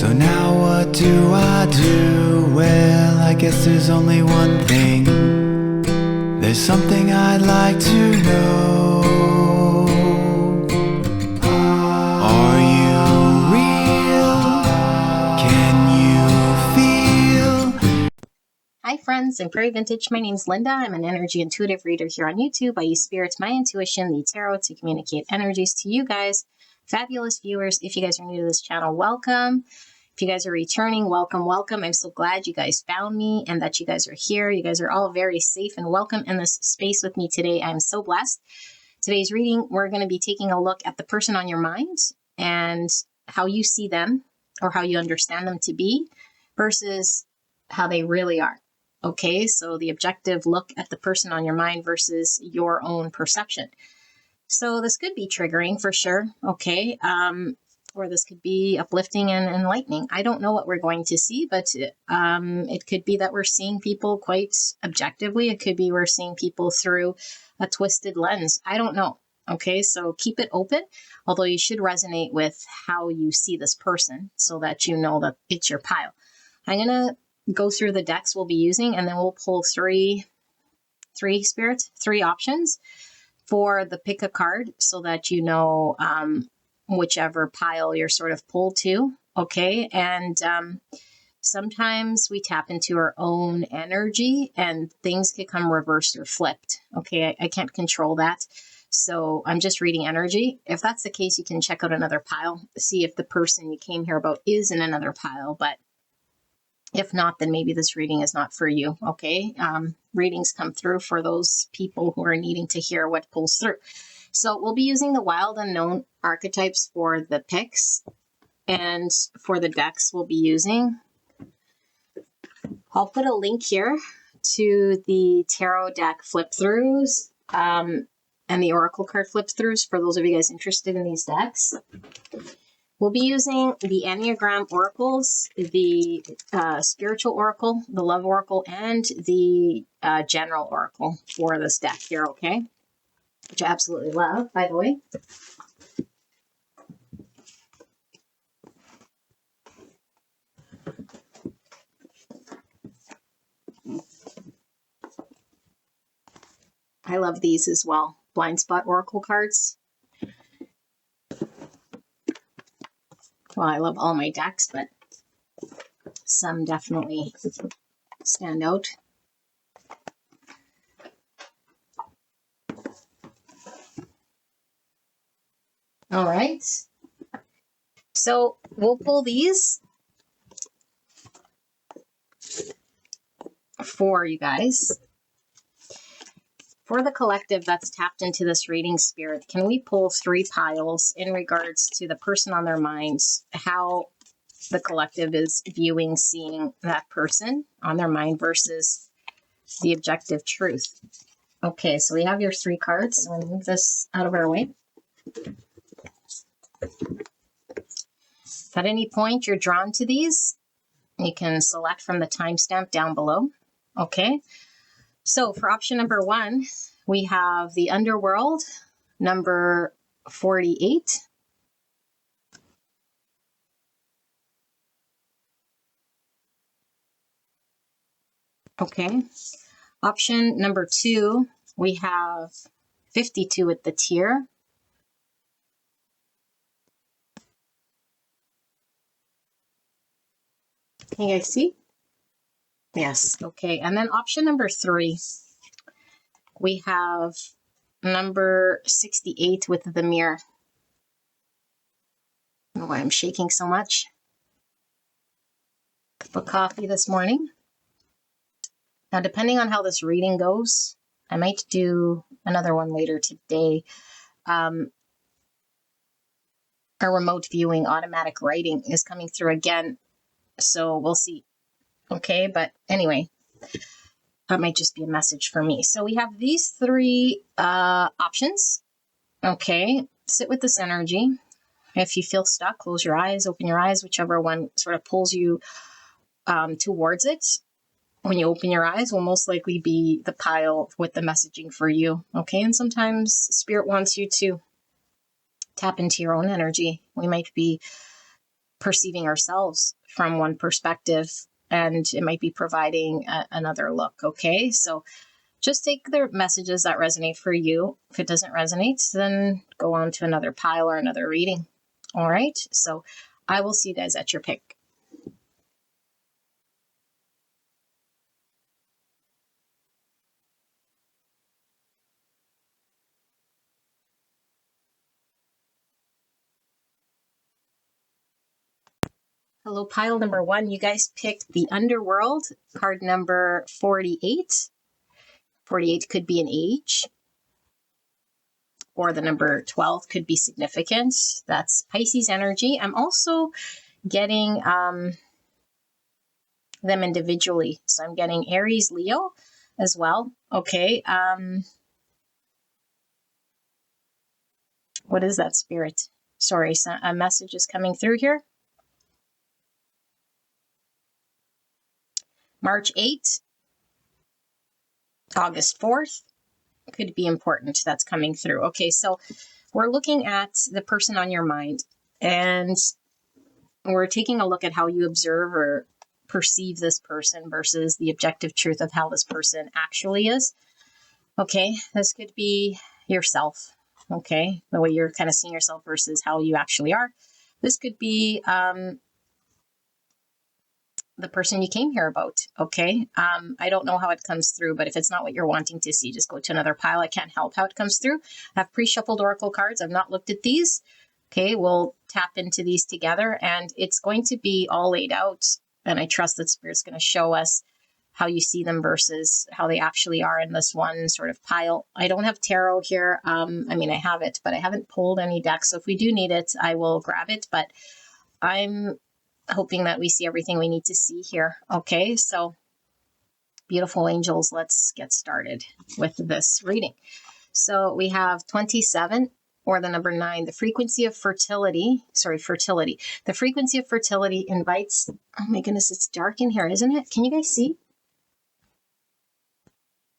So now what do I do? Well, I guess there's only one thing. There's something I'd like to know. Are you real? Can you feel? Hi friends, I'm Prairie Vintage. My name's Linda. I'm an energy intuitive reader here on YouTube. I use spirits, my intuition, the tarot to communicate energies to you guys. Fabulous viewers. If you guys are new to this channel, welcome. If you guys are returning, welcome, welcome. I'm so glad you guys found me and that you guys are here. You guys are all very safe and welcome in this space with me today. I'm so blessed. Today's reading, we're going to be taking a look at the person on your mind and how you see them or how you understand them to be versus how they really are. Okay, so the objective look at the person on your mind versus your own perception. So this could be triggering for sure, okay? Or this could be uplifting and enlightening. I don't know what we're going to see, but it could be that we're seeing people quite objectively. It could be we're seeing people through a twisted lens. I don't know, okay? So keep it open, although you should resonate with how you see this person so that you know that it's your pile. I'm going to go through the decks we'll be using, and then we'll pull three spirits, three options for the pick a card so that you know whichever pile you're sort of pulled to, okay? And sometimes we tap into our own energy and things could come reversed or flipped, okay? I can't control that. So I'm just reading energy. If that's the case, you can check out another pile, see if the person you came here about is in another pile, but if not, then maybe this reading is not for you, okay? Readings come through for those people who are needing to hear what pulls through. So we'll be using the wild unknown archetypes for the picks, and for the decks we'll be using. I'll put a link here to the tarot deck flip throughs and the oracle card flip throughs for those of you guys interested in these decks. We'll be using the Enneagram oracles, the spiritual oracle, the love oracle, and the general oracle for this deck here, okay? Which I absolutely love, by the way. I love these as well. Blind spot oracle cards. Well, I love all my decks, but some definitely stand out. All right. So we'll pull these for you guys. For the collective that's tapped into this reading, spirit, can we pull three piles in regards to the person on their minds, how the collective is viewing, seeing that person on their mind versus the objective truth? Okay, so we have your three cards. I'm going to move this out of our way. If at any point you're drawn to these, you can select from the timestamp down below. Okay. So for option number one, we have the underworld, number 48. Okay. Option number two, we have 52 with the tier. Can you guys see? Yes. Okay. And then option number three, we have number 68 with the mirror. I don't know why I'm shaking so much. Cup of coffee this morning. Now, depending on how this reading goes, I might do another one later today. A remote viewing automatic writing is coming through again. So we'll see. Okay. But anyway, that might just be a message for me. So we have these three options. Okay. Sit with this energy. If you feel stuck, close your eyes, open your eyes, whichever one sort of pulls you towards it. When you open your eyes will most likely be the pile with the messaging for you. Okay. And sometimes spirit wants you to tap into your own energy. We might be perceiving ourselves from one perspective, and it might be providing another look. Okay, so just take the messages that resonate for you. If it doesn't resonate, then go on to another pile or another reading. All right, so I will see you guys at your pick. Hello, pile number 1. You guys picked the Underworld, card number 48. 48 could be an age, or the number 12 could be significant. That's Pisces energy. I'm also getting them individually. So I'm getting Aries, Leo as well. Okay. What is that, Spirit? Sorry, so a message is coming through here. March 8th, August 4th could be important. That's coming through. Okay, so we're looking at the person on your mind, and we're taking a look at how you observe or perceive this person versus the objective truth of how this person actually is. Okay, this could be yourself. Okay, the way you're kind of seeing yourself versus how you actually are. This could be the person you came here about. Okay, I don't know how it comes through, but if it's not what you're wanting to see, just go to another pile. I can't help how it comes through. I have pre-shuffled oracle cards. I've not looked at these. Okay, we'll tap into these together, and it's going to be all laid out, and I trust that Spirit's going to show us how you see them versus how they actually are in this one sort of pile. I don't have tarot here. I mean, I have it, but I haven't pulled any decks, so if we do need it, I will grab it, but I'm hoping that we see everything we need to see here. Okay, so beautiful angels, let's get started with this reading. So we have 27, or the number 9, the frequency of fertility. The frequency of fertility invites, oh my goodness, it's dark in here, isn't it? Can you guys see?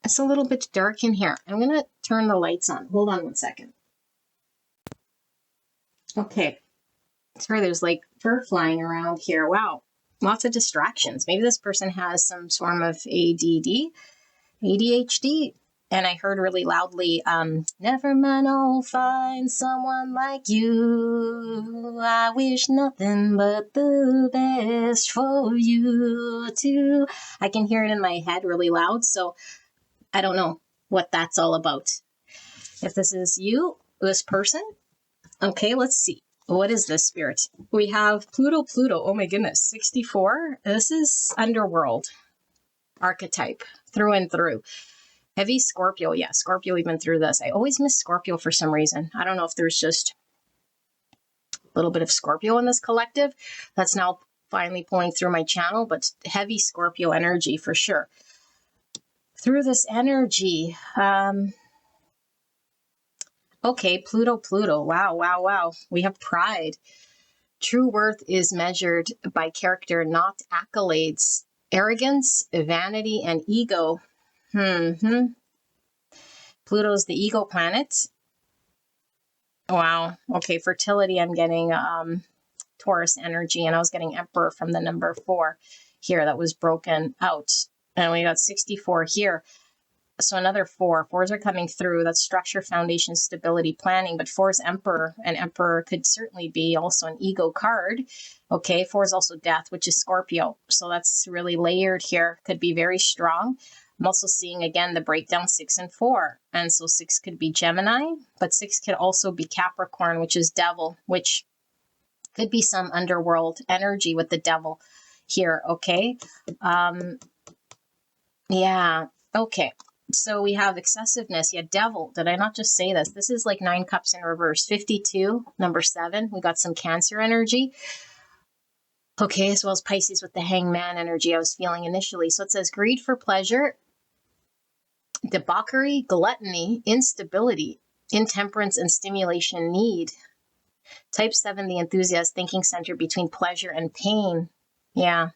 It's a little bit dark in here. I'm going to turn the lights on. Hold on one second. Okay. Sorry, there's like fur flying around here. Wow. Lots of distractions. Maybe this person has some form of ADD, ADHD. And I heard really loudly, never mind, I'll find someone like you. I wish nothing but the best for you too. I can hear it in my head really loud. So I don't know what that's all about. If this is you, this person, okay, let's see. What is this, Spirit? We have Pluto. Oh my goodness, 64. This is underworld archetype through and through. Heavy Scorpio. Yeah, Scorpio, we've been through this. I always miss Scorpio for some reason. I don't know if there's just a little bit of Scorpio in this collective. That's now finally pulling through my channel, but heavy Scorpio energy for sure. Through this energy, okay, Pluto. Wow. We have pride. True worth is measured by character, not accolades. Arrogance, vanity, and ego. Pluto's the ego planet. Wow. Okay, fertility, I'm getting Taurus energy, and I was getting Emperor from the number 4 here that was broken out. And we got 64 here. So another 4. 4s are coming through. That's structure, foundation, stability, planning. But 4 is Emperor, and Emperor could certainly be also an ego card. Okay, 4 is also death, which is Scorpio. So that's really layered here. Could be very strong. I'm also seeing, again, the breakdown 6 and 4. And so 6 could be Gemini, but 6 could also be Capricorn, which is devil, which could be some underworld energy with the devil here. Okay. Yeah. Okay. So we have excessiveness. Yeah, devil. Did I not just say this? This is like 9 cups in reverse. 52, number 7. We got some Cancer energy. Okay, as well as Pisces with the hangman energy I was feeling initially. So it says greed for pleasure, debauchery, gluttony, instability, intemperance, and stimulation need. Type 7, the enthusiast, thinking center between pleasure and pain. Yeah.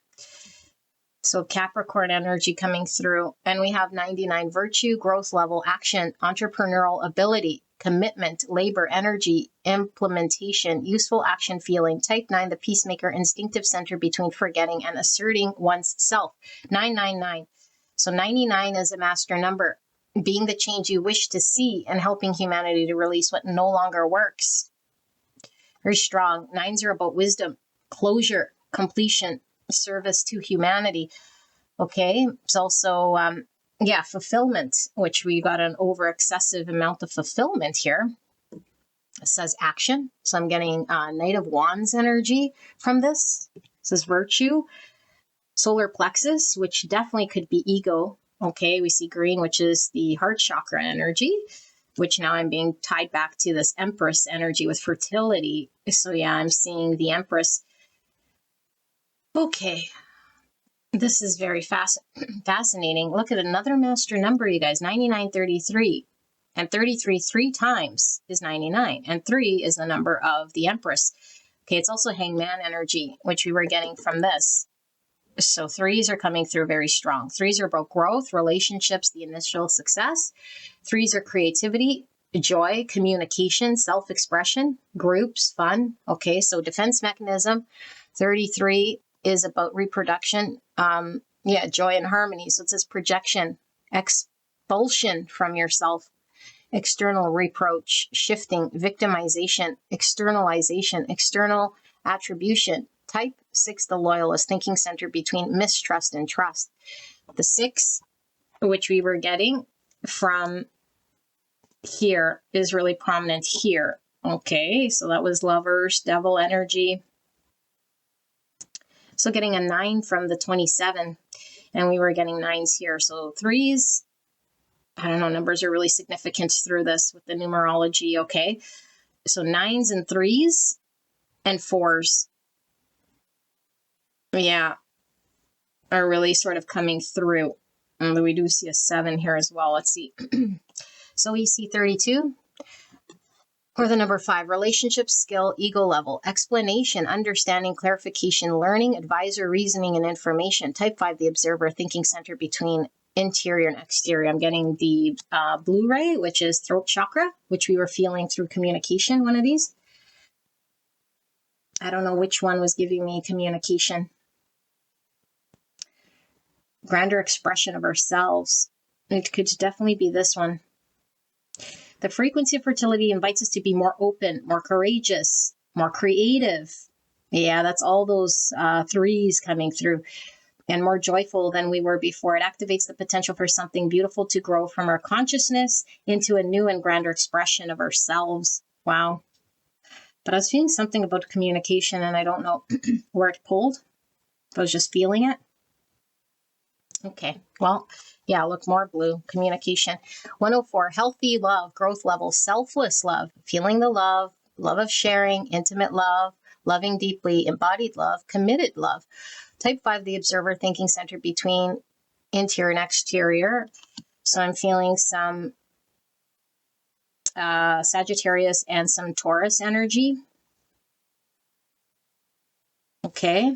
So Capricorn energy coming through. And we have 99, virtue, growth level, action, entrepreneurial ability. commitment, labor, energy, implementation, useful action, feeling. Type 9, the peacemaker, instinctive center between forgetting and asserting one's self. 999. So 99 is a master number, being the change you wish to see and helping humanity to release what no longer works. Very strong. 9s are about wisdom, closure, completion, service to humanity. Okay, it's also, fulfillment, which we got an over excessive amount of fulfillment here. It says action. So I'm getting Knight of Wands energy from this. It says virtue. Solar plexus, which definitely could be ego. Okay, we see green, which is the heart chakra energy, which now I'm being tied back to this Empress energy with fertility. So yeah, I'm seeing the Empress. Okay. This is very fascinating. Look at another master number, you guys, 9933. And 33 3 times is 99. And 3 is the number of the Empress. Okay, it's also Hangman energy, which we were getting from this. So 3s are coming through very strong. 3s are about growth, relationships, the initial success. 3s are creativity, joy, communication, self-expression, groups, fun. Okay, so defense mechanism. 33 is about reproduction, joy and harmony. So it says projection, expulsion from yourself, external reproach, shifting, victimization, externalization, external attribution. Type 6, the loyalist, thinking center between mistrust and trust. The 6, which we were getting from here, is really prominent here. Okay, so that was lovers, devil energy. So getting a 9 from the 27, and we were getting 9s here. So 3s, I don't know, numbers are really significant through this with the numerology, okay? So 9s and 3s and 4s, yeah, are really sort of coming through. And we do see a 7 here as well. Let's see. So we see 32. Or the number 5, relationship, skill, ego level, explanation, understanding, clarification, learning, advisor, reasoning, and information. Type 5, the observer, thinking center between interior and exterior. I'm getting the blue ray, which is throat chakra, which we were feeling through communication, one of these. I don't know which one was giving me communication. Grander expression of ourselves. It could definitely be this one. The frequency of fertility invites us to be more open, more courageous, more creative. Yeah, that's all those 3s coming through. And more joyful than we were before. It activates the potential for something beautiful to grow from our consciousness into a new and grander expression of ourselves. Wow. But I was feeling something about communication, and I don't know where it pulled. I was just feeling it. Okay, well, yeah, look, more blue, communication. 104, healthy love, growth level, selfless love, feeling the love, love of sharing, intimate love, loving deeply, embodied love, committed love. Type 5, the observer, thinking center between interior and exterior. So I'm feeling some Sagittarius and some Taurus energy. Okay.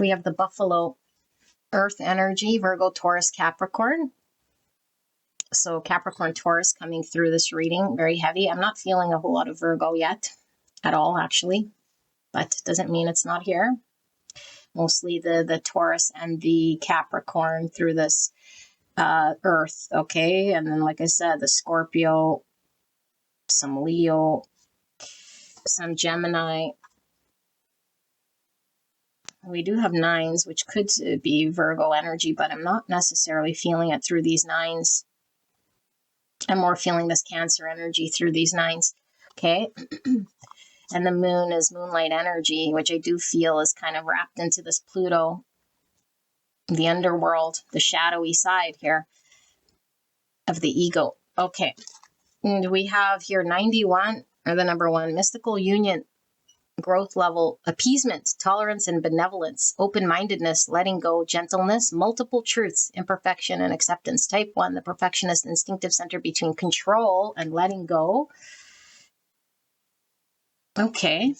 We have the buffalo earth energy, Virgo, Taurus, Capricorn. So Capricorn, Taurus coming through this reading, very heavy. I'm not feeling a whole lot of Virgo yet at all, actually, but doesn't mean it's not here. Mostly the Taurus and the Capricorn through this earth, okay? And then, like I said, the Scorpio, some Leo, some Gemini. We do have 9s, which could be Virgo energy, but I'm not necessarily feeling it through these 9s. I'm more feeling this Cancer energy through these 9s, okay? And the moon is moonlight energy, which I do feel is kind of wrapped into this Pluto, the underworld, the shadowy side here of the ego. Okay, and we have here 91, or the number 1, mystical union, growth level, appeasement, tolerance and benevolence, open-mindedness, letting go, gentleness, multiple truths, imperfection and acceptance. Type 1, the perfectionist, instinctive center between control and letting go. Okay.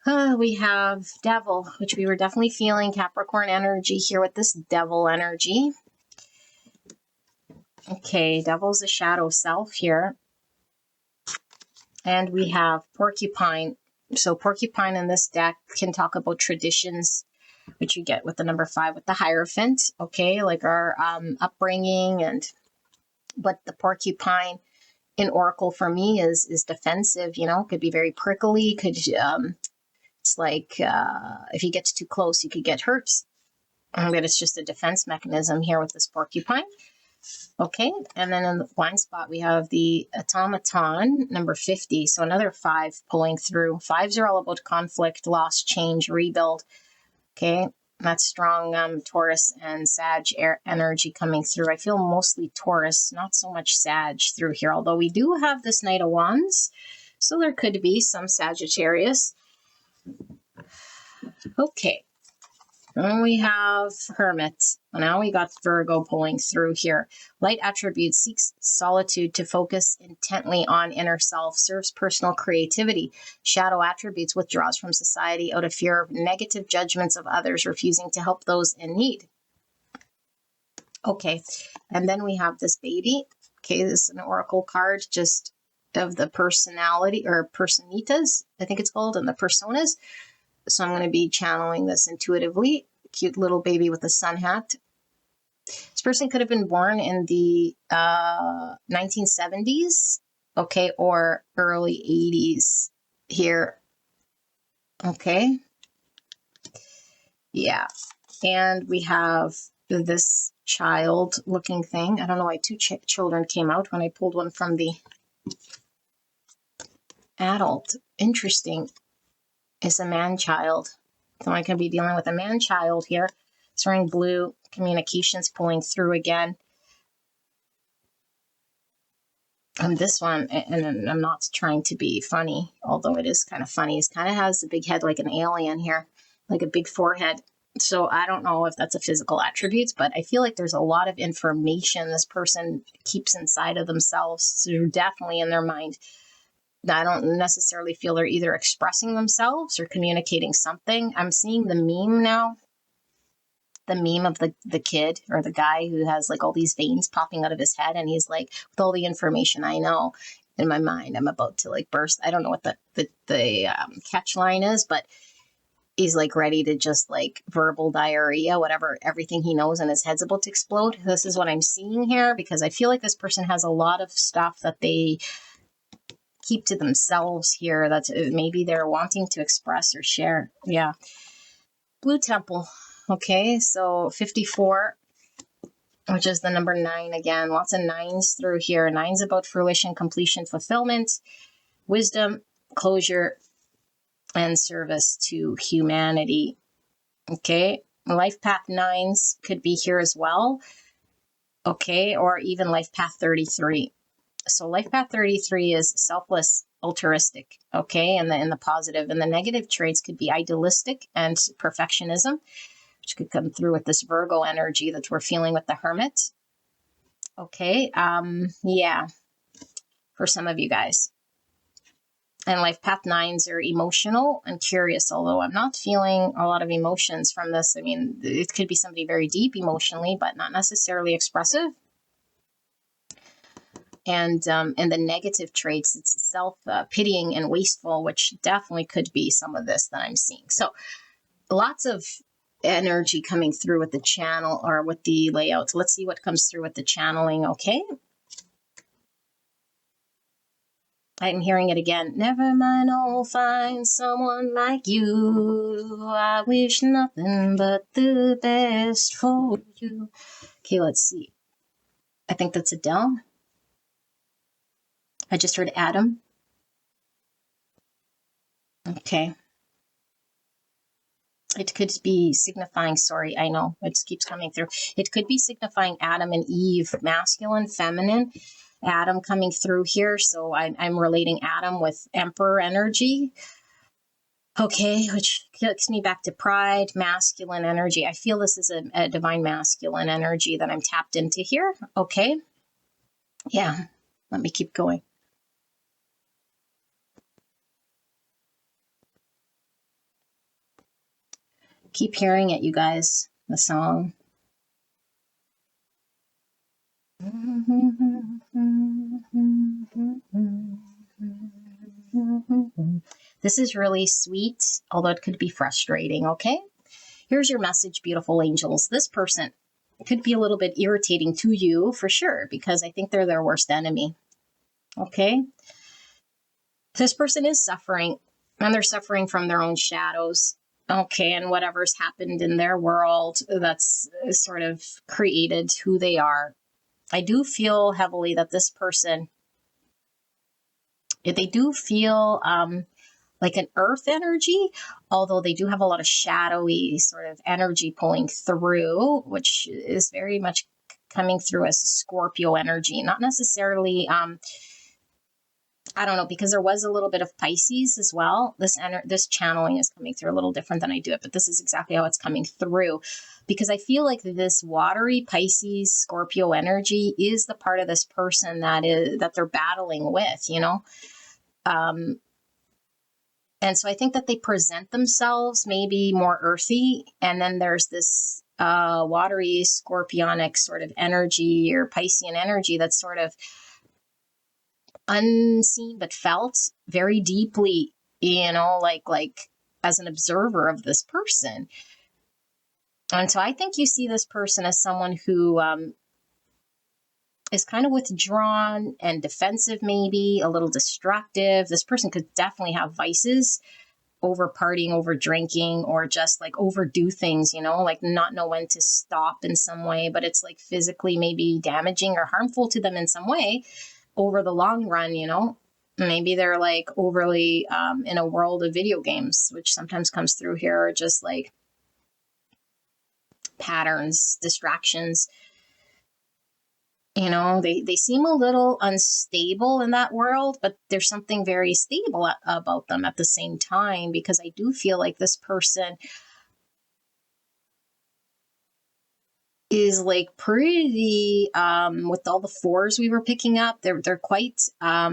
We have devil, which we were definitely feeling Capricorn energy here with this devil energy. Okay, Devil's the shadow self here. And we have Porcupine. So Porcupine in this deck can talk about traditions, which you get with the number 5 with the Hierophant. Okay, like our upbringing, but the Porcupine in Oracle for me is defensive. You know, could be very prickly. It's like if you get too close, you could get hurt. But it's just a defense mechanism here with this Porcupine. Okay, and then in the blind spot, we have the Automaton, number 50. So another 5 pulling through. 5s are all about conflict, loss, change, rebuild. Okay, that's strong Taurus and Sag air energy coming through. I feel mostly Taurus, not so much Sag through here, although we do have this Knight of Wands. So there could be some Sagittarius. Okay. And we have Hermit. Now we got Virgo pulling through here. Light attributes seeks solitude to focus intently on inner self, serves personal creativity. Shadow attributes withdraws from society out of fear of negative judgments of others, refusing to help those in need. Okay, and then we have this baby. Okay, this is an oracle card just of the personality or personitas, I think it's called, and the personas. So I'm going to be channeling this intuitively. Cute little baby with a sun hat. This person could have been born in the 1970s, okay, or early 80s here. Okay. Yeah. And we have this child looking thing. I don't know why 2 children came out when I pulled one from the adult. Interesting. It's a man-child. So I can be dealing with a man-child here. It's wearing blue. Communications pulling through again. And this one, and I'm not trying to be funny, although it is kind of funny. It kind of has a big head like an alien here, like a big forehead. So I don't know if that's a physical attribute, but I feel like there's a lot of information this person keeps inside of themselves. So definitely in their mind. I don't necessarily feel they're either expressing themselves or communicating something. I'm seeing the meme now. The meme of the kid or the guy who has like all these veins popping out of his head, and he's like, with all the information I know in my mind, I'm about to like burst. I don't know what the catch line is, but he's like ready to just like verbal diarrhea, whatever, everything he knows, and his head's about to explode. This is what I'm seeing here, because I feel like this person has a lot of stuff that they keep to themselves here. That's maybe they're wanting to express or share. Yeah. Blue Temple. Okay, so 54, which is the number 9 again. Lots of 9s through here. 9's about fruition, completion, fulfillment, wisdom, closure, and service to humanity. Okay, life path 9s could be here as well. Okay, or even life path 33. So life path 33 is selfless, altruistic, okay, and in the positive. And the negative traits could be idealistic and perfectionism, which could come through with this Virgo energy that we're feeling with the Hermit. Okay, yeah, for some of you guys. And life path 9s are emotional and curious, although I'm not feeling a lot of emotions from this. I mean, it could be somebody very deep emotionally, but not necessarily expressive. And the negative traits, it's self-pitying and wasteful, which definitely could be some of this that I'm seeing. So lots of energy coming through with the channel or with the layout. Let's see what comes through with the channeling, okay? I'm hearing it again. Never mind, I'll find someone like you. I wish nothing but the best for you. Okay, let's see. I think that's Adele. I just heard Adam. Okay. It could be signifying, sorry, I know, it keeps coming through. It could be signifying Adam and Eve, masculine, feminine. Adam coming through here. So I'm relating Adam with Emperor energy. Okay, which takes me back to pride, masculine energy. I feel this is a divine masculine energy that I'm tapped into here. Okay. Yeah, let me keep going. Keep hearing it, you guys, the song. This is really sweet, although it could be frustrating, okay? Here's your message, beautiful angels. This person could be a little bit irritating to you for sure, because I think they're their worst enemy, okay? This person is suffering, and they're suffering from their own shadows, okay? And whatever's happened in their world that's sort of created who they are. I do feel heavily that this person, they do feel like an earth energy, although they do have a lot of shadowy sort of energy pulling through, which is very much coming through as Scorpio energy, not necessarily, I don't know, because there was a little bit of Pisces as well. This channeling is coming through a little different than I do it, but this is exactly how it's coming through, because I feel like this watery Pisces Scorpio energy is the part of this person that they're battling with, you know? And so I think that they present themselves maybe more earthy. And then there's this watery scorpionic sort of energy or Piscean energy that's sort of unseen but felt very deeply, you know, like as an observer of this person. And so I think you see this person as someone who is kind of withdrawn and defensive, maybe a little destructive. This person could definitely have vices, over partying, over drinking, or just like overdo things, you know, like not know when to stop in some way, but it's like physically maybe damaging or harmful to them in some way over the long run, you know. Maybe they're like overly in a world of video games, which sometimes comes through here, or just like patterns, distractions. You know, they seem a little unstable in that world, but there's something very stable about them at the same time, because I do feel like this person is like pretty, with all the fours we were picking up, they're quite, I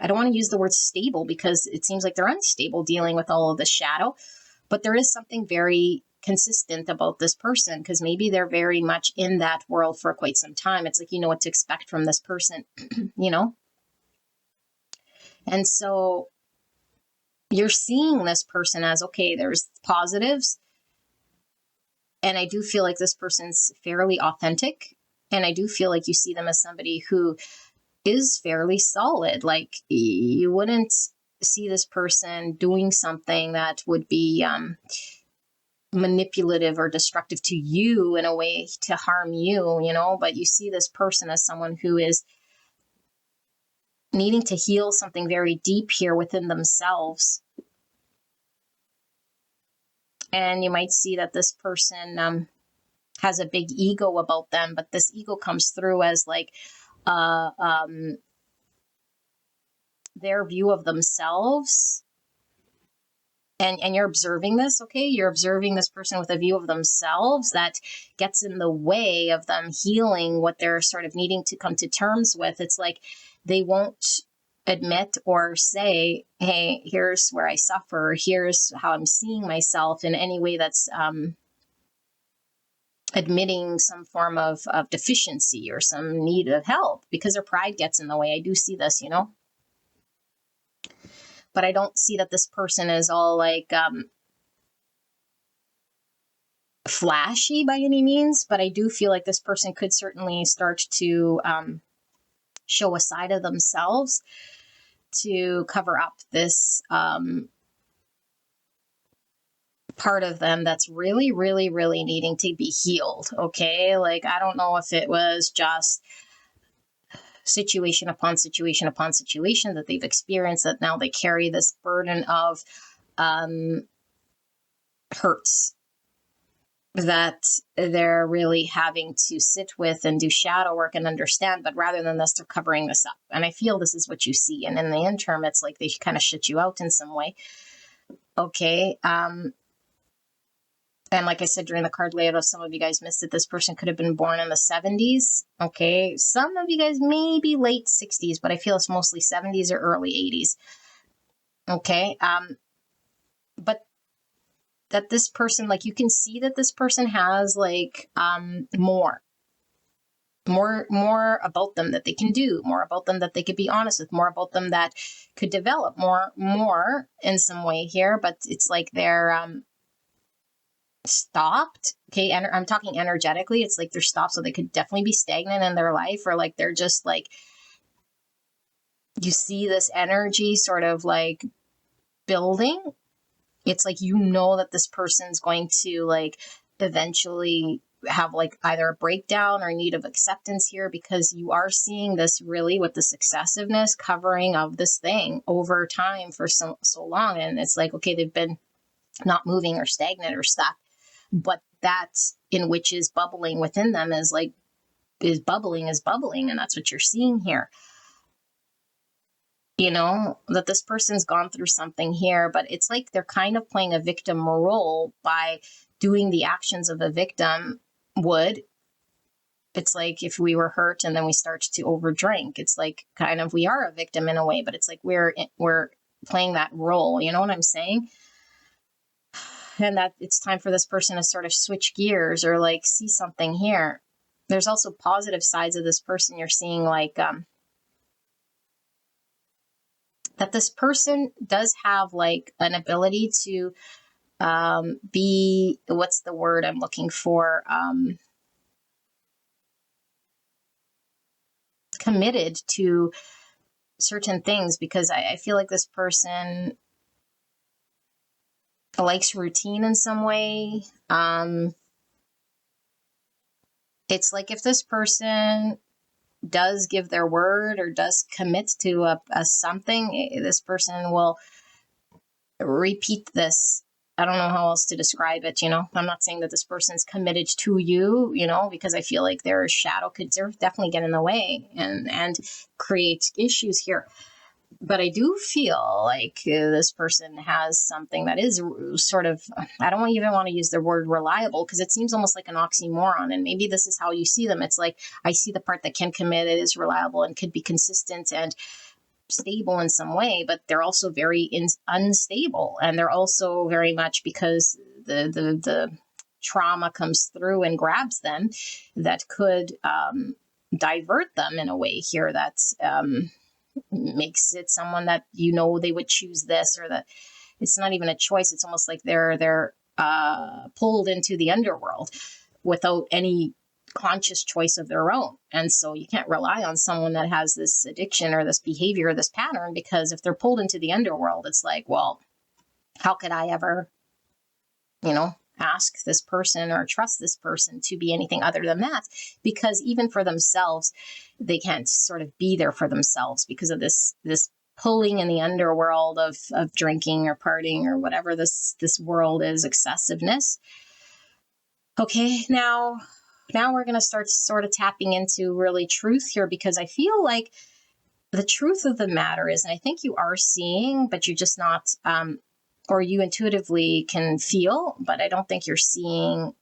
don't want to use the word stable because it seems like they're unstable dealing with all of the shadow, but there is something very consistent about this person, because maybe they're very much in that world for quite some time. It's like, you know what to expect from this person, you know? And so you're seeing this person as, okay, there's positives. And I do feel like this person's fairly authentic. And I do feel like you see them as somebody who is fairly solid. Like you wouldn't see this person doing something that would be, manipulative or destructive to you in a way to harm you, you know, but you see this person as someone who is needing to heal something very deep here within themselves. And you might see that this person has a big ego about them, but this ego comes through as like their view of themselves. And you're observing this, okay? You're observing this person with a view of themselves that gets in the way of them healing what they're sort of needing to come to terms with. It's like they won't admit or say, hey, here's where I suffer. Here's how I'm seeing myself in any way that's admitting some form of deficiency or some need of help, because their pride gets in the way. I do see this, you know? But I don't see that this person is all like flashy by any means, but I do feel like this person could certainly start to show a side of themselves to cover up this part of them that's really, really, really needing to be healed, okay? Like, I don't know if it was just situation upon situation upon situation that they've experienced, that now they carry this burden of hurts that they're really having to sit with and do shadow work and understand. But rather than this, they're covering this up. And I feel this is what you see. And in the interim, it's like they kind of shut you out in some way. Okay. And like I said, during the card layout, if some of you guys missed it, this person could have been born in the 70s. Okay. Some of you guys may be late 60s, but I feel it's mostly 70s or early 80s. Okay. But that this person, like, you can see that this person has like more. more about them that they can do, more about them that they could be honest with, more about them that could develop more in some way here. But it's like they're stopped. Okay, and I'm talking energetically. It's like they're stopped, so they could definitely be stagnant in their life, or like they're just like, you see this energy sort of like building. It's like, you know, that this person's going to like eventually have like either a breakdown or need of acceptance here, because you are seeing this really with this excessiveness covering of this thing over time for so long. And it's like, okay, they've been not moving or stagnant or stuck, but that in which is bubbling within them is bubbling. And that's what you're seeing here. You know, that this person's gone through something here, but it's like they're kind of playing a victim role by doing the actions of a victim would. It's like if we were hurt and then we start to overdrink, it's like kind of we are a victim in a way, but it's like we're playing that role. You know what I'm saying? And that it's time for this person to sort of switch gears or like see something here. There's also positive sides of this person. You're seeing like that this person does have like an ability to be, what's the word I'm looking for? Committed to certain things, because I feel like this person likes routine in some way. It's like if this person does give their word or does commit to a something, this person will repeat this. I don't know how else to describe it. You know, I'm not saying that this person's committed to you, you know, because I feel like their shadow could definitely get in the way and create issues here. But I do feel like this person has something that is sort of, I don't even want to use the word reliable, because it seems almost like an oxymoron. And maybe this is how you see them. It's like, I see the part that can commit, it is reliable and could be consistent and stable in some way, but they're also very unstable. And they're also very much, because the trauma comes through and grabs them, that could divert them in a way here that's makes it someone that, you know, they would choose this, or that it's not even a choice. It's almost like they're pulled into the underworld without any conscious choice of their own. And so you can't rely on someone that has this addiction or this behavior or this pattern, because if they're pulled into the underworld, it's like, well, how could I ever, you know, ask this person or trust this person to be anything other than that? Because even for themselves, they can't sort of be there for themselves because of this pulling in the underworld of drinking or partying or whatever this world is, excessiveness. Okay, now we're going to start sort of tapping into really truth here, because I feel like the truth of the matter is, and I think you are seeing, but you're just not or you intuitively can feel, but I don't think you're seeing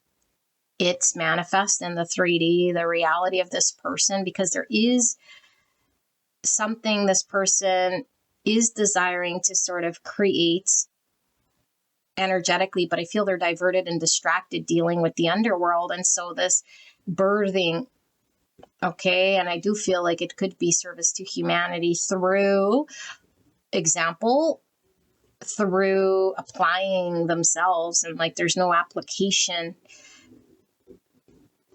it manifest in the 3D, the reality of this person, because there is something this person is desiring to sort of create energetically, but I feel they're diverted and distracted dealing with the underworld. And so this birthing, okay, and I do feel like it could be service to humanity through example, through applying themselves, and like there's no application.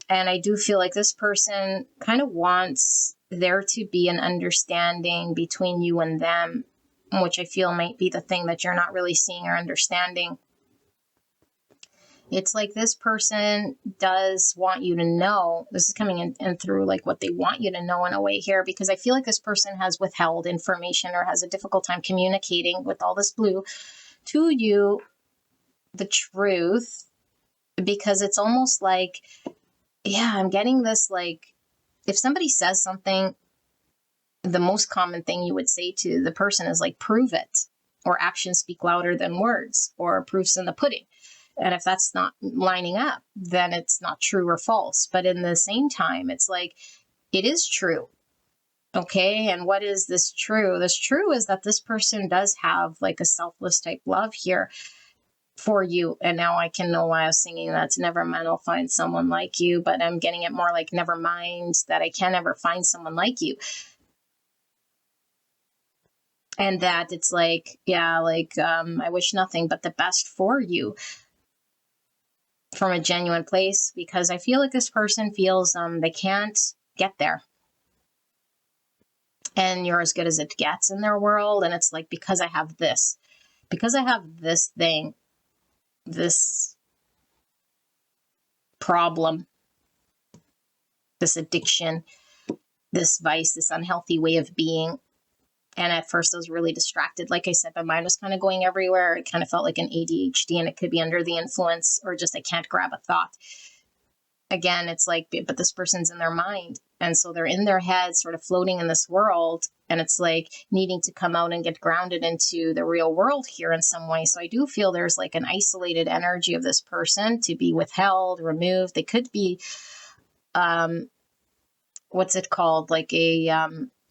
And I do feel like this person kind of wants there to be an understanding between you and them, which I feel might be the thing that you're not really seeing or understanding. It's like this person does want you to know. This is coming in through like what they want you to know in a way here, because I feel like this person has withheld information or has a difficult time communicating with all this blue to you the truth, because it's almost like, yeah, I'm getting this, like, if somebody says something, the most common thing you would say to the person is like, prove it, or actions speak louder than words, or proof's in the pudding. And if that's not lining up, then it's not true or false. But in the same time, it's like, it is true. Okay. And what is this true? This true is that this person does have like a selfless type love here. for you. And now I can know why I was singing that's never mind, I'll find someone like you, but I'm getting it more like never mind that I can never find someone like you. And that it's like, yeah, like, I wish nothing but the best for you from a genuine place, because I feel like this person feels they can't get there. And you're as good as it gets in their world. And it's like, because I have this thing, this problem, this addiction, this vice, this unhealthy way of being. And at first I was really distracted. Like I said, my mind was kind of going everywhere. It kind of felt like an ADHD, and it could be under the influence or just I can't grab a thought. Again, it's like, but this person's in their mind. And so they're in their head, sort of floating in this world. And it's like needing to come out and get grounded into the real world here in some way. So I do feel there's like an isolated energy of this person to be withheld, removed. They could be, what's it called? Like a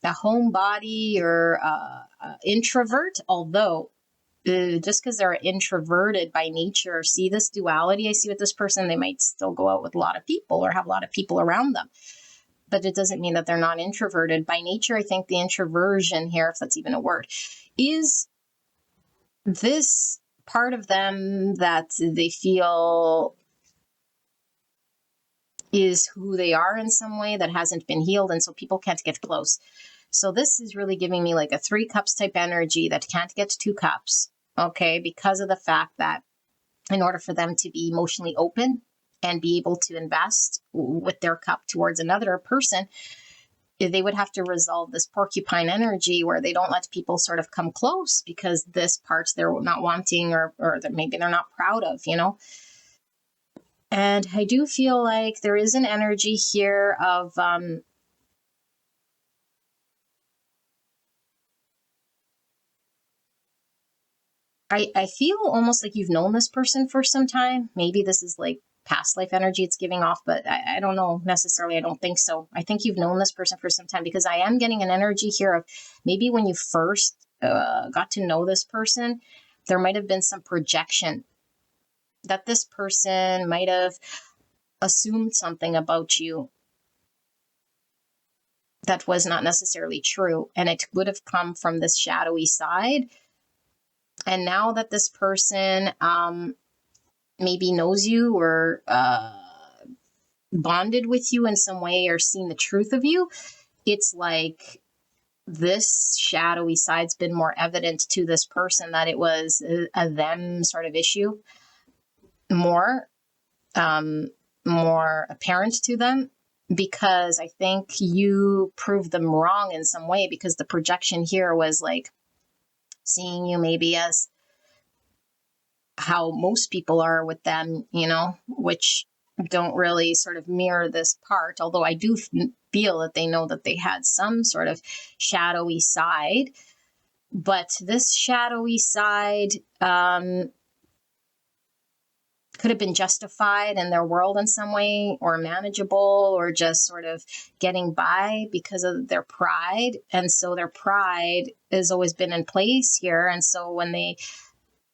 homebody or introvert, although just because they're introverted by nature, see this duality I see with this person, they might still go out with a lot of people or have a lot of people around them. But it doesn't mean that they're not introverted. By nature, I think the introversion here, if that's even a word, is this part of them that they feel is who they are in some way that hasn't been healed, and so people can't get close. So this is really giving me like a 3 cups type energy that can't get 2 cups, okay, because of the fact that in order for them to be emotionally open and be able to invest with their cup towards another person, they would have to resolve this porcupine energy where they don't let people sort of come close because this part they're not wanting or that maybe they're not proud of, you know. And I do feel like there is an energy here of I feel almost like you've known this person for some time. Maybe this is like past life energy it's giving off, but I don't know necessarily. I don't think so. I think you've known this person for some time, because I am getting an energy here of maybe when you first got to know this person, there might have been some projection that this person might have assumed something about you that was not necessarily true. And it would have come from this shadowy side. And now that this person maybe knows you or bonded with you in some way or seen the truth of you, it's like this shadowy side's been more evident to this person, that it was a them sort of issue, more apparent to them, because I think you proved them wrong in some way, because the projection here was like seeing you maybe as how most people are with them, you know, which don't really sort of mirror this part. Although I do feel that they know that they had some sort of shadowy side, but this shadowy side could have been justified in their world in some way, or manageable, or just sort of getting by because of their pride. And so their pride has always been in place here. And so when they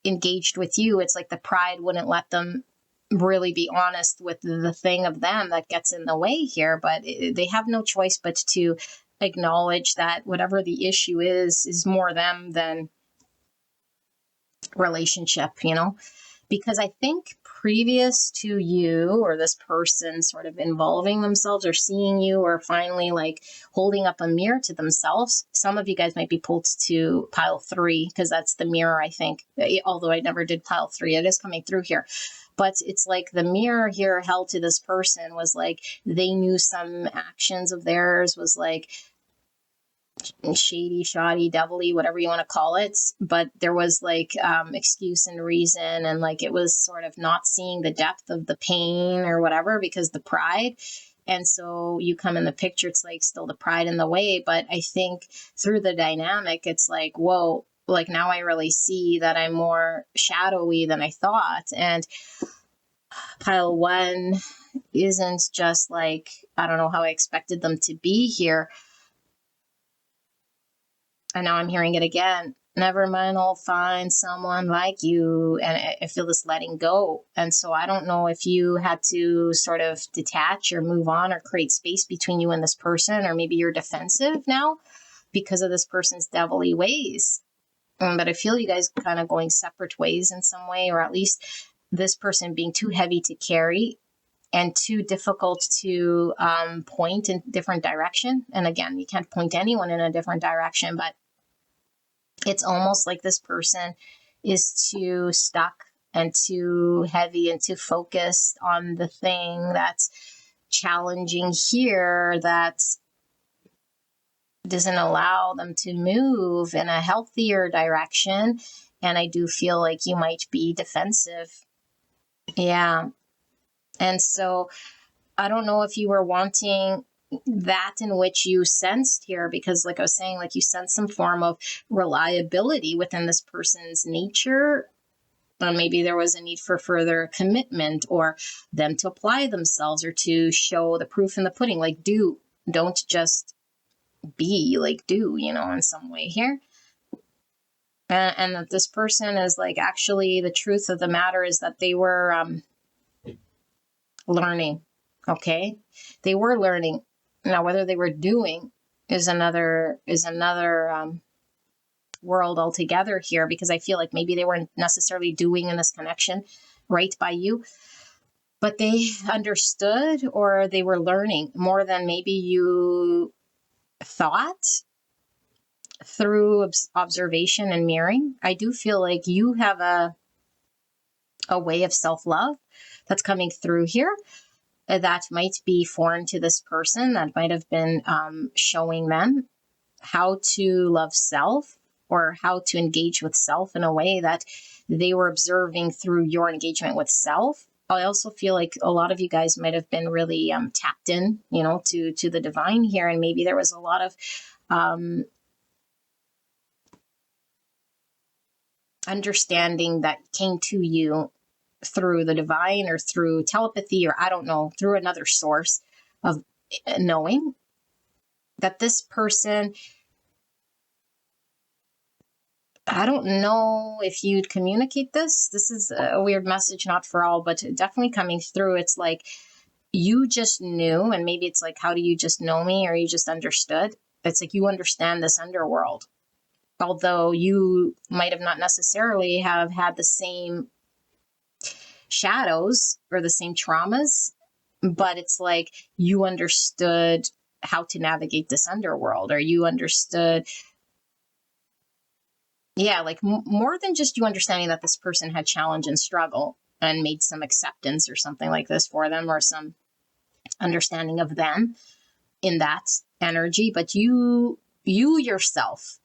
engaged with you, it's like the pride wouldn't let them really be honest with the thing of them that gets in the way here. But they have no choice but to acknowledge that whatever the issue is more them than relationship, you know. Because I think previous to you or this person sort of involving themselves or seeing you or finally like holding up a mirror to themselves, some of you guys might be pulled to pile 3, because that's the mirror, I think. Although I never did pile 3, it is coming through here. But it's like the mirror here held to this person was like they knew some actions of theirs was like shady, shoddy, devilly, whatever you want to call it. But there was like excuse and reason, and like it was sort of not seeing the depth of the pain or whatever because the pride. And so you come in the picture, it's like still the pride in the way. But I think through the dynamic, it's like, whoa, like now I really see that I'm more shadowy than I thought. And pile 1 isn't just like, I don't know how I expected them to be here. And now I'm hearing it again. never mind, I'll find someone like you. And I feel this letting go. And so I don't know if you had to sort of detach or move on or create space between you and this person, or maybe you're defensive now because of this person's devilly ways. But I feel you guys kind of going separate ways in some way, or at least this person being too heavy to carry and too difficult to point in different direction. And again, you can't point anyone in a different direction, but it's almost like this person is too stuck and too heavy and too focused on the thing that's challenging here, that doesn't allow them to move in a healthier direction. And I do feel like you might be defensive. Yeah. And so I don't know if you were wanting that in which you sensed here, because like I was saying, like you sense some form of reliability within this person's nature. Or maybe there was a need for further commitment, or them to apply themselves, or to show the proof in the pudding, like don't just be, like do, in some way here. And that this person is like, actually, the truth of the matter is that they were learning. Okay. They were learning. Now, whether they were doing is another world altogether here, because I feel like maybe they weren't necessarily doing in this connection right by you, but they understood, or they were learning more than maybe you thought through observation and mirroring. I do feel like you have a way of self-love that's coming through here that might be foreign to this person, that might have been showing them how to love self, or how to engage with self in a way that they were observing through your engagement with self. I also feel like a lot of you guys might have been really tapped in, to the divine here. And maybe there was a lot of understanding that came to you through the divine, or through telepathy, or I don't know, through another source of knowing that this person, I don't know if you'd communicate this. This is a weird message, not for all, but definitely coming through. It's like you just knew, and maybe it's like, how do you just know me, or you just understood? It's like you understand this underworld, although you might have not necessarily have had the same shadows or the same traumas, but it's like you understood how to navigate this underworld, or you understood, like more than just you understanding that this person had challenge and struggle and made some acceptance or something like this for them, or some understanding of them in that energy. But you yourself,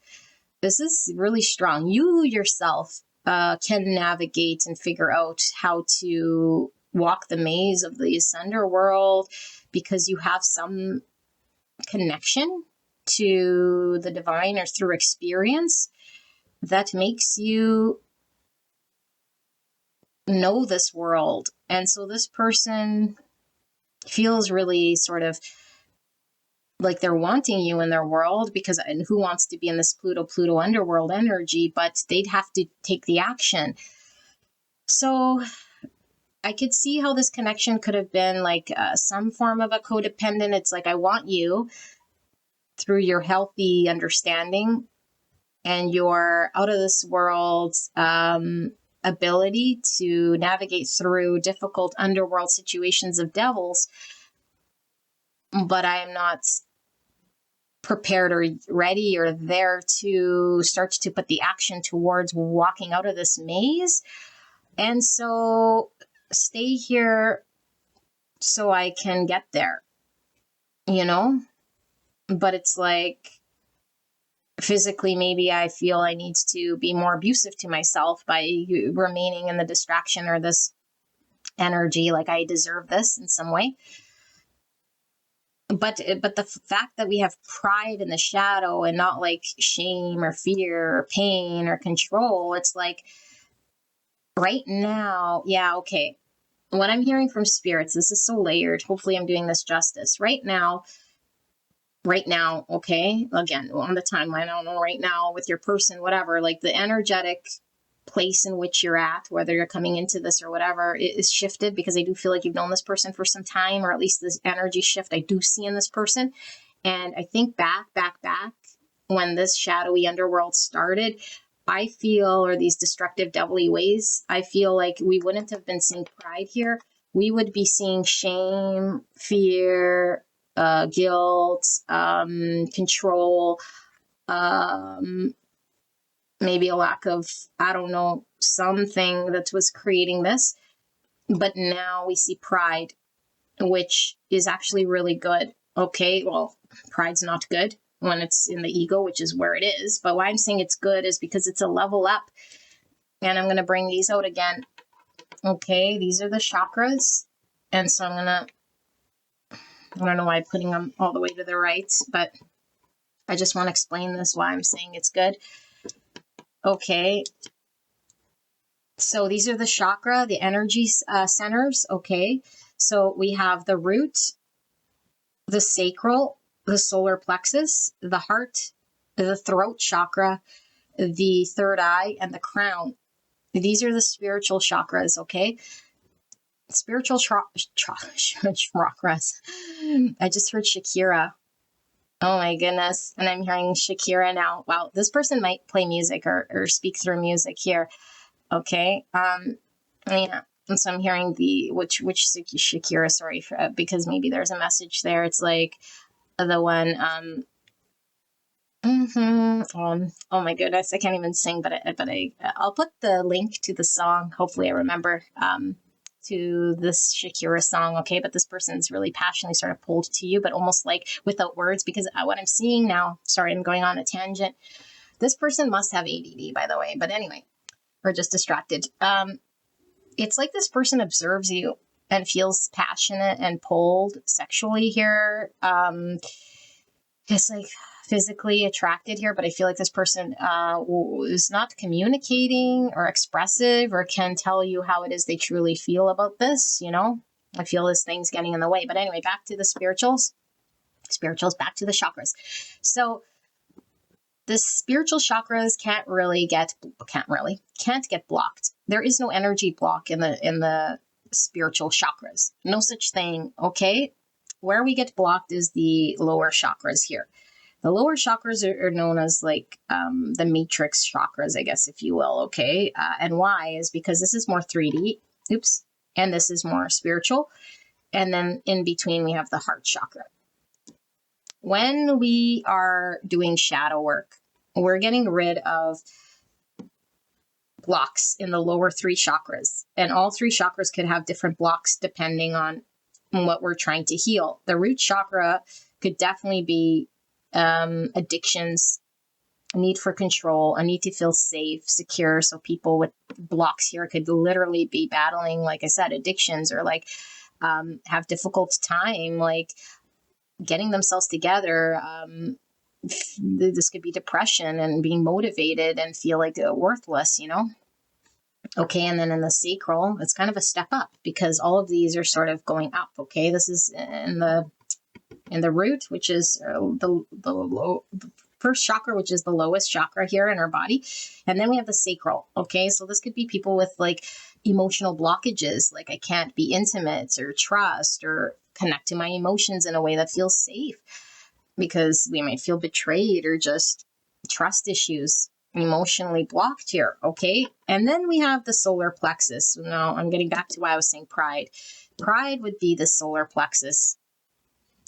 this is really strong, you yourself can navigate and figure out how to walk the maze of this underworld, because you have some connection to the divine, or through experience, that makes you know this world. And so this person feels really sort of like they're wanting you in their world, because, and who wants to be in this Pluto underworld energy, but they'd have to take the action. So I could see how this connection could have been like some form of a codependent. It's like, I want you through your healthy understanding and your out of this world ability to navigate through difficult underworld situations of devils, but I am not prepared or ready or there to start to put the action towards walking out of this maze. And so stay here so I can get there, but it's like, physically, maybe I feel I need to be more abusive to myself by remaining in the distraction or this energy, like I deserve this in some way. But the fact that we have pride in the shadow, and not like shame or fear or pain or control, it's like right now, okay. What I'm hearing from spirits, this is so layered. Hopefully I'm doing this justice. Right now, right now, okay? Again, on the timeline, I don't know, right now with your person, whatever, like the energetic place in which you're at, whether you're coming into this or whatever, it is shifted, because I do feel like you've known this person for some time, or at least this energy shift I do see in this person. And I think back when this shadowy underworld started, I feel, or these destructive devilly ways, I feel like we wouldn't have been seeing pride here. We would be seeing shame, fear, guilt, control, maybe a lack of, I don't know, something that was creating this. But now we see pride, which is actually really good. Okay, well, pride's not good when it's in the ego, which is where it is. But why I'm saying it's good is because it's a level up. And I'm going to bring these out again. Okay, these are the chakras. And so I don't know why I'm putting them all the way to the right, but I just want to explain this, why I'm saying it's good. Okay, so these are the chakra, the energy centers. Okay, so we have the root, the sacral, the solar plexus, the heart, the throat chakra, the third eye, and the crown. These are the spiritual chakras, okay? Spiritual chakras. I just heard Shakira. Oh my goodness. And I'm hearing Shakira now. Wow, this person might play music or speak through music here. Okay. Yeah. And so I'm hearing which Shakira, sorry, because maybe there's a message there. It's like the one, oh my goodness, I can't even sing, but I'll put the link to the song. Hopefully I remember, to this Shakira song. Okay. But this person's really passionately sort of pulled to you, but almost like without words, because what I'm seeing now, sorry, I'm going on a tangent. This person must have ADD, by the way, but anyway, or just distracted. It's like this person observes you and feels passionate and pulled sexually here. Just like physically attracted here, but I feel like this person is not communicating or expressive or can tell you how it is they truly feel about this. I feel this thing's getting in the way. But anyway, back to the spirituals, back to the chakras. So the spiritual chakras can't get blocked. There is no energy block in the spiritual chakras. No such thing. Okay. Where we get blocked is the lower chakras here. The lower chakras are known as like the matrix chakras, I guess, if you will. Okay. And why is because this is more 3D. Oops. And this is more spiritual. And then in between, we have the heart chakra. When we are doing shadow work, we're getting rid of blocks in the lower three chakras. And all three chakras could have different blocks depending on what we're trying to heal. The root chakra could definitely be addictions, a need for control, a need to feel safe, secure. So people with blocks here could literally be battling, like I said, addictions, or like have difficult time, like getting themselves together. This could be depression and being motivated and feel like worthless, Okay, and then in the sacral, it's kind of a step up because all of these are sort of going up. Okay, this is in the root, which is the first chakra, which is the lowest chakra here in our body, and then we have the sacral. Okay, so this could be people with like emotional blockages, like I can't be intimate or trust or connect to my emotions in a way that feels safe, because we might feel betrayed or just trust issues, emotionally blocked here. Okay. And then we have the solar plexus. Now I'm getting back to why I was saying pride. Pride would be the solar plexus,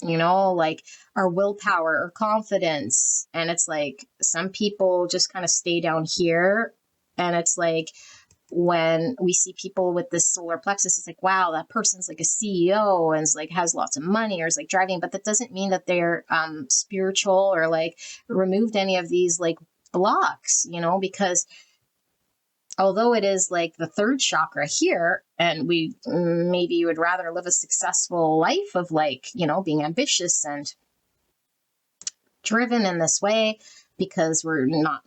like our willpower or confidence. And it's like some people just kind of stay down here. And it's like when we see people with this solar plexus, it's like, wow, that person's like a CEO and is like has lots of money or is like driving, but that doesn't mean that they're spiritual or like removed any of these like blocks, because although it is like the third chakra here, and we maybe would rather live a successful life of like, being ambitious and driven in this way because we're not,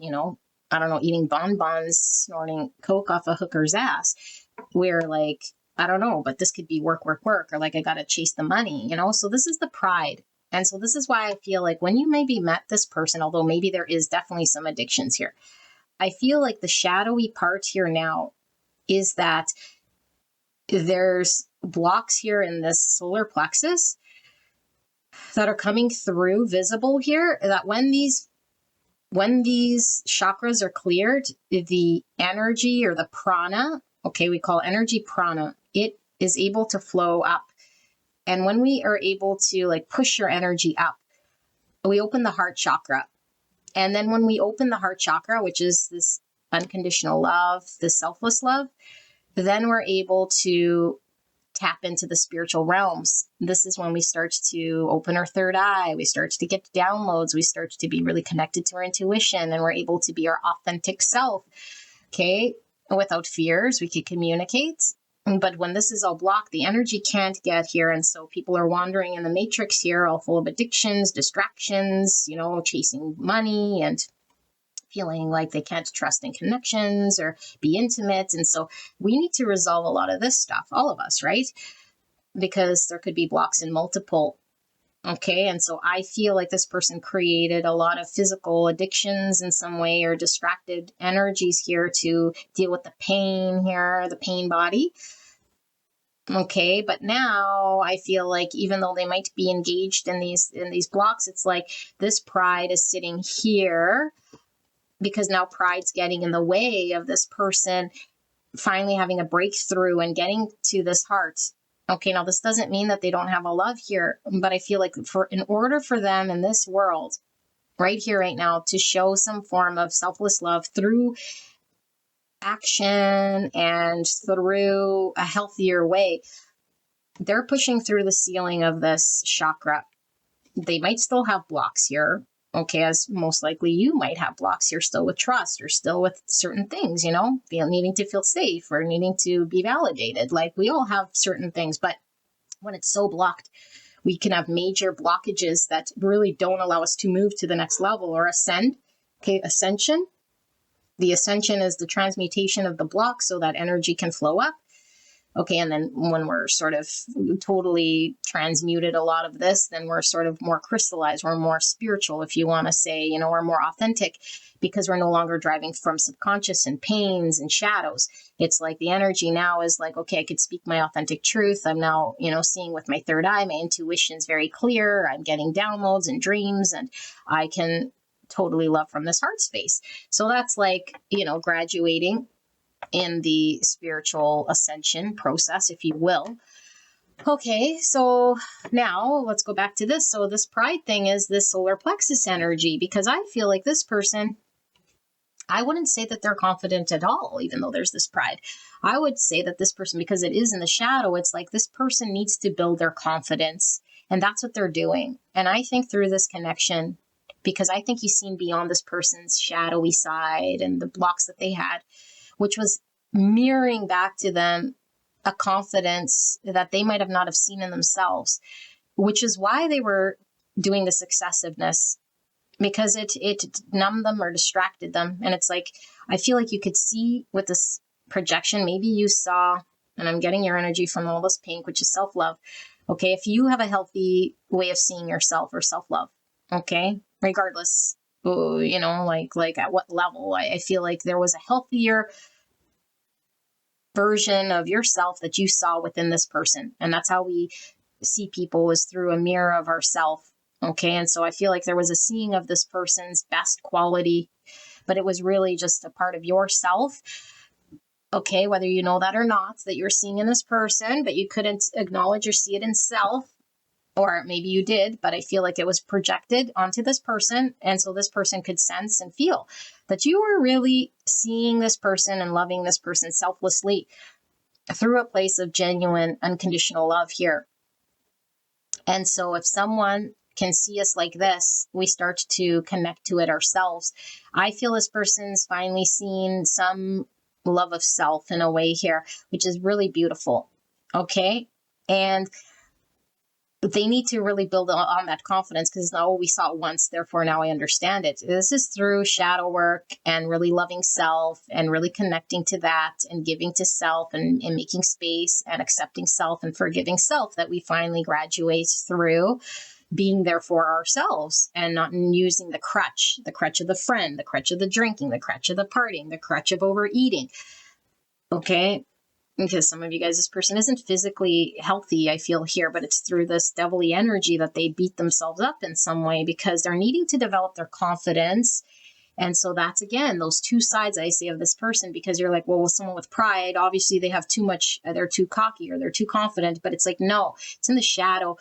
I don't know, eating bonbons, snorting coke off a hooker's ass. We're like, I don't know, but this could be work, or like I got to chase the money, So this is the pride. And so this is why I feel like when you maybe met this person, although maybe there is definitely some addictions here, I feel like the shadowy part here now is that there's blocks here in this solar plexus that are coming through visible here, that when these chakras are cleared, the energy or the prana, okay, we call energy prana, it is able to flow up. And when we are able to like push your energy up, we open the heart chakra. And then when we open the heart chakra, which is this unconditional love, this selfless love, then we're able to tap into the spiritual realms. This is when we start to open our third eye. We start to get downloads. We start to be really connected to our intuition, and we're able to be our authentic self. Okay. Without fears, we can communicate. But when this is all blocked, the energy can't get here. And so people are wandering in the matrix here, all full of addictions, distractions, chasing money and feeling like they can't trust in connections or be intimate. And so we need to resolve a lot of this stuff, all of us, right? Because there could be blocks in multiple. Okay. And so I feel like this person created a lot of physical addictions in some way, or distracted energies here to deal with the pain here, the pain body. Okay. But now I feel like even though they might be engaged in these blocks, it's like this pride is sitting here, because now pride's getting in the way of this person finally having a breakthrough and getting to this heart. Okay, now this doesn't mean that they don't have a love here, but I feel like in order for them in this world, right here, right now, to show some form of selfless love through action and through a healthier way, they're pushing through the ceiling of this chakra. They might still have blocks here. Okay, as most likely you might have blocks here still with trust, or still with certain things, needing to feel safe or needing to be validated. Like we all have certain things, but when it's so blocked, we can have major blockages that really don't allow us to move to the next level or ascend. Okay, ascension. The ascension is the transmutation of the block so that energy can flow up. Okay, and then when we're sort of totally transmuted a lot of this, then we're sort of more crystallized, we're more spiritual, if you want to say, we're more authentic, because we're no longer driving from subconscious and pains and shadows. It's like the energy now is like, okay, I could speak my authentic truth. I'm now, seeing with my third eye, my intuition's very clear. I'm getting downloads and dreams, and I can totally love from this heart space. So that's like, graduating in the spiritual ascension process, if you will. Okay, so now let's go back to this. So this pride thing is this solar plexus energy, because I feel like this person, I wouldn't say that they're confident at all, even though there's this pride. I would say that this person, because it is in the shadow, it's like this person needs to build their confidence, and that's what they're doing. And I think through this connection, because I think he's seen beyond this person's shadowy side and the blocks that they had, which was mirroring back to them a confidence that they might have not have seen in themselves, which is why they were doing this excessiveness, because it numbed them or distracted them. And it's like, I feel like you could see with this projection, maybe you saw, and I'm getting your energy from all this pink, which is self-love. Okay, if you have a healthy way of seeing yourself or self-love, okay, regardless, like at what level, I feel like there was a healthier version of yourself that you saw within this person. And that's how we see people, is through a mirror of ourself. Okay. And so I feel like there was a seeing of this person's best quality, but it was really just a part of yourself. Okay. Whether you know that or not, that you're seeing in this person, but you couldn't acknowledge or see it in self. Or maybe you did, but I feel like it was projected onto this person. And so this person could sense and feel that you were really seeing this person and loving this person selflessly through a place of genuine, unconditional love here. And so if someone can see us like this, we start to connect to it ourselves. I feel this person's finally seen some love of self in a way here, which is really beautiful. Okay. And they need to really build on that confidence, because now we saw it once, therefore now I understand it. This is through shadow work and really loving self and really connecting to that and giving to self and making space and accepting self and forgiving self that we finally graduate through being there for ourselves and not using the crutch of the friend, the crutch of the drinking, the crutch of the partying, the crutch of overeating. Okay. Because some of you guys, this person isn't physically healthy, I feel here, but it's through this devilly energy that they beat themselves up in some way because they're needing to develop their confidence. And so that's, again, those two sides I see of this person, because you're like, well, with someone with pride, obviously they have too much, they're too cocky or they're too confident, but it's like, no, it's in the shadow.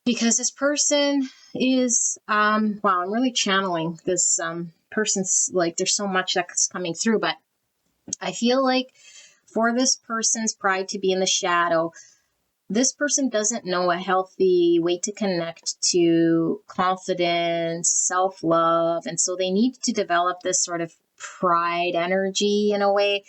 Because this person is, wow, I'm really channeling this person's, like, there's so much that's coming through, but I feel like for this person's pride to be in the shadow, this person doesn't know a healthy way to connect to confidence, self-love. And so they need to develop this sort of pride energy in a way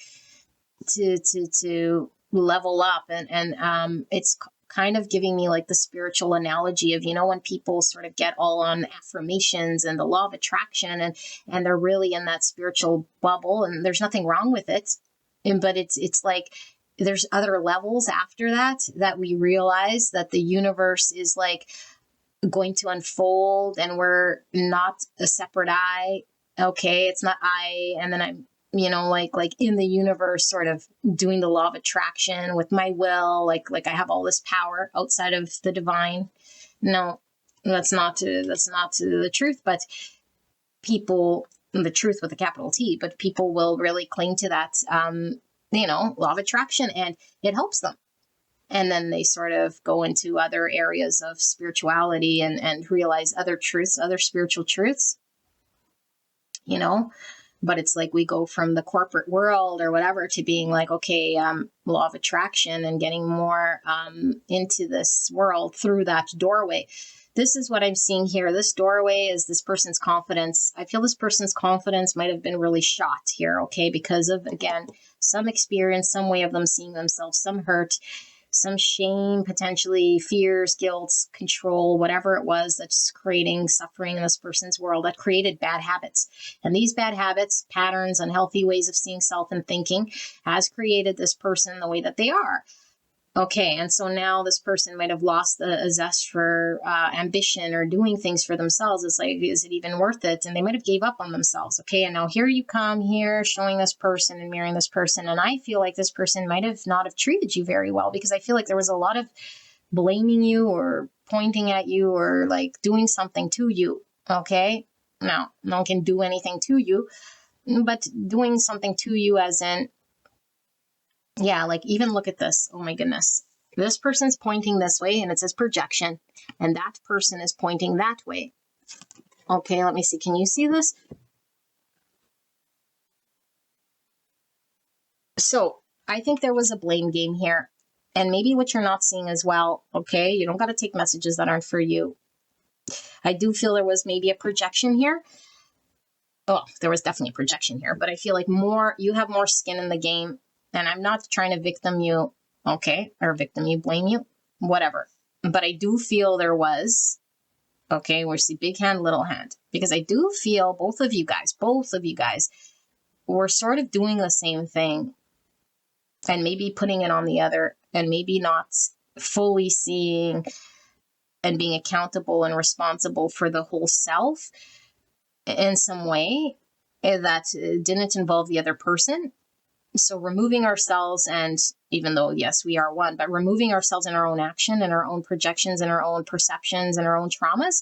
to level up. And it's kind of giving me like the spiritual analogy of, when people sort of get all on affirmations and the law of attraction and they're really in that spiritual bubble, and there's nothing wrong with it. But it's like there's other levels after that we realize that the universe is like going to unfold and we're not a separate I. Okay, it's not I and then I'm like in the universe sort of doing the law of attraction with my will, like I have all this power outside of the divine. No, that's not the truth, but people, the truth with a capital T, but people will really cling to that, law of attraction, and it helps them. And then they sort of go into other areas of spirituality and realize other truths, other spiritual truths, but it's like we go from the corporate world or whatever to being like, okay, law of attraction and getting more into this world through that doorway. This is what I'm seeing here. This doorway is this person's confidence. I feel this person's confidence might have been really shot here, okay, because of, again, some experience, some way of them seeing themselves, some hurt, some shame, potentially fears, guilt, control, whatever it was that's creating suffering in this person's world, that created bad habits. And these bad habits, patterns, unhealthy ways of seeing self and thinking has created this person the way that they are. Okay, and so now this person might have lost a zest for ambition or doing things for themselves. It's like, is it even worth it? And they might have gave up on themselves. Okay, and now here you come here showing this person and mirroring this person. And I feel like this person might have not have treated you very well, because I feel like there was a lot of blaming you or pointing at you or like doing something to you. Okay, now no one can do anything to you, but doing something to you as in, yeah, like even look at this. Oh my goodness. This person's pointing this way and it says projection, and that person is pointing that way. Okay, let me see. Can you see this? So I think there was a blame game here, and maybe what you're not seeing as well. Okay, you don't got to take messages that aren't for you. I do feel there was maybe a projection here. Oh, there was definitely a projection here, but I feel like you have more skin in the game. And I'm not trying to victim you, okay, or victim you, blame you, whatever. But I do feel there was, okay, we're see big hand, little hand, because I do feel both of you guys were sort of doing the same thing and maybe putting it on the other and maybe not fully seeing and being accountable and responsible for the whole self in some way that didn't involve the other person. So removing ourselves, and even though, yes, we are one, but removing ourselves in our own action and our own projections and our own perceptions and our own traumas,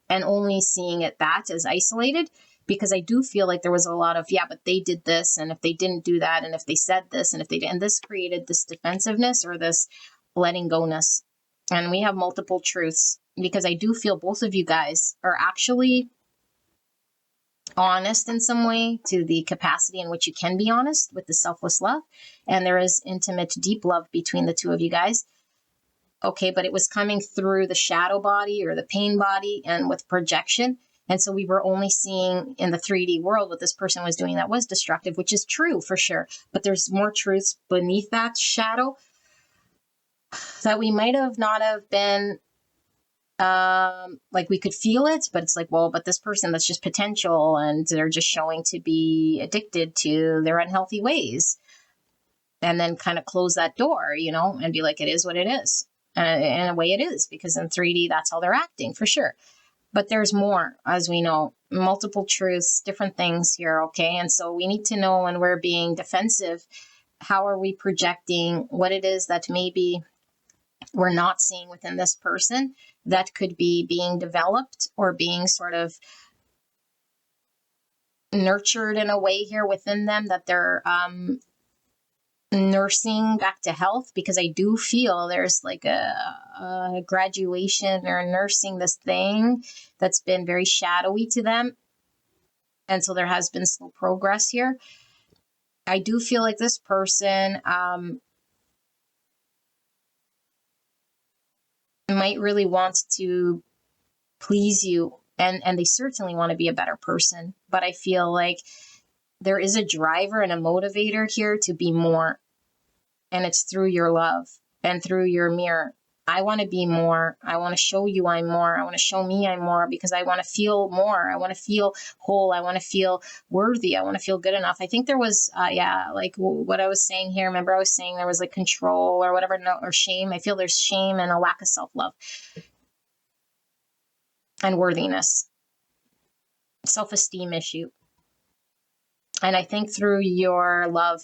and only seeing it that as isolated, because I do feel like there was a lot of, yeah, but they did this, and if they didn't do that, and if they said this, and if they did, and this created this defensiveness or this letting go-ness. And we have multiple truths, because I do feel both of you guys are actually honest in some way to the capacity in which you can be honest with the selfless love. And there is intimate, deep love between the two of you guys. Okay, but it was coming through the shadow body or the pain body and with projection. And so we were only seeing in the 3D world what this person was doing that was destructive, which is true for sure. But there's more truths beneath that shadow that we might have not have been like we could feel it, but it's like, well, but this person, that's just potential, and they're just showing to be addicted to their unhealthy ways, and then kind of close that door, and be like, it is what it is. In a way it is, because in 3D, that's how they're acting for sure. But there's more, as we know, multiple truths, different things here, okay? And so we need to know when we're being defensive, how are we projecting what it is that maybe we're not seeing within this person that could be being developed or being sort of nurtured in a way here within them, that they're nursing back to health, because I do feel there's like a graduation or nursing this thing that's been very shadowy to them. And so there has been slow progress here. I do feel like this person might really want to please you, and they certainly want to be a better person. But I feel like there is a driver and a motivator here to be more. And it's through your love and through your mirror. I want to be more. I want to show you I'm more. I want to show me I'm more, because I want to feel more. I want to feel whole. I want to feel worthy. I want to feel good enough. I think there was, like what I was saying here. Remember I was saying there was like control or whatever, or shame. I feel there's shame and a lack of self-love and worthiness, self-esteem issue. And I think through your love,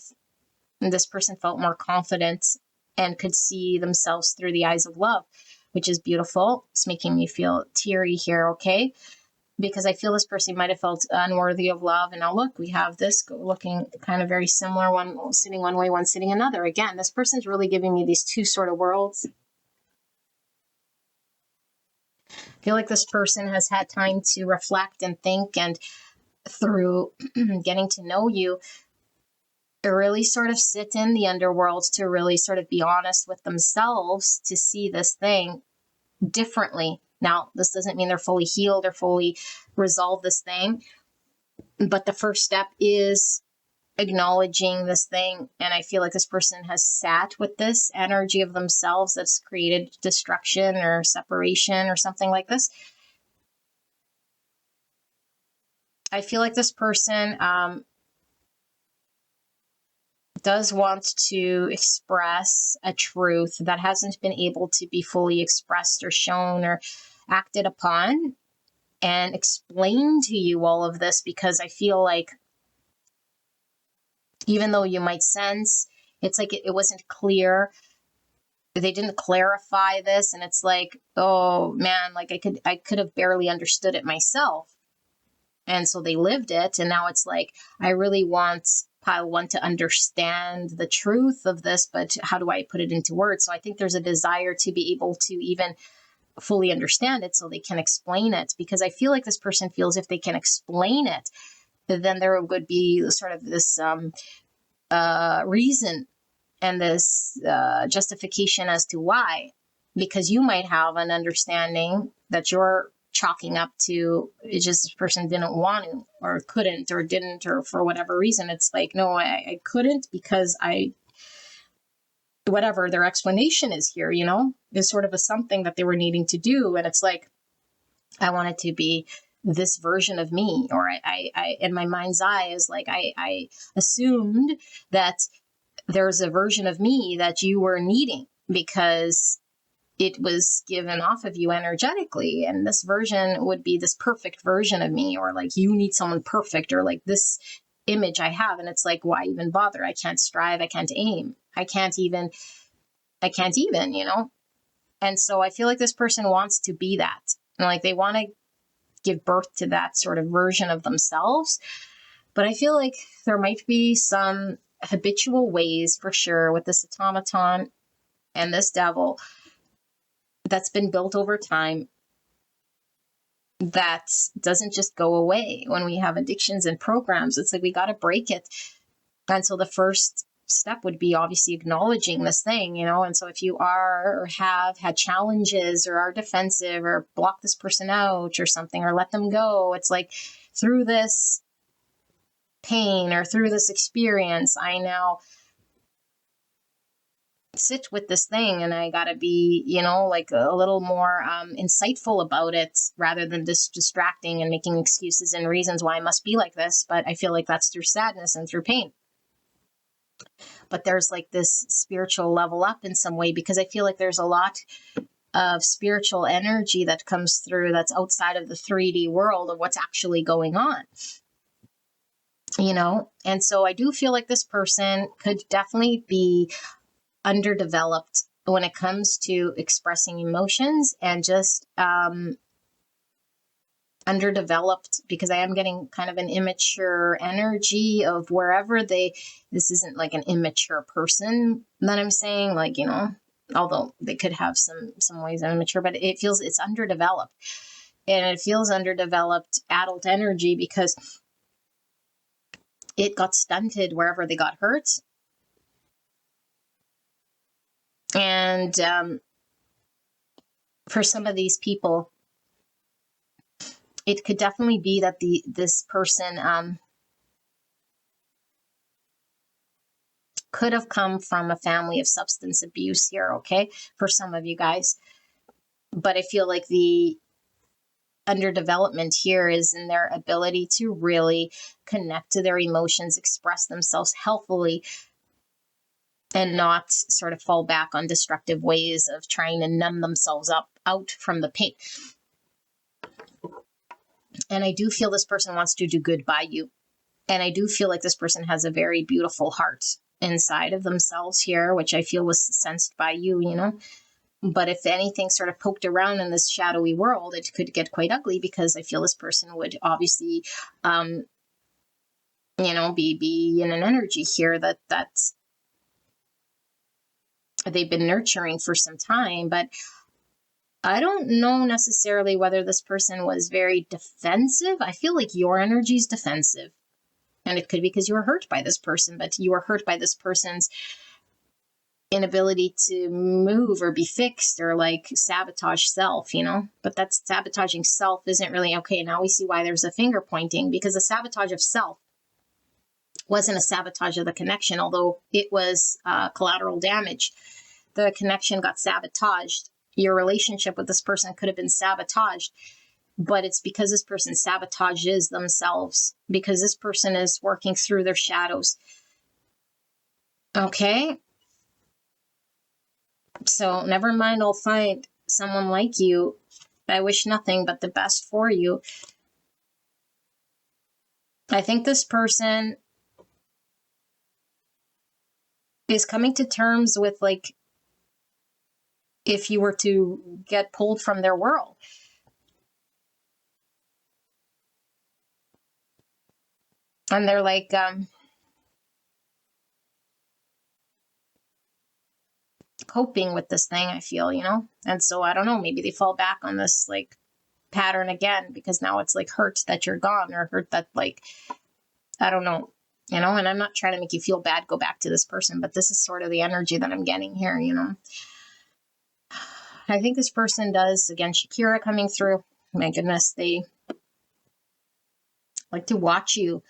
this person felt more confident and could see themselves through the eyes of love, which is beautiful. It's making me feel teary here, okay? Because I feel this person might have felt unworthy of love. And now look, we have this looking kind of very similar, one sitting one way, one sitting another. Again, this person's really giving me these two sort of worlds. I feel like this person has had time to reflect and think, and through getting to know you, to really sort of sit in the underworld, to really sort of be honest with themselves, to see this thing differently. Now, this doesn't mean they're fully healed or fully resolved this thing, but the first step is acknowledging this thing. And I feel like this person has sat with this energy of themselves that's created destruction or separation or something like this. I feel like this person does want to express a truth that hasn't been able to be fully expressed or shown or acted upon, and explain to you all of this, because I feel like even though you might sense, it's like it wasn't clear. They didn't clarify this, and it's like, oh man, like I could have barely understood it myself. And so they lived it, and now it's like, I really want pile one to understand the truth of this, but how do I put it into words? So I think there's a desire to be able to even fully understand it so they can explain it, because I feel like this person feels if they can explain it, then there would be sort of this reason and this justification as to why, because you might have an understanding that you're chalking up to, it's just this person didn't want to, or couldn't, or didn't, or for whatever reason. It's like, no, I couldn't because whatever their explanation is here, is sort of a something that they were needing to do. And it's like, I wanted to be this version of me, or I in my mind's eye is like, I assumed that there's a version of me that you were needing because it was given off of you energetically. And this version would be this perfect version of me, or like, you need someone perfect, or like this image I have. And it's like, why even bother? I can't strive. I can't aim. I can't even, And so I feel like this person wants to be that. And like, they want to give birth to that sort of version of themselves. But I feel like there might be some habitual ways for sure with this automaton and this devil that's been built over time that doesn't just go away. When we have addictions and programs, it's like we got to break it. And so the first step would be obviously acknowledging this thing, And so if you are or have had challenges or are defensive or block this person out or something, or let them go, it's like through this pain or through this experience, I now sit with this thing, and I gotta be, like a little more insightful about it, rather than just distracting and making excuses and reasons why I must be like this. But I feel like that's through sadness and through pain. but there's like this spiritual level up in some way, because I feel like there's a lot of spiritual energy that comes through that's outside of the 3D world of what's actually going on, you know? And so I do feel like this person could definitely be underdeveloped when it comes to expressing emotions, and just underdeveloped, because I am getting kind of an immature energy of wherever this isn't like an immature person that I'm saying, like, you know, although they could have some ways of immature, but it feels it's underdeveloped. And it feels underdeveloped adult energy because it got stunted wherever they got hurt. And for some of these people, it could definitely be that this person could have come from a family of substance abuse here, okay, for some of you guys. But I feel like the underdevelopment here is in their ability to really connect to their emotions, express themselves healthily, and not sort of fall back on destructive ways of trying to numb themselves out from the pain. And I do feel this person wants to do good by you. And I do feel like this person has a very beautiful heart inside of themselves here, which I feel was sensed by you, you know. But if anything sort of poked around in this shadowy world, it could get quite ugly, because I feel this person would obviously, you know, be in an energy here that they've been nurturing for some time. But I don't know necessarily whether this person was very defensive. I feel like your energy is defensive. And it could be because you were hurt by this person, but you were hurt by this person's inability to move or be fixed, or like sabotage self, you know? But that's sabotaging self isn't really okay. Now we see why there's a finger pointing, because the sabotage of self wasn't a sabotage of the connection, although it was collateral damage. The connection got sabotaged. Your relationship with this person could have been sabotaged, but it's because this person sabotages themselves, because this person is working through their shadows. Okay? So never mind, I'll find someone like you. I wish nothing but the best for you. I think this person is coming to terms with, like, if you were to get pulled from their world. And they're like, coping with this thing, I feel, you know? And so I don't know, maybe they fall back on this, like, pattern again, because now it's like hurt that you're gone, or hurt that, like, I don't know, you know? And I'm not trying to make you feel bad, go back to this person, but this is sort of the energy that I'm getting here, you know? I think this person does, again, Shakira coming through. My goodness, they like to watch you.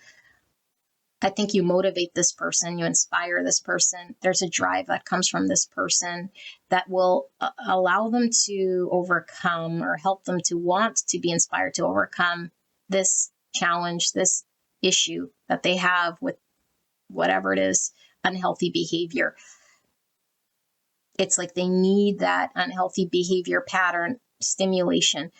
I think you motivate this person, you inspire this person. There's a drive that comes from this person that will allow them to overcome, or help them to want to be inspired to overcome this challenge, this issue that they have with whatever it is, unhealthy behavior. It's like they need that unhealthy behavior pattern stimulation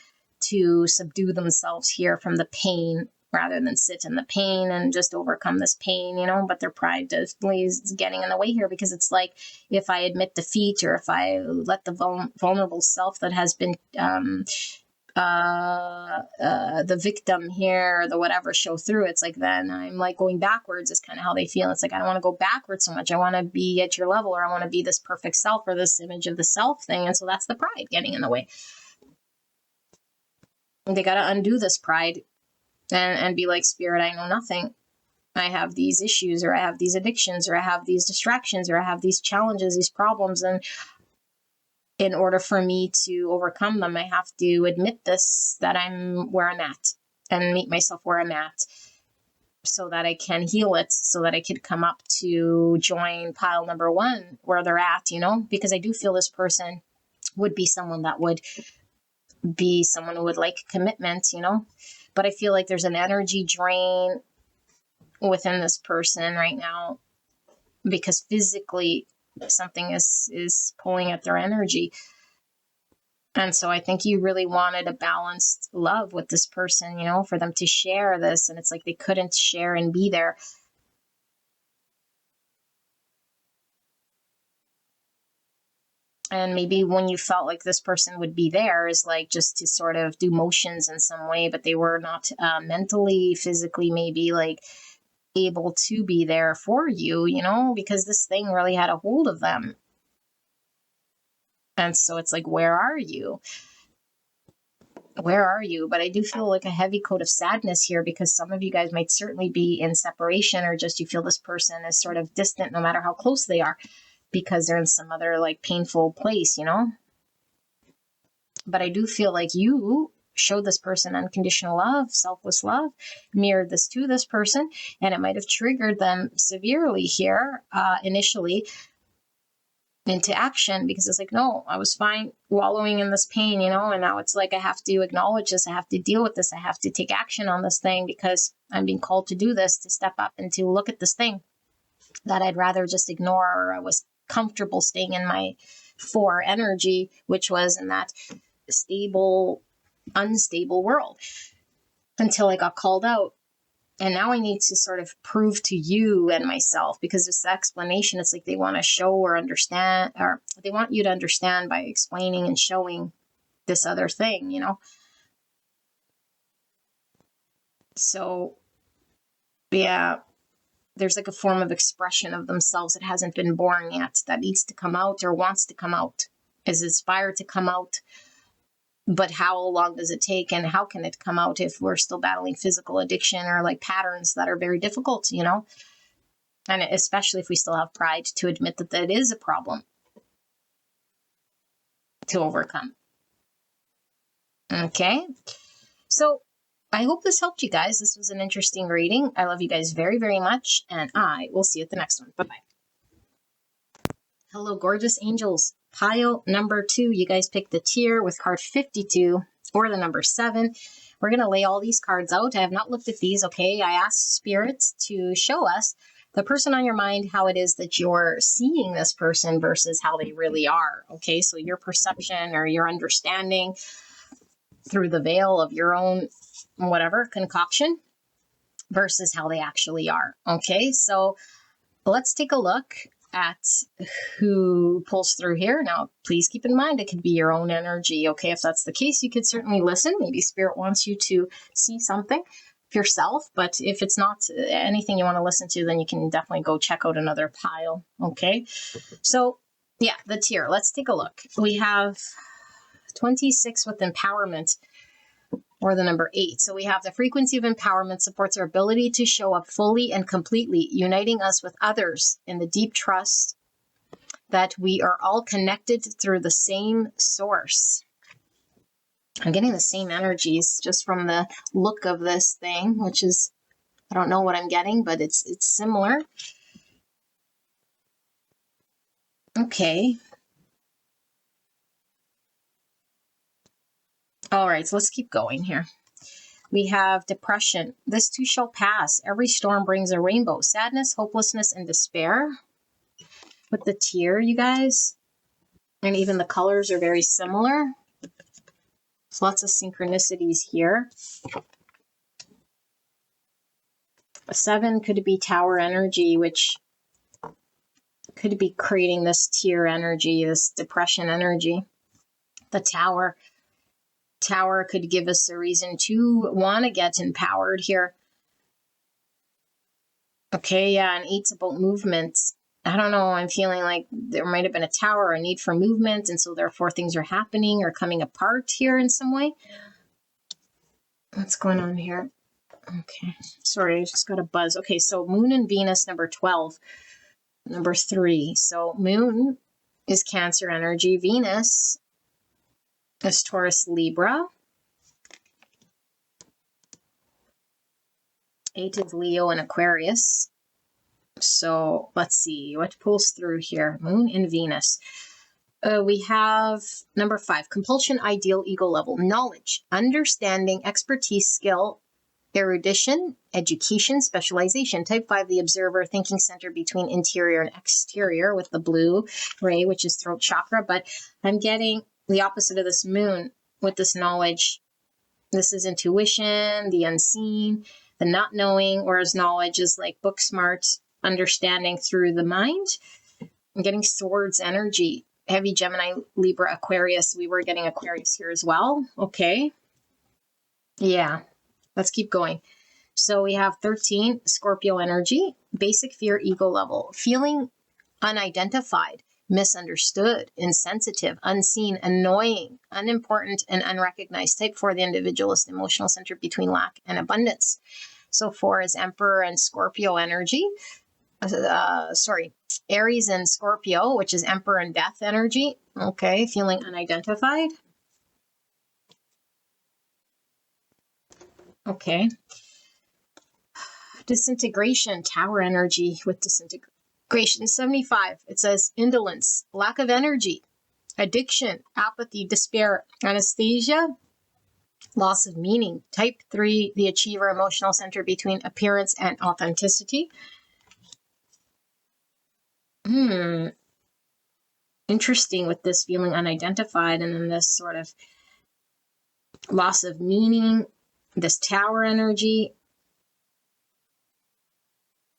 to subdue themselves here from the pain, rather than sit in the pain and just overcome this pain, you know. But their pride definitely is getting in the way here, because it's like, if I admit defeat, or if I let the vulnerable self that has been the victim here, or the whatever, show through, it's like, then I'm like going backwards, is kind of how they feel. It's like, I don't want to go backwards so much. I want to be at your level, or I want to be this perfect self, or this image of the self thing. And so that's the pride getting in the way. And they got to undo this pride and be like, Spirit, I know nothing. I have these issues, or I have these addictions, or I have these distractions, or I have these challenges, these problems. And in order for me to overcome them, I have to admit this, that I'm where I'm at, and meet myself where I'm at, so that I can heal it, so that I could come up to join pile number one where they're at, you know, because I do feel this person would be someone that would be someone who would like commitment, you know. But I feel like there's an energy drain within this person right now. because physically something is pulling at their energy. And so I think you really wanted a balanced love with this person, you know, for them to share this. And it's like they couldn't share and be there. And maybe when you felt like this person would be there is like just to sort of do motions in some way, but they were not mentally, physically, maybe like able to be there for you, you know, because this thing really had a hold of them. And so it's like, where are you? Where are you? But I do feel like a heavy coat of sadness here, because some of you guys might certainly be in separation, or just you feel this person is sort of distant no matter how close they are, because they're in some other like painful place, you know? But I do feel like you showed this person unconditional love, selfless love, mirrored this to this person, and it might have triggered them severely here initially into action, because it's like, no, I was fine wallowing in this pain, you know, and now it's like I have to acknowledge this, I have to deal with this, I have to take action on this thing, because I'm being called to do this, to step up and to look at this thing that I'd rather just ignore, or I was comfortable staying in my 4 energy, which was in that stable, unstable world, until I got called out. And now I need to sort of prove to you and myself, because this explanation, it's like they want to show or understand, or they want you to understand by explaining and showing this other thing, you know? So, yeah, there's like a form of expression of themselves that hasn't been born yet, that needs to come out or wants to come out, is inspired to come out. But how long does it take, and how can it come out if we're still battling physical addiction or like patterns that are very difficult, you know? And especially if we still have pride to admit that that is a problem to overcome. Okay. So I hope this helped you guys. This was an interesting reading. I love you guys very, very much, and I will see you at the next one. Bye-bye. Hello, gorgeous angels. Pile number 2, you guys picked the tier with card 52 or the number 7. We're going to lay all these cards out. I have not looked at these, okay? I asked spirits to show us the person on your mind, how it is that you're seeing this person versus how they really are, okay? So your perception or your understanding through the veil of your own whatever concoction versus how they actually are, okay? So let's take a look at who pulls through here. Now, please keep in mind, it could be your own energy, okay? If that's the case, you could certainly listen. Maybe Spirit wants you to see something yourself, but if it's not anything you want to listen to, then you can definitely go check out another pile, okay? So, yeah, the tier. Let's take a look. We have 26 with empowerment, or the number 8. So we have the frequency of empowerment supports our ability to show up fully and completely, uniting us with others in the deep trust that we are all connected through the same source. I'm getting the same energies just from the look of this thing, which is, I don't know what I'm getting, but it's similar. Okay. All right, so let's keep going here. We have depression. This too shall pass. Every storm brings a rainbow. Sadness, hopelessness, and despair. With the tier, you guys. And even the colors are very similar. So lots of synchronicities here. A 7 could be tower energy, which could be creating this tier energy, this depression energy. The tower could give us a reason to want to get empowered here. Okay, yeah, and 8's about movement. I don't know, I'm feeling like there might have been a tower, a need for movement, and so therefore things are happening or coming apart here in some way. What's going on here? Okay, sorry, I just got a buzz. Okay, so Moon and Venus, number 12, number 3. So Moon is Cancer energy, Venus is Taurus, Libra. 8 is Leo and Aquarius. So let's see what pulls through here. Moon and Venus. We have number 5, compulsion, ideal, ego level, knowledge, understanding, expertise, skill, erudition, education, specialization. Type 5, the observer, thinking center between interior and exterior with the blue ray, which is throat chakra. But I'm getting the opposite of this moon with this knowledge. This is intuition, the unseen, the not knowing, whereas knowledge is like book smart, understanding through the mind. I'm getting swords energy, heavy Gemini, Libra, Aquarius. We were getting Aquarius here as well. Okay. Yeah. Let's keep going. So we have 13, Scorpio energy, basic fear, ego level, feeling unidentified, misunderstood, insensitive, unseen, annoying, unimportant, and unrecognized. Type 4, the individualist, emotional center between lack and abundance. So 4 is Emperor and Scorpio energy. Aries and Scorpio, which is Emperor and Death energy. Okay, feeling unidentified. Okay. Disintegration, Tower energy with disintegration. 75, it says indolence, lack of energy, addiction, apathy, despair, anesthesia, loss of meaning. Type 3, the achiever, emotional center between appearance and authenticity. Interesting with this feeling unidentified and then this sort of loss of meaning, this Tower energy.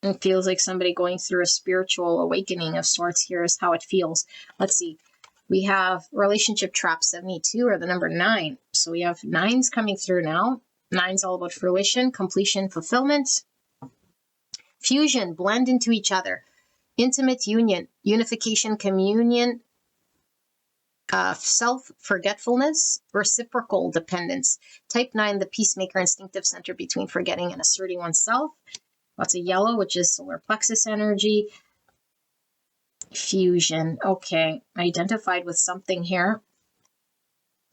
It feels like somebody going through a spiritual awakening of sorts here is how it feels. Let's see. We have relationship trap 72 or the number 9. So we have 9s coming through now. 9's all about fruition, completion, fulfillment, fusion, blend into each other, intimate union, unification, communion, self-forgetfulness, reciprocal dependence. Type 9, the peacemaker, instinctive center between forgetting and asserting oneself. Lots of yellow, which is solar plexus energy. Fusion. Okay, identified with something here.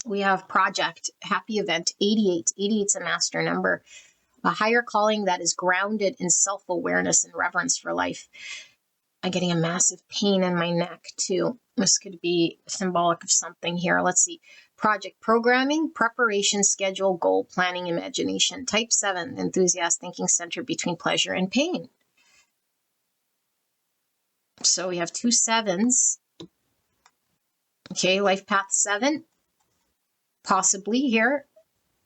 We have project, happy event, 88. 88's a master number. A higher calling that is grounded in self-awareness and reverence for life. I'm getting a massive pain in my neck too. This could be symbolic of something here. Let's see. Project programming, preparation, schedule, goal, planning, imagination. Type 7, enthusiast, thinking center between pleasure and pain. So we have 2 7s. Okay, life path 7. Possibly here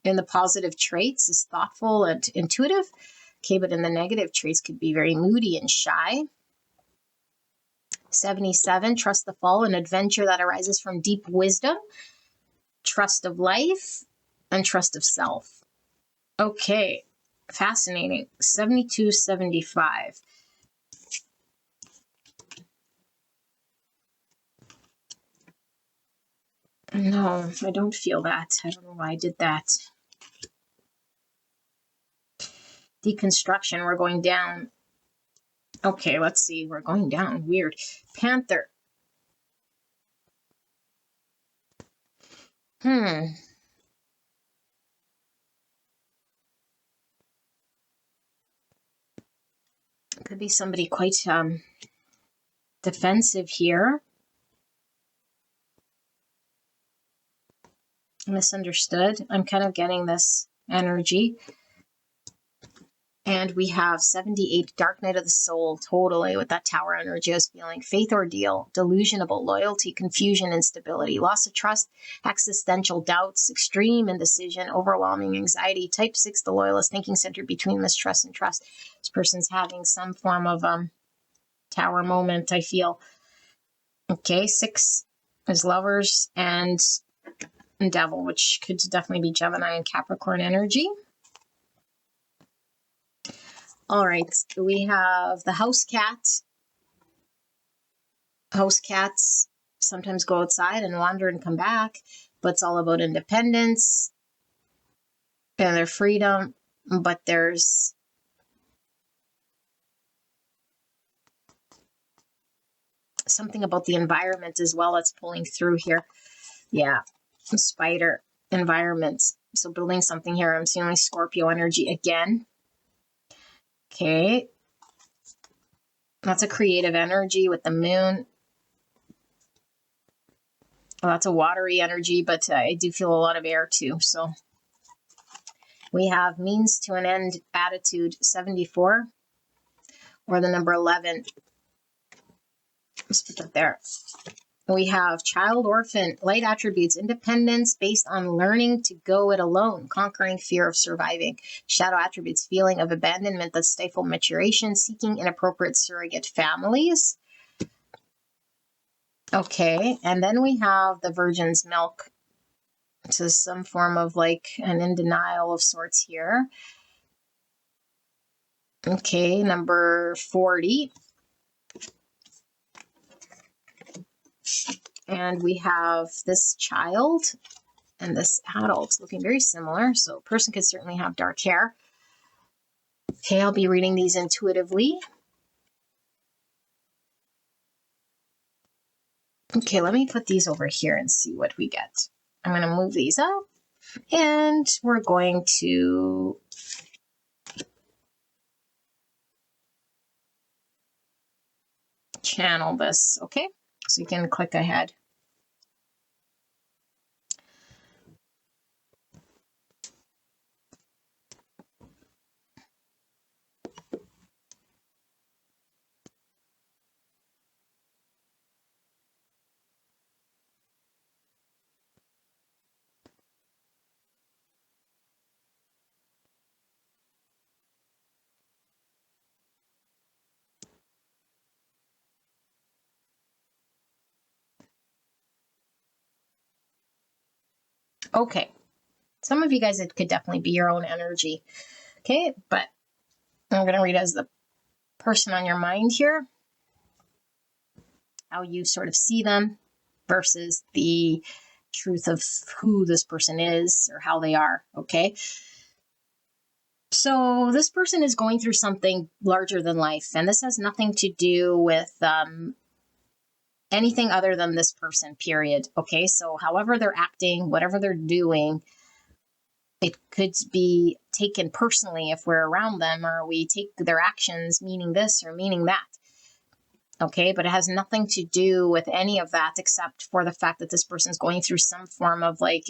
in the positive traits is thoughtful and intuitive. Okay, but in the negative traits could be very moody and shy. 77, trust the fall, an adventure that arises from deep wisdom, trust of life, and trust of self. Okay, fascinating. 72, 75. No, I don't feel that. I don't know why I did that. Deconstruction, we're going down. Okay, let's see. We're going down. Weird. Panther. Could be somebody quite defensive here. Misunderstood. I'm kind of getting this energy. And we have 78, dark night of the soul, totally with that Tower energy I was feeling. Faith ordeal, delusionable, loyalty, confusion, instability, loss of trust, existential doubts, extreme indecision, overwhelming anxiety. Type 6, the loyalist, thinking center between mistrust and trust. This person's having some form of Tower moment, I feel. Okay, 6 is lovers and devil, which could definitely be Gemini and Capricorn energy. All right, so we have the house cat. House cats sometimes go outside and wander and come back, but it's all about independence and their freedom. But there's something about the environment as well that's pulling through here. Yeah, spider environment. So building something here. I'm seeing Scorpio energy again. Okay. That's a creative energy with the moon. Well, that's a watery energy, but I do feel a lot of air too. So We have means to an end attitude 74, or the number 11. Let's put that there. We have child, orphan, light attributes, independence based on learning to go it alone, conquering fear of surviving. Shadow attributes, feeling of abandonment that stifle maturation, seeking inappropriate surrogate families. Okay, and then we have the Virgin's milk. So some form of like an in denial of sorts here. Okay, number 40. And we have this child and this adult looking very similar. So a person could certainly have dark hair. Okay, I'll be reading these intuitively. Okay, let me put these over here and see what we get. I'm going to move these up, and we're going to channel this, okay? So you can click ahead. Okay, some of you guys, it could definitely be your own energy, okay? But I'm going to read as the person on your mind here, how you sort of see them versus the truth of who this person is or how they are, okay? So this person is going through something larger than life, and this has nothing to do with anything other than this person, period. Okay, so however they're acting, whatever they're doing, it could be taken personally if we're around them, or we take their actions meaning this or meaning that. Okay, but it has nothing to do with any of that except for the fact that this person's going through some form of like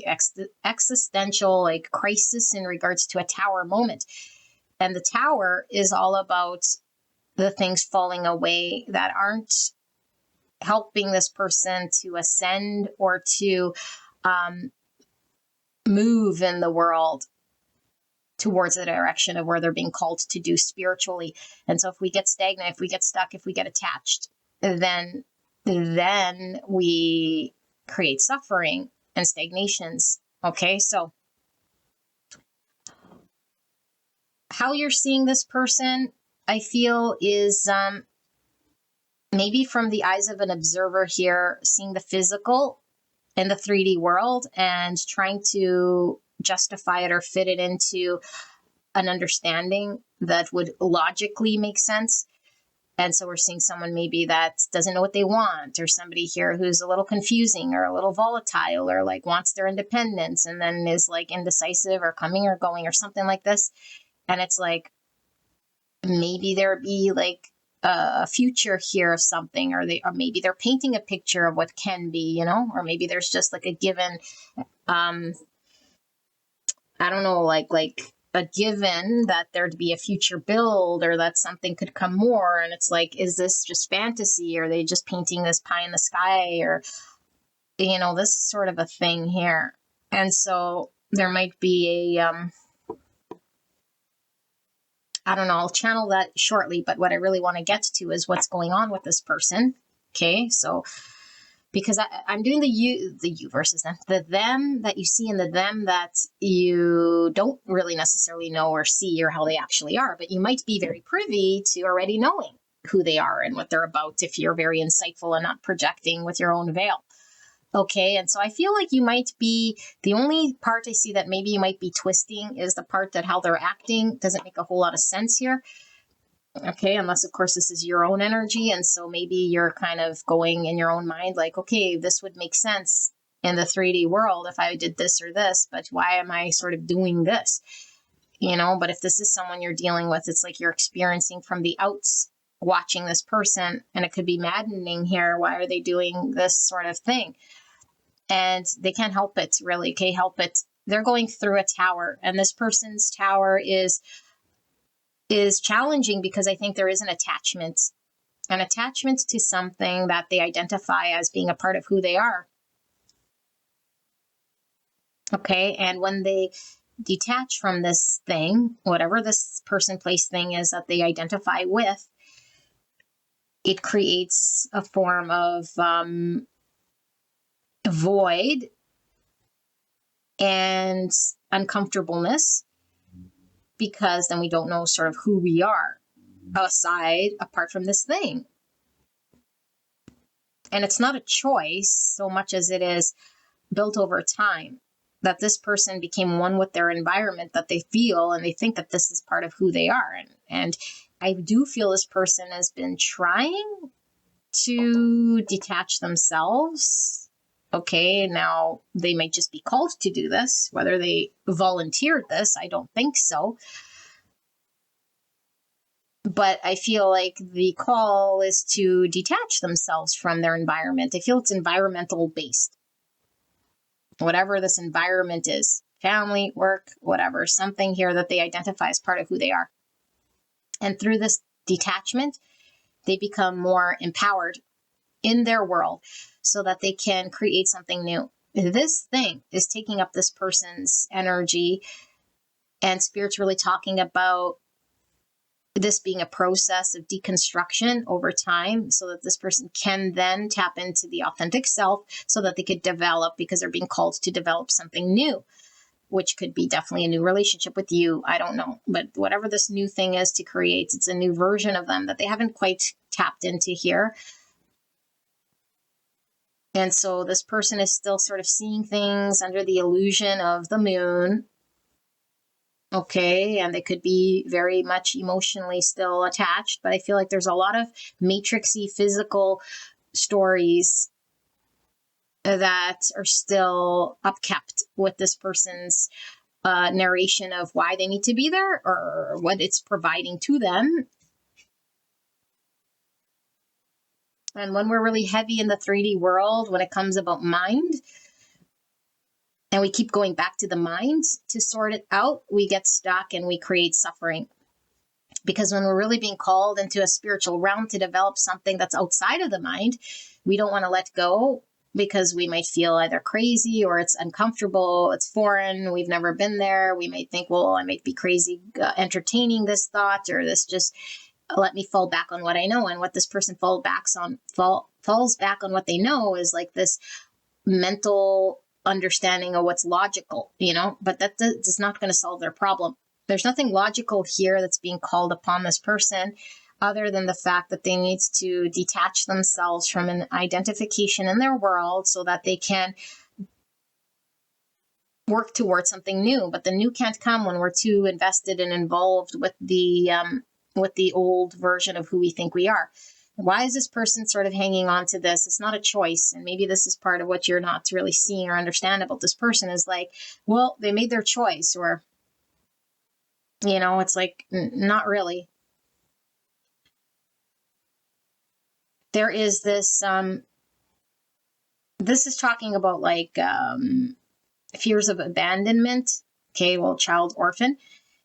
existential like crisis in regards to a tower moment. And the tower is all about the things falling away that aren't helping this person to ascend or to move in the world towards the direction of where they're being called to do spiritually. And so if we get stagnant, if we get stuck, if we get attached, then we create suffering and stagnations. Okay, so how you're seeing this person, I feel, is maybe from the eyes of an observer here, seeing the physical in the 3D world and trying to justify it or fit it into an understanding that would logically make sense. And so we're seeing someone maybe that doesn't know what they want, or somebody here who's a little confusing or a little volatile, or like wants their independence and then is like indecisive or coming or going or something like this. And it's like, maybe there be like a future here of something, or maybe they're painting a picture of what can be, you know, or maybe there's just like a given, I don't know, like a given that there'd be a future build or that something could come more. And it's like, is this just fantasy? Or are they just painting this pie in the sky, or, you know, this sort of a thing here. And so there might be a, I don't know, I'll channel that shortly, but what I really want to get to is what's going on with this person. Okay, so because I'm doing the you versus them, the them that you see and the them that you don't really necessarily know or see or how they actually are, but you might be very privy to already knowing who they are and what they're about if you're very insightful and not projecting with your own veil. Okay, and so I feel like you might be, the only part I see that maybe you might be twisting is the part that how they're acting doesn't make a whole lot of sense here. Okay, unless of course this is your own energy, and so maybe you're kind of going in your own mind like, okay, this would make sense in the 3D world if I did this or this, but why am I sort of doing this? You know, but if this is someone you're dealing with, it's like you're experiencing from the outs, watching this person, and it could be maddening here. Why are they doing this sort of thing? And they can't help it, really. Okay, help it they're going through a tower, and this person's tower is challenging because I think there is an attachment to something that they identify as being a part of who they are. Okay, and when they detach from this thing, whatever this person, place, thing is that they identify with, it creates a form of void and uncomfortableness, because then we don't know sort of who we are apart from this thing. And it's not a choice so much as it is built over time, that this person became one with their environment, that they feel and they think that this is part of who they are. And I do feel this person has been trying to detach themselves. Okay, now they might just be called to do this. Whether they volunteered this, I don't think so. But I feel like the call is to detach themselves from their environment. I feel it's environmental based. Whatever this environment is, family, work, whatever, something here that they identify as part of who they are. And through this detachment, they become more empowered in their world so that they can create something new. This thing is taking up this person's energy, and Spirit's really talking about this being a process of deconstruction over time, so that this person can then tap into the authentic self so that they could develop, because they're being called to develop something new, which could be definitely a new relationship with you. I don't know. But whatever this new thing is to create, it's a new version of them that they haven't quite tapped into here. And so this person is still sort of seeing things under the illusion of the moon. Okay, and they could be very much emotionally still attached, but I feel like there's a lot of matrixy physical stories that are still upkept with this person's narration of why they need to be there or what it's providing to them. And when we're really heavy in the 3D world, when it comes about mind, and we keep going back to the mind to sort it out, we get stuck and we create suffering. Because when we're really being called into a spiritual realm to develop something that's outside of the mind, we don't want to let go, because we might feel either crazy or it's uncomfortable, it's foreign, we've never been there. We might think, well, I might be crazy entertaining this thought, or this just let me fall back on what I know. And what this person falls back on what they know is like this mental understanding of what's logical, but that's not going to solve their problem. There's nothing logical here that's being called upon this person, other than the fact that they need to detach themselves from an identification in their world so that they can work towards something new. But the new can't come when we're too invested and involved with the old version of who we think we are. Why is this person sort of hanging on to this? It's not a choice. And maybe this is part of what you're not really seeing or understand about this person, is like, well, they made their choice, or, it's like, not really. There is this, this is talking about like fears of abandonment. Okay, well, child orphan.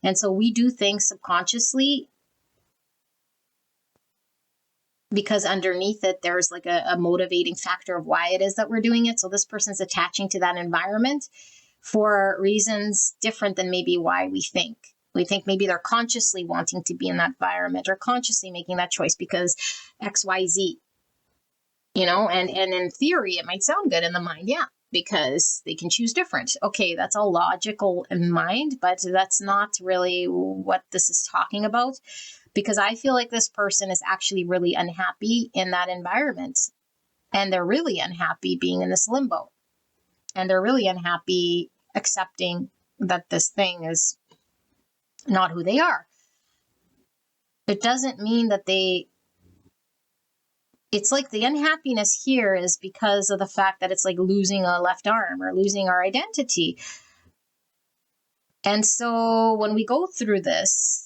And so we do things subconsciously because underneath it, there's like a motivating factor of why it is that we're doing it. So this person's attaching to that environment for reasons different than maybe why we think. We think maybe they're consciously wanting to be in that environment or consciously making that choice because XYZ, and in theory, it might sound good in the mind. Yeah, because they can choose different. Okay, that's all logical in mind, but that's not really what this is talking about. Because I feel like this person is actually really unhappy in that environment. And they're really unhappy being in this limbo. And they're really unhappy accepting that this thing is not who they are. It doesn't mean that it's like the unhappiness here is because of the fact that it's like losing a left arm or losing our identity. And so when we go through this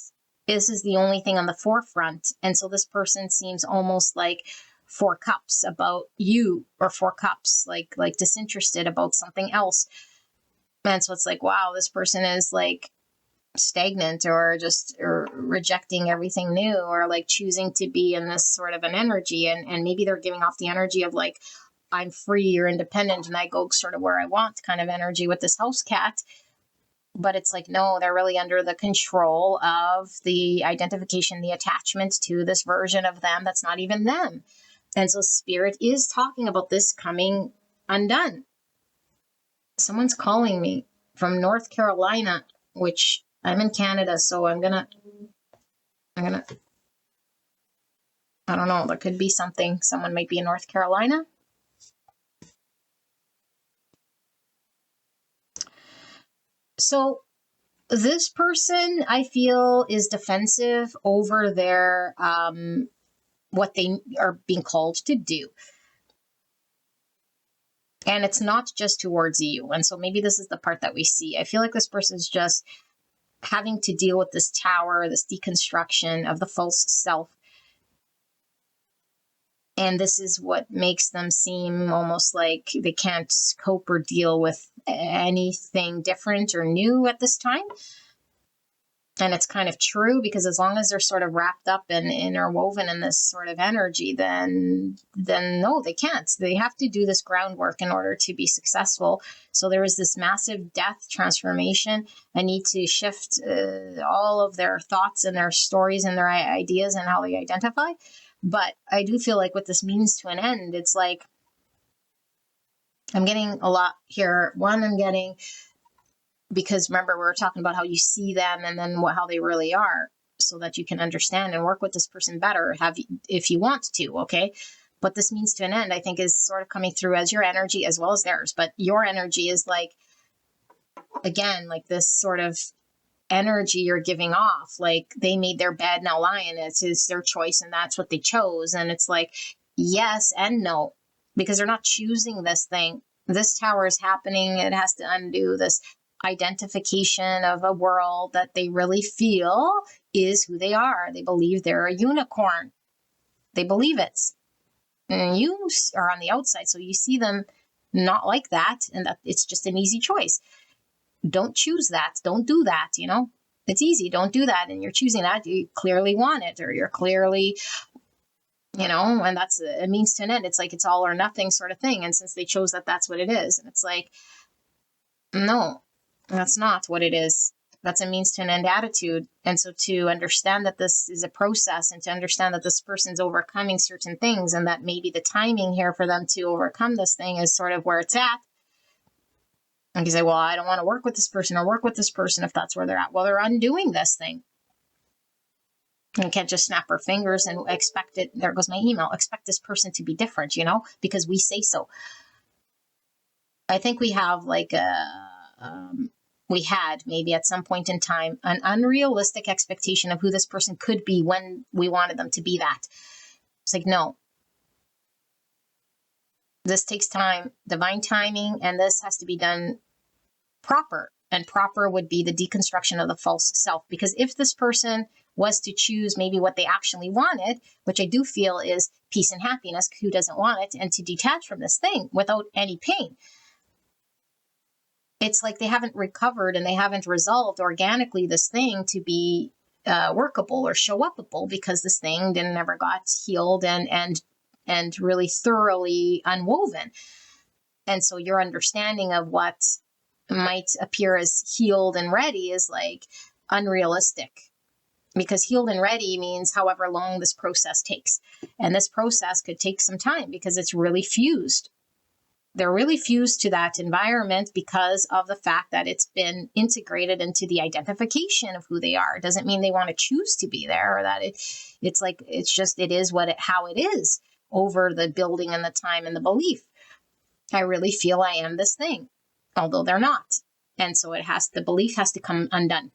is the only thing on the forefront. And so this person seems almost like 4 cups about you, or 4 cups, like disinterested about something else. And so it's like, wow, this person is like stagnant or just rejecting everything new, or like choosing to be in this sort of an energy. And maybe they're giving off the energy of like, I'm free or independent and I go sort of where I want kind of energy with this house cat. But it's like, no, they're really under the control of the identification, the attachment to this version of them that's not even them. And so spirit is talking about this coming undone. Someone's calling me from North Carolina, which I'm in Canada, so I'm gonna, I don't know, there could be something. Someone might be in North Carolina. So this person, I feel, is defensive over their what they are being called to do. And it's not just towards you. And so maybe this is the part that we see. I feel like this person is just having to deal with this tower, this deconstruction of the false self. And this is what makes them seem almost like they can't cope or deal with anything different or new at this time. And it's kind of true, because as long as they're sort of wrapped up and interwoven in this sort of energy, then no, they can't. They have to do this groundwork in order to be successful. So there is this massive death transformation. I need to shift all of their thoughts and their stories and their ideas and how they identify. But I do feel like what this means to an end, it's like I'm getting a lot here. One, I'm getting, because remember, we were talking about how you see them and then how they really are, so that you can understand and work with this person better, if you want to, okay? But this means to an end, I think, is sort of coming through as your energy as well as theirs. But your energy is like, again, like this sort of energy you're giving off, like they made their bed, now lie in it. It's their choice and that's what they chose. And it's like, yes and no, because they're not choosing this thing. This tower is happening. It has to undo this identification of a world that they really feel is who they are. They believe they're a unicorn. They believe it. And you are on the outside, so you see them not like that, and that it's just an easy choice. Don't choose that. Don't do that. It's easy. Don't do that. And you're choosing that. You clearly want it, or you're clearly, and that's a means to an end. It's like it's all or nothing sort of thing. And since they chose that, that's what it is. And it's like, no, that's not what it is. That's a means to an end attitude. And so to understand that this is a process, and to understand that this person's overcoming certain things, and that maybe the timing here for them to overcome this thing is sort of where it's at. And you say, well, I don't want to work with this person or work with this person if that's where they're at. Well, they're undoing this thing. And you can't just snap our fingers and expect it. There goes my email. Expect this person to be different, because we say so. I think we have like we had maybe at some point in time an unrealistic expectation of who this person could be when we wanted them to be that. It's like, no. This takes time, divine timing, and this has to be done proper. And proper would be the deconstruction of the false self. Because if this person was to choose maybe what they actually wanted, which I do feel is peace and happiness, who doesn't want it, and to detach from this thing without any pain, it's like they haven't recovered and they haven't resolved organically this thing to be workable or show upable, because this thing never got healed and really thoroughly unwoven. And so your understanding of what might appear as healed and ready is like unrealistic, because healed and ready means however long this process takes. And this process could take some time because it's really fused. They're really fused to that environment because of the fact that it's been integrated into the identification of who they are. It doesn't mean they want to choose to be there, or that it's like, it's just, it is how it is over the building and the time and the belief. I really feel I am this thing, although they're not. And so the belief has to come undone.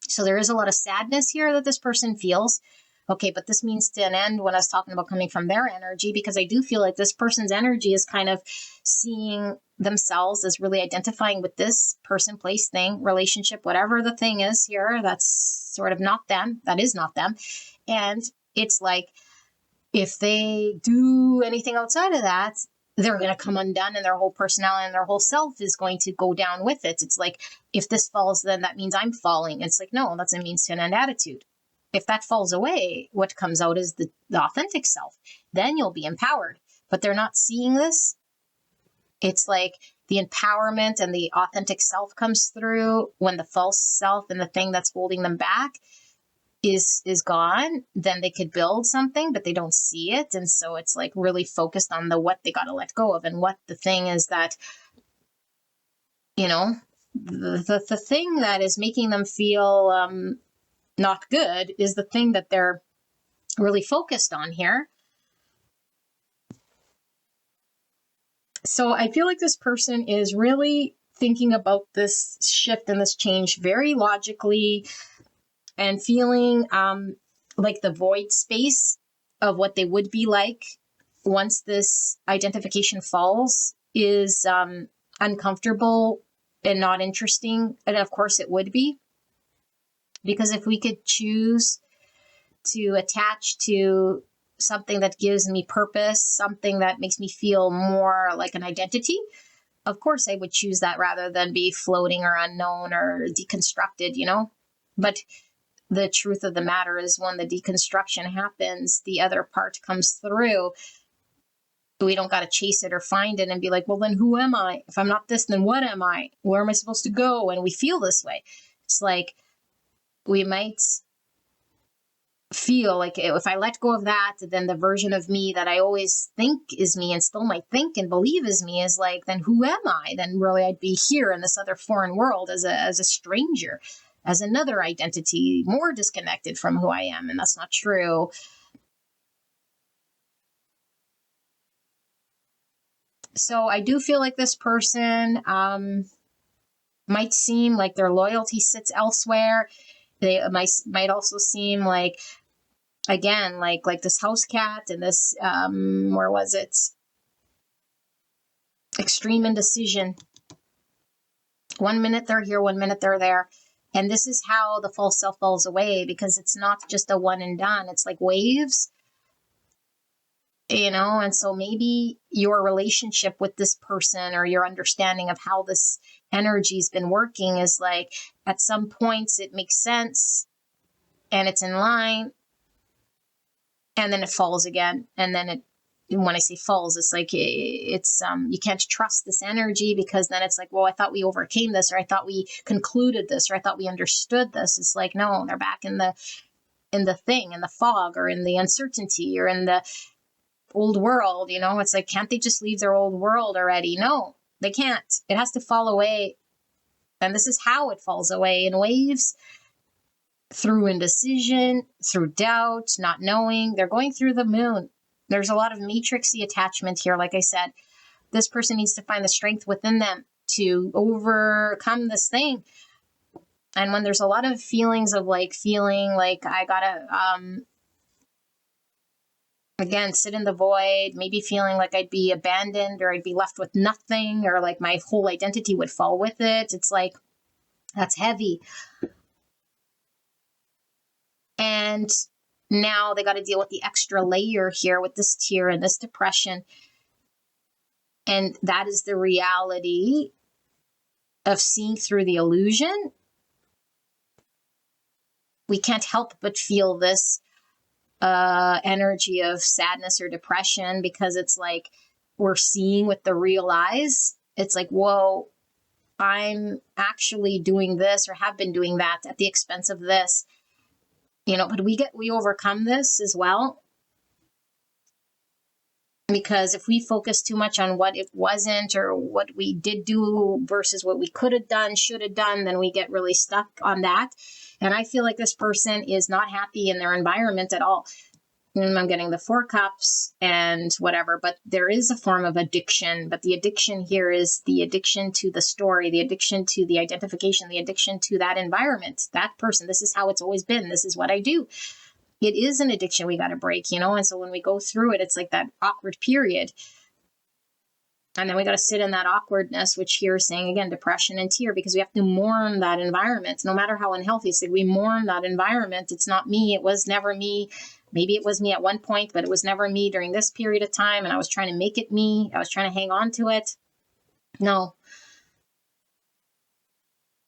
So there is a lot of sadness here that this person feels. Okay, but this means to an end when I was talking about coming from their energy, because I do feel like this person's energy is kind of seeing themselves as really identifying with this person, place, thing, relationship, whatever the thing is here, that's sort of not them. That is not them. And it's like, if they do anything outside of that, they're going to come undone, and their whole personality and their whole self is going to go down with it. It's like, if this falls, then that means I'm falling. It's like, no, that's a means to an end attitude. If that falls away, what comes out is the authentic self. Then you'll be empowered. But they're not seeing this. It's like the empowerment and the authentic self comes through when the false self and the thing that's holding them back is gone. Then they could build something, but they don't see it. And so it's like really focused on the what they got to let go of, and what the thing is that, you know, the thing that is making them feel not good is the thing that they're really focused on here. So I feel like this person is really thinking about this shift and this change very logically, and feeling like the void space of what they would be like once this identification falls is uncomfortable and not interesting. And of course it would be, because if we could choose to attach to something that gives me purpose, something that makes me feel more like an identity, of course I would choose that rather than be floating or unknown or deconstructed, you know. But the truth of the matter is, when the deconstruction happens, the other part comes through. We don't got to chase it or find it and be like, well, then who am I? If I'm not this, then what am I? Where am I supposed to go? And we feel this way. It's like, we might feel like, if I let go of that, then the version of me that I always think is me and still might think and believe is me is like, then who am I? Then really I'd be here in this other foreign world as a stranger, as another identity, more disconnected from who I am. And that's not true. So I do feel like this person might seem like their loyalty sits elsewhere. They might also seem like, again, like this house cat and this, where was it? Extreme indecision. 1 minute they're here, 1 minute they're there. And this is how the false self falls away, because it's not just a one and done. It's like waves, you know. And so maybe your relationship with this person, or your understanding of how this energy's been working, is like, at some points it makes sense and it's in line, and then it falls again. And then it, when I say falls, it's like, it's you can't trust this energy, because then it's like, well, I thought we overcame this, or I thought we concluded this, or I thought we understood this. It's like, no, they're back in the thing, in the fog, or in the uncertainty, or in the old world, you know. It's like, can't they just leave their old world already? No, they can't. It has to fall away. And this is how it falls away, in waves, through indecision, through doubt, not knowing. They're going through the moon. There's a lot of matrixy attachment here. Like I said, this person needs to find the strength within them to overcome this thing. And when there's a lot of feelings of like, feeling like I gotta, again, sit in the void, maybe feeling like I'd be abandoned, or I'd be left with nothing, or like my whole identity would fall with it. It's like, that's heavy. And now they got to deal with the extra layer here with this tear and this depression. And that is the reality of seeing through the illusion. We can't help but feel this energy of sadness or depression, because it's like we're seeing with the real eyes. It's like, whoa, I'm actually doing this, or have been doing that, at the expense of this. You know, but we overcome this as well. Because if we focus too much on what it wasn't, or what we did do versus what we could have done, should have done, then we get really stuck on that. And I feel like this person is not happy in their environment at all. And I'm getting the 4 cups and whatever, but there is a form of addiction. But the addiction here is the addiction to the story, the addiction to the identification, the addiction to that environment, that person. This is how it's always been. This is what I do. It is an addiction we got to break, you know? And so when we go through it, it's like that awkward period. And then we got to sit in that awkwardness, which here is saying again, depression and tear, because we have to mourn that environment, no matter how unhealthy. It's like we mourn that environment. It's not me. It was never me. Maybe it was me at one point, but it was never me during this period of time. And I was trying to make it me. I was trying to hang on to it. No.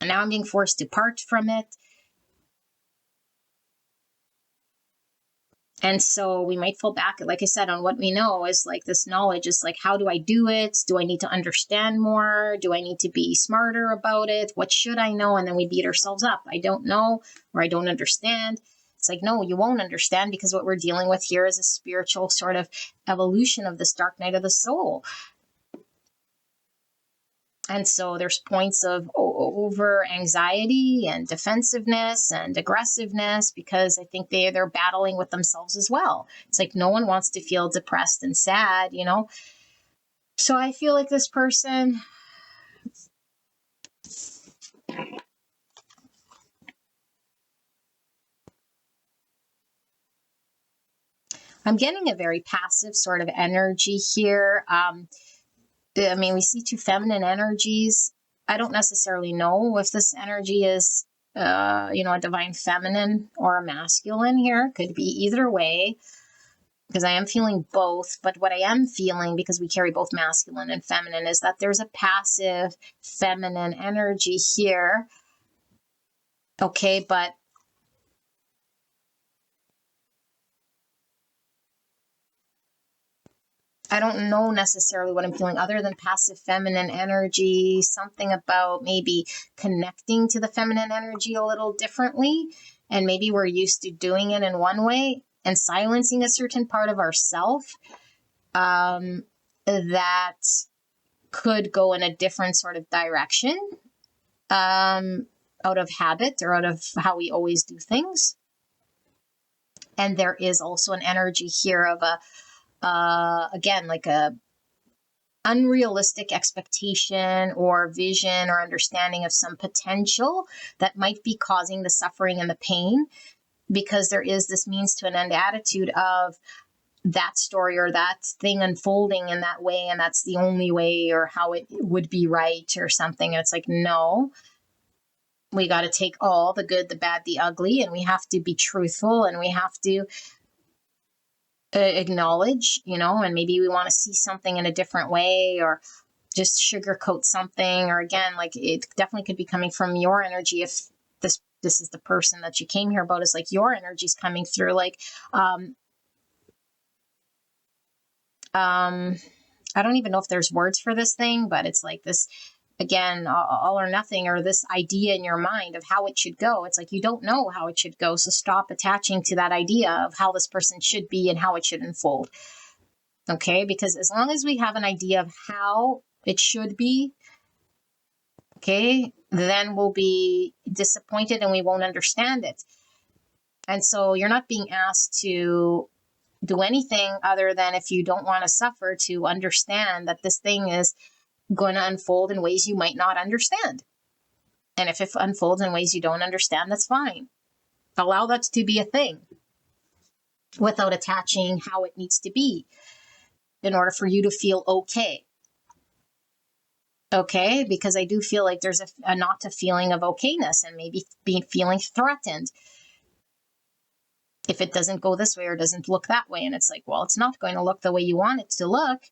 And now I'm being forced to part from it. And so we might fall back, like I said, on what we know is like this knowledge is like, how do I do it? Do I need to understand more? Do I need to be smarter about it? What should I know? And then we beat ourselves up. I don't know, or I don't understand. It's like, no, you won't understand, because what we're dealing with here is a spiritual sort of evolution of this dark night of the soul. And so there's points of over anxiety and defensiveness and aggressiveness, because I think they're battling with themselves as well. It's like no one wants to feel depressed and sad, you know? So I feel like this person, I'm getting a very passive sort of energy here. I mean, we see two feminine energies. I don't necessarily know if this energy is, a divine feminine or a masculine here. Could be either way, because I am feeling both. But what I am feeling, because we carry both masculine and feminine, is that there's a passive feminine energy here. Okay, but I don't know necessarily what I'm feeling other than passive feminine energy, something about maybe connecting to the feminine energy a little differently. And maybe we're used to doing it in one way and silencing a certain part of ourself that could go in a different sort of direction out of habit or out of how we always do things. And there is also an energy here of again, like a unrealistic expectation or vision or understanding of some potential that might be causing the suffering and the pain, because there is this means to an end attitude of that story or that thing unfolding in that way, and that's the only way or how it would be right or something. And it's like, no, we got to take all the good, the bad, the ugly, and we have to be truthful, and we have to acknowledge, and maybe we want to see something in a different way, or just sugarcoat something. Or again, like it definitely could be coming from your energy. If this is the person that you came here about, is like your energy is coming through, like I don't even know if there's words for this thing, but it's like this, again, all or nothing, or this idea in your mind of how it should go. It's like, you don't know how it should go. So stop attaching to that idea of how this person should be and how it should unfold. Okay. Because as long as we have an idea of how it should be, okay, then we'll be disappointed and we won't understand it. And so you're not being asked to do anything other than, if you don't want to suffer, to understand that this thing is going to unfold in ways you might not understand. And if it unfolds in ways you don't understand, that's fine. Allow that to be a thing without attaching how it needs to be in order for you to feel okay. Okay, because I do feel like there's not a feeling of okayness, and maybe feeling threatened if it doesn't go this way or doesn't look that way. And it's like, well, it's not going to look the way you want it to look.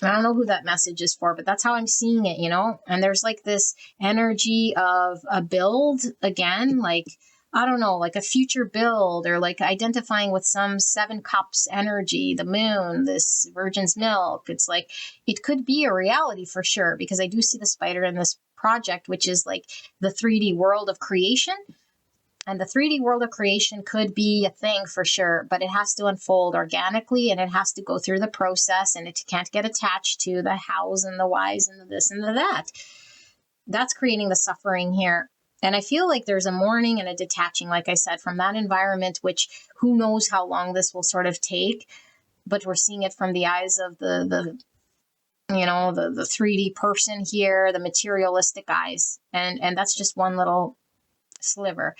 I don't know who that message is for, but that's how I'm seeing it, And there's like this energy of a build again, like, I don't know, like a future build, or like identifying with some 7 cups energy, the moon, this virgin's milk. It's like, it could be a reality for sure, because I do see the spider in this project, which is like the 3D world of creation. And the 3D world of creation could be a thing for sure, but it has to unfold organically, and it has to go through the process, and it can't get attached to the hows and the whys and the this and the that. That's creating the suffering here. And I feel like there's a mourning and a detaching, like I said, from that environment, which who knows how long this will sort of take, but we're seeing it from the eyes of the 3D person here, the materialistic eyes. And that's just one little sliver.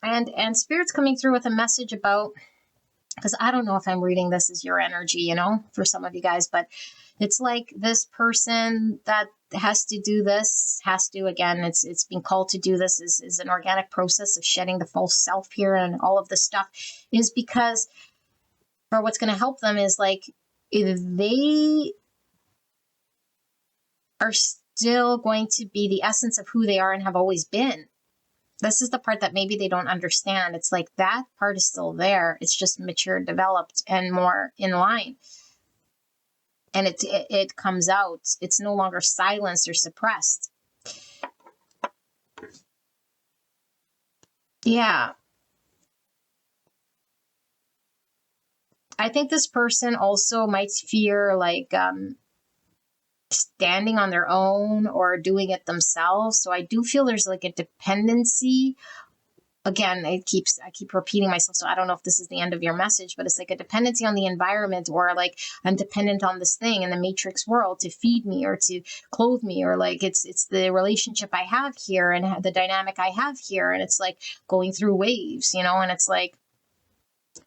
And Spirit's coming through with a message about, because I don't know if I'm reading this as your energy, you know, for some of you guys, but it's like this person that has to do this, again, it's being called to do this is an organic process of shedding the false self here, and all of this stuff is because, or what's going to help them is like, if they are still going to be the essence of who they are and have always been. This is the part that maybe they don't understand. It's like that part is still there. It's just matured, developed, and more in line. And it comes out. It's no longer silenced or suppressed. Yeah. I think this person also might fear like standing on their own or doing it themselves. So I do feel there's like a dependency. Again, I keep repeating myself, so I don't know if this is the end of your message, but it's like a dependency on the environment, or like I'm dependent on this thing in the matrix world to feed me or to clothe me, or like it's the relationship I have here and the dynamic I have here, and it's like going through waves, you know, and it's like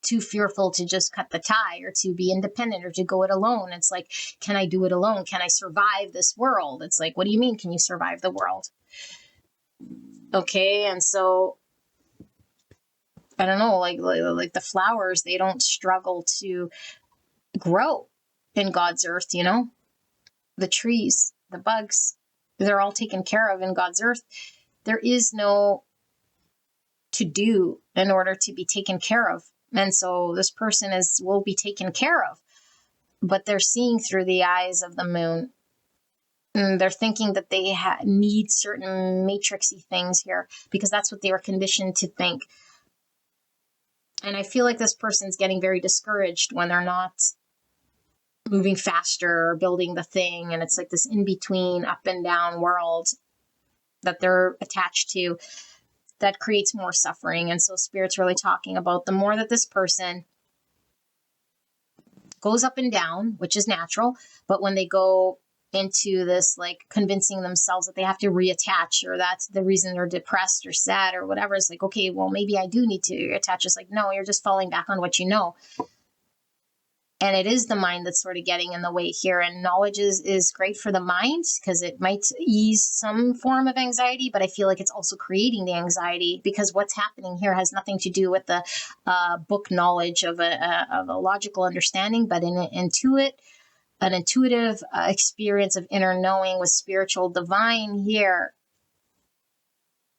too fearful to just cut the tie or to be independent or to go it alone. It's like, can I do it alone? Can I survive this world? It's like, what do you mean, can you survive the world? Okay, and so I don't know, like the flowers, they don't struggle to grow in God's earth, you know? The trees, the bugs, they're all taken care of in God's earth. There is no to do in order to be taken care of. And so this person will be taken care of, but they're seeing through the eyes of the moon. And they're thinking that they need certain matrixy things here because that's what they were conditioned to think. And I feel like this person's getting very discouraged when they're not moving faster or building the thing. And it's like this in-between up and down world that they're attached to that creates more suffering. And so Spirit's really talking about the more that this person goes up and down, which is natural, but when they go into this like convincing themselves that they have to reattach, or that's the reason they're depressed or sad or whatever, it's like, okay, well, maybe I do need to attach. It's like, no, you're just falling back on what you know. And it is the mind that's sort of getting in the way here. And knowledge is great for the mind because it might ease some form of anxiety, but I feel like it's also creating the anxiety because what's happening here has nothing to do with the book knowledge of a logical understanding, but an intuitive experience of inner knowing with spiritual divine here,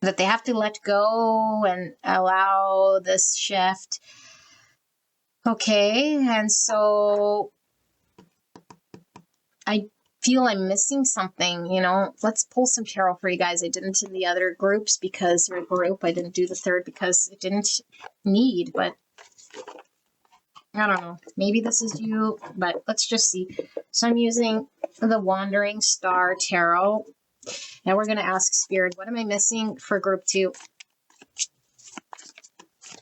that they have to let go and allow this shift. Okay, and so I feel I'm missing something, you know. Let's pull some tarot for you guys. I didn't in the other groups because, or group, I didn't do the third because it didn't need, but I don't know. Maybe this is you, but let's just see. So I'm using the Wandering Star Tarot. Now we're going to ask Spirit, what am I missing for group 2?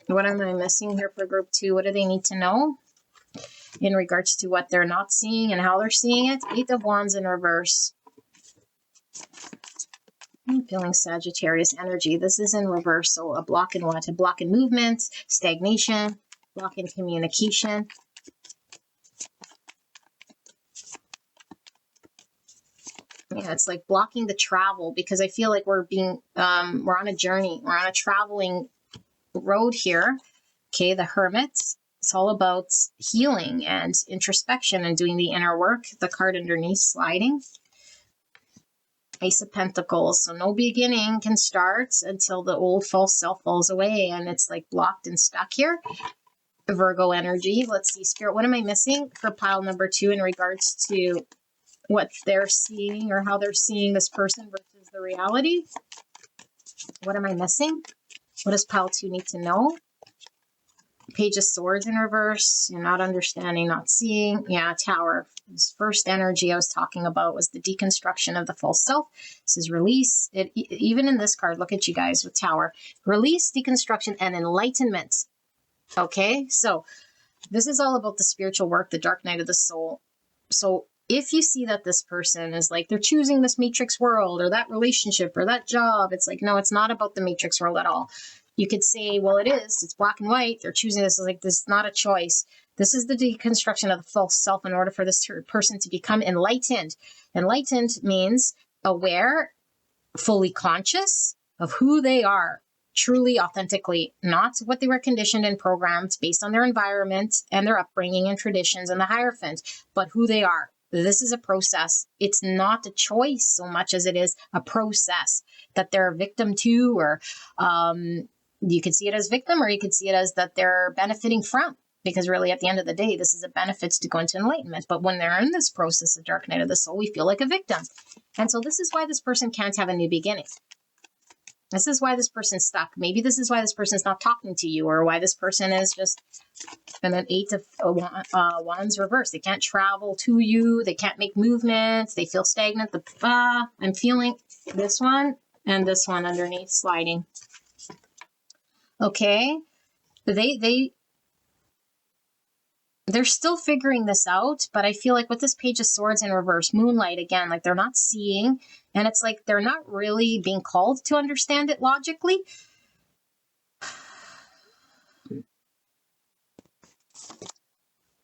What am I missing here for group 2? What do they need to know in regards to what they're not seeing and how they're seeing it? 8 of Wands in reverse. I'm feeling Sagittarius energy. This is in reverse. So a block in what? A block in movement, stagnation, block in communication. Yeah, it's like blocking the travel because I feel like we're on a journey. We're on a traveling road here. Okay, the Hermit. It's all about healing and introspection and doing the inner work. The card underneath sliding. Ace of Pentacles. So no beginning can start until the old false self falls away, and it's like blocked and stuck here. Virgo energy. Let's see, Spirit, what am I missing for pile number 2 in regards to what they're seeing or how they're seeing this person versus the reality? What am I missing? What does pile 2 need to know? Page of Swords in reverse. You're not understanding, not seeing. Yeah, Tower. This first energy I was talking about was the deconstruction of the false self. This is release. Even in this card, look at you guys with Tower. Release, deconstruction, and enlightenment. Okay, so this is all about the spiritual work, the dark night of the soul. So if you see that this person is like, they're choosing this matrix world or that relationship or that job, it's like, no, it's not about the matrix world at all. You could say, well, it's black and white. They're choosing this. Like, this is not a choice. This is the deconstruction of the false self in order for this person to become enlightened. Enlightened means aware, fully conscious of who they are, truly, authentically, not what they were conditioned and programmed based on their environment and their upbringing and traditions and the Hierophant, but who they are. This is a process. It's not a choice so much as it is a process that they're a victim to, or you could see it as victim, or you could see it as that they're benefiting from. Because really, at the end of the day, this is a benefit to go into enlightenment. But when they're in this process of dark night of the soul, we feel like a victim. And so this is why this person can't have a new beginning. This is why this person's stuck. Maybe this is why this person's not talking to you, or why this person is just in an 8 of Wands reverse. They can't travel to you. They can't make movements. They feel stagnant. I'm feeling this one and this one underneath sliding. Okay. They're still figuring this out, but I feel like with this Page of Swords in reverse, Moonlight again, like they're not seeing, and it's like they're not really being called to understand it logically.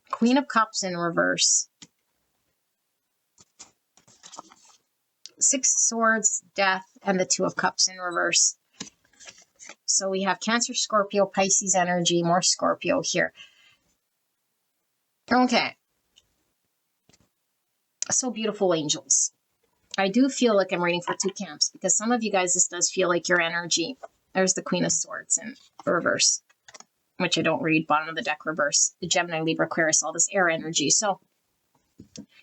Queen of Cups in reverse. 6 Swords, Death, and the 2 of Cups in reverse. So we have Cancer, Scorpio, Pisces energy, more Scorpio here. Okay. So beautiful, angels. I do feel like I'm reading for 2 camps, because some of you guys, this does feel like your energy. There's the Queen of Swords in reverse, which I don't read, bottom of the deck reverse. The Gemini, Libra, Aquarius, all this air energy. So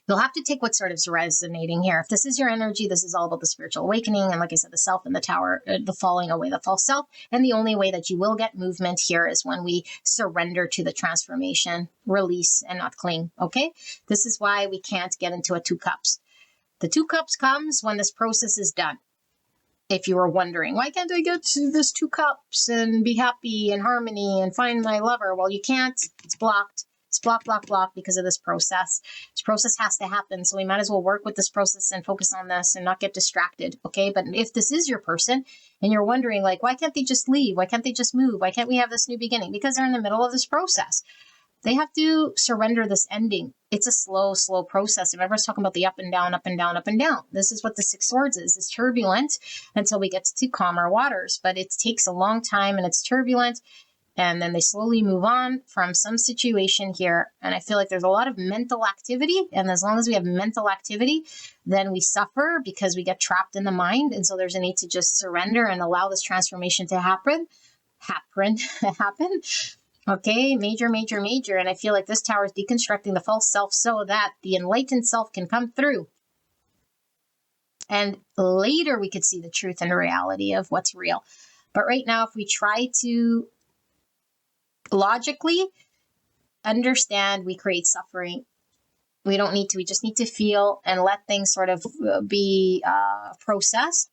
you'll have to take what sort of is resonating here. If this is your energy, this is all about the spiritual awakening. And like I said, the self and the tower, the falling away, the false self. And the only way that you will get movement here is when we surrender to the transformation, release, and not cling. Okay? This is why we can't get into a 2 cups. The 2 cups comes when this process is done. If you were wondering, why can't I get to this 2 cups and be happy and harmony and find my lover? Well, you can't. It's blocked. It's blocked because of this process. This process has to happen. So we might as well work with this process and focus on this and not get distracted. Okay. But if this is your person and you're wondering, like, why can't they just leave? Why can't they just move? Why can't we have this new beginning? Because they're in the middle of this process. They have to surrender this ending. It's a slow process. Remember, I was talking about the up and down, up and down, up and down. This is what the 6 Swords is. It's turbulent until we get to calmer waters, but it takes a long time and it's turbulent. And then they slowly move on from some situation here. And I feel like there's a lot of mental activity. And as long as we have mental activity, then we suffer because we get trapped in the mind. And so there's a need to just surrender and allow this transformation to happen. Okay, major. And I feel like this tower is deconstructing the false self so that the enlightened self can come through. And later we could see the truth and reality of what's real. But right now, if we try to logically understand, we create suffering. We don't need to. We just need to feel and let things sort of be processed.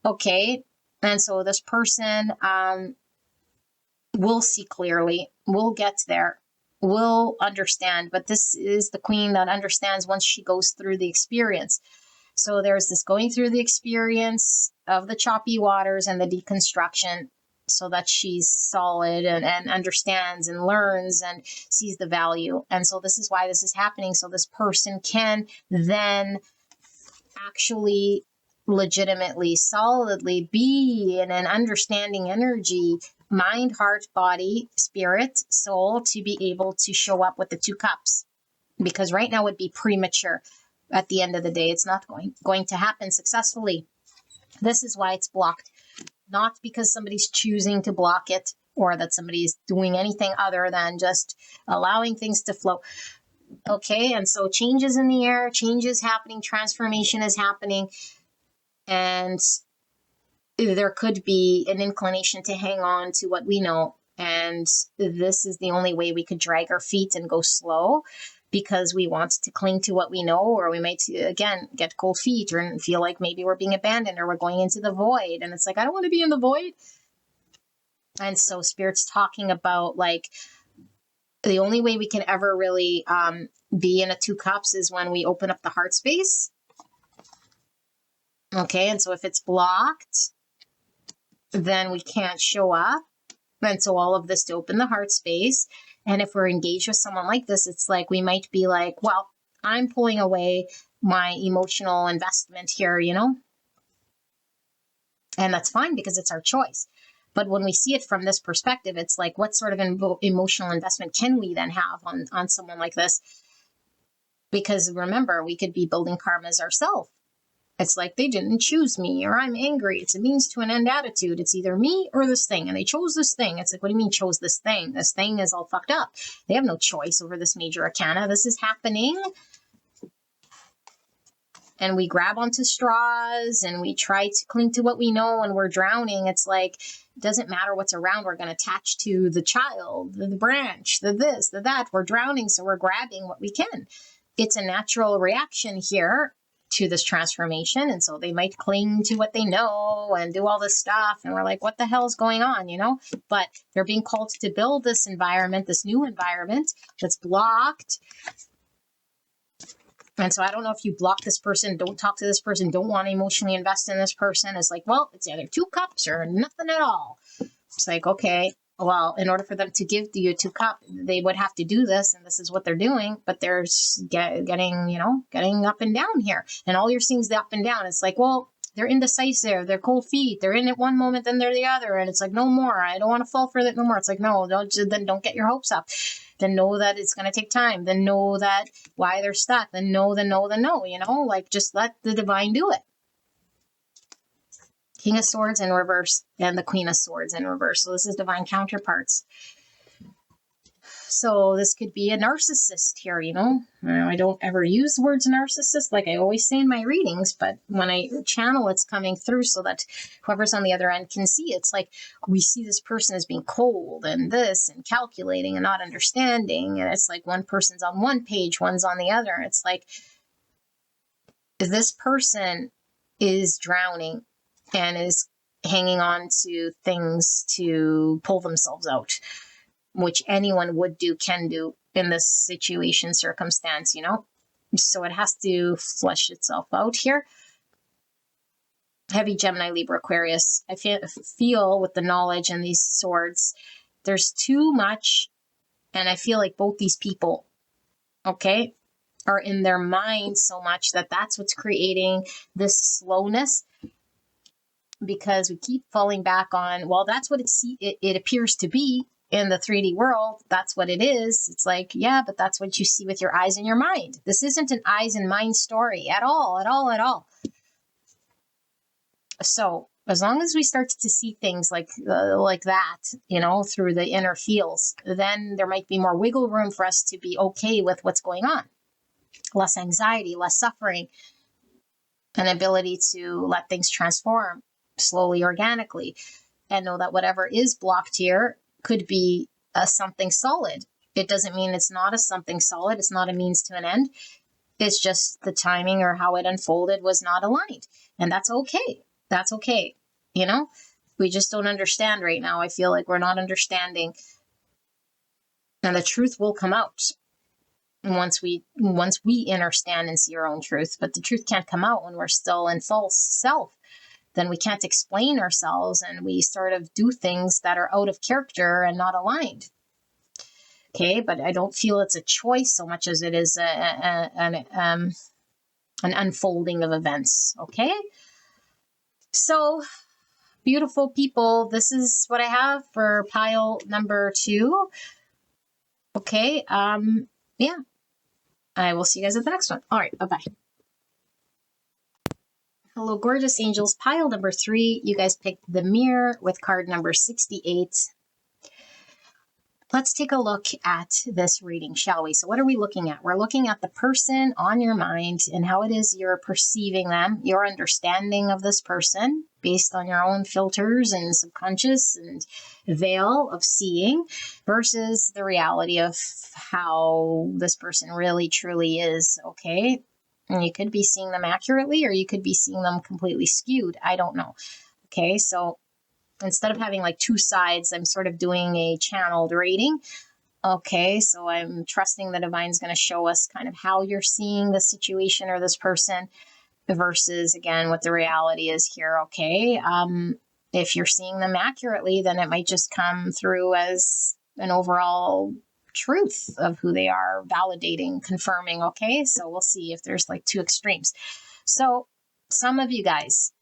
Okay. And so this person will see clearly. We'll get there. We'll understand. But this is the queen that understands once she goes through the experience. So there's this going through the experience of the choppy waters and the deconstruction, so that she's solid and understands and learns and sees the value. And so this is why this is happening. So this person can then actually legitimately, solidly be in an understanding energy, mind, heart, body, spirit, soul, to be able to show up with the 2 cups. Because right now would be premature. At the end of the day, it's not going to happen successfully. This is why it's blocked. Not because somebody's choosing to block it or that somebody's doing anything other than just allowing things to flow. Okay, and so changes in the air, changes happening, transformation is happening, and there could be an inclination to hang on to what we know, and this is the only way we could drag our feet and go slow, because we want to cling to what we know, or we might, again, get cold feet or feel like maybe we're being abandoned or we're going into the void. And it's like, I don't want to be in the void. And so Spirit's talking about, like, the only way we can ever really be in a 2 cups is when we open up the heart space. Okay, and so if it's blocked, then we can't show up. And so all of this to open the heart space. And if we're engaged with someone like this, it's like we might be like, well, I'm pulling away my emotional investment here, and that's fine because it's our choice. But when we see it from this perspective, it's like, what sort of emotional investment can we then have on someone like this? Because remember, we could be building karmas ourselves. It's like, they didn't choose me, or I'm angry. It's a means to an end attitude. It's either me or this thing, and they chose this thing. It's like, what do you mean chose this thing? This thing is all fucked up. They have no choice over this major arcana. This is happening. And we grab onto straws and we try to cling to what we know, and we're drowning. It's like, it doesn't matter what's around. We're going to attach to the child, the branch, the this, the that. We're drowning, so we're grabbing what we can. It's a natural reaction here to this transformation. And so they might cling to what they know and do all this stuff. And we're like, what the hell is going on, But they're being called to build this environment, this new environment that's blocked. And so I don't know if you block this person, don't talk to this person, don't want to emotionally invest in this person. It's like, well, it's either 2 cups or nothing at all. It's like, okay, well, in order for them to give you 2 cups, they would have to do this, and this is what they're doing. But they're getting up and down here. And all you're seeing is the up and down. It's like, well, they're indecisive. They're cold feet. They're in it one moment, then they're the other. And it's like, no more. I don't want to fall for that no more. It's like, no, then don't get your hopes up. Then know that it's going to take time. Then know that why they're stuck. Then know, like just let the divine do it. King of Swords in reverse and the Queen of Swords in reverse. So this is divine counterparts. So this could be a narcissist here, I don't ever use the words narcissist like I always say in my readings, but when I channel, it's coming through so that whoever's on the other end can see. It's like we see this person as being cold and this and calculating and not understanding. And it's like one person's on one page, one's on the other. It's like this person is drowning and is hanging on to things to pull themselves out, which anyone would do, can do in this situation, circumstance, So it has to flesh itself out here. Heavy Gemini, Libra, Aquarius. I feel with the knowledge and these swords, there's too much. And I feel like both these people, okay, are in their mind so much that that's what's creating this slowness. Because we keep falling back on, well, that's what it appears to be. In the 3D world, that's what it is. It's like, yeah, but that's what you see with your eyes and your mind. This isn't an eyes and mind story at all. So as long as we start to see things like that, through the inner fields, then there might be more wiggle room for us to be okay with what's going on. Less anxiety, less suffering, an ability to let things transform slowly, organically, and know that whatever is blocked here could be something solid. It doesn't mean it's not a something solid. It's not a means to an end. It's just the timing or how it unfolded was not aligned. And that's okay. That's okay. We just don't understand right now. I feel like we're not understanding. And the truth will come out once we understand and see our own truth. But the truth can't come out when we're still in false self. Then we can't explain ourselves, and we sort of do things that are out of character and not aligned. Okay, but I don't feel it's a choice so much as it is an unfolding of events. Okay, so beautiful people, this is what I have for pile number 2. Okay, yeah, I will see you guys at the next one. All right, bye-bye. Hello, gorgeous angels. Pile number 3. You guys picked the Mirror with card number 68. Let's take a look at this reading, shall we? So what are we looking at? We're looking at the person on your mind and how it is you're perceiving them, your understanding of this person based on your own filters and subconscious and veil of seeing versus the reality of how this person really truly is, okay? And you could be seeing them accurately or you could be seeing them completely skewed. I don't know. Okay, so instead of having like 2 sides, I'm sort of doing a channeled reading. Okay, so I'm trusting the divine's going to show us kind of how you're seeing the situation or this person versus, again, what the reality is here. Okay, If you're seeing them accurately, then it might just come through as an overall truth of who they are, validating, confirming. Okay, so we'll see if there's like two extremes. So some of you guys,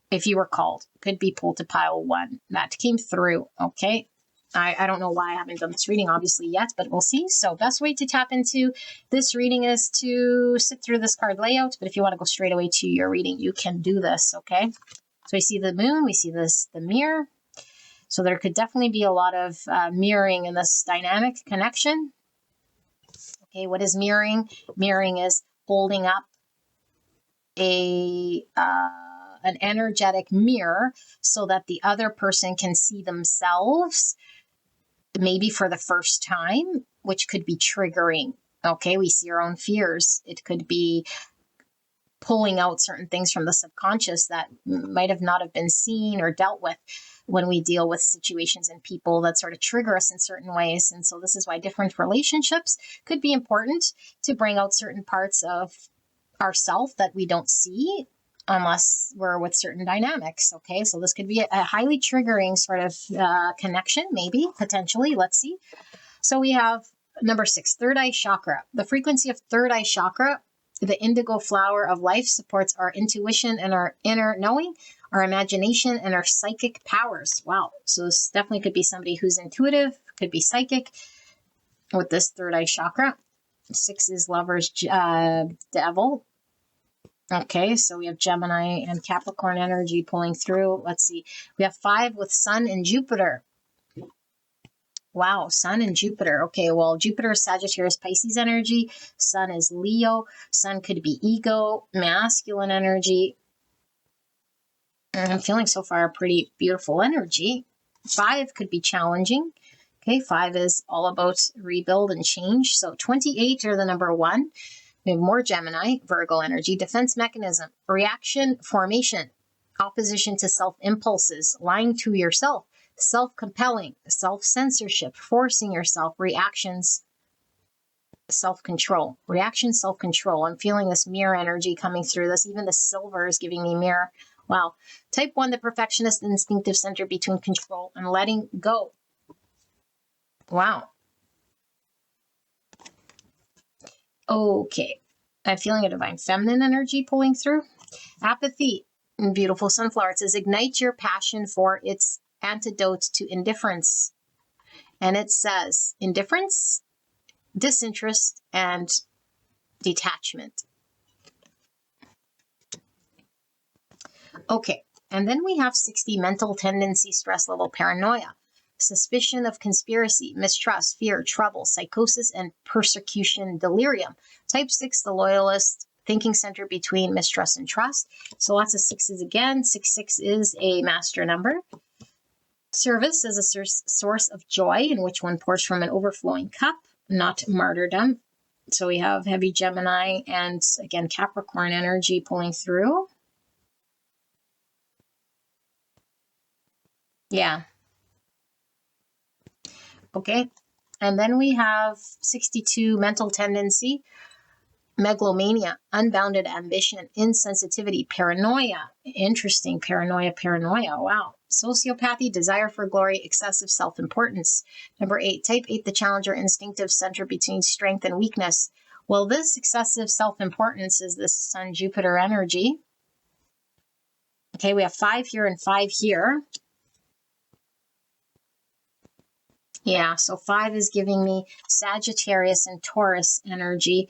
if you were called, could be pulled to pile 1. That came through. Okay, I don't know why I haven't done this reading obviously yet, but we'll see. So best way to tap into this reading is to sit through this card layout. But if you want to go straight away to your reading, you can do this. Okay, so we see the moon, we see the mirror. So there could definitely be a lot of mirroring in this dynamic connection. Okay, what is mirroring? Mirroring is holding up an energetic mirror so that the other person can see themselves, maybe for the first time, which could be triggering. Okay, we see our own fears. It could be pulling out certain things from the subconscious that might have not have been seen or dealt with when we deal with situations and people that sort of trigger us in certain ways. And so this is why different relationships could be important to bring out certain parts of ourself that we don't see unless we're with certain dynamics. Okay, so this could be a highly triggering sort of connection, maybe, potentially. Let's see. So we have number 6, third eye chakra. The frequency of third eye chakra, the indigo flower of life, supports our intuition and our inner knowing, our imagination and our psychic powers. Wow. So this definitely could be somebody who's intuitive, could be psychic with this third eye chakra. 6 is lover's devil. Okay, so we have Gemini and Capricorn energy pulling through. Let's see. We have 5 with Sun and Jupiter. Wow, Sun and Jupiter. Okay, well, Jupiter is Sagittarius, Pisces energy. Sun is Leo. Sun could be ego, masculine energy. And I'm feeling so far a pretty beautiful energy. 5 could be challenging. Okay, 5 is all about rebuild and change. So 28 are the number 1. We have more Gemini, Virgo energy, defense mechanism, reaction, formation, opposition to self-impulses, lying to yourself, self-compelling, self-censorship, forcing yourself, reactions, self-control. Reaction, self-control. I'm feeling this mirror energy coming through this. Even the silver is giving me mirror. Wow. Type 1, the perfectionist, instinctive center between control and letting go. Wow. Okay. I'm feeling a divine feminine energy pulling through. Apathy, beautiful sunflower. It says, ignite your passion for its antidote to indifference. And it says, indifference, disinterest, and detachment. Okay. And then we have 60, mental tendency, stress level, paranoia, suspicion of conspiracy, mistrust, fear, trouble, psychosis, and persecution, delirium. Type 6, the loyalist, thinking center between mistrust and trust. So lots of 6s again. 6 is a master number. Service is a source of joy in which one pours from an overflowing cup, not martyrdom. So we have heavy Gemini and, again, Capricorn energy pulling through. Yeah. Okay. And then we have 62, mental tendency, megalomania, unbounded ambition, insensitivity, paranoia. Interesting. Paranoia. Wow. Sociopathy, desire for glory, excessive self-importance. Number 8, type 8, the challenger, instinctive center between strength and weakness. Well, this excessive self-importance is this Sun-Jupiter energy. Okay, we have 5 here and 5 here. Yeah, so 5 is giving me Sagittarius and Taurus energy.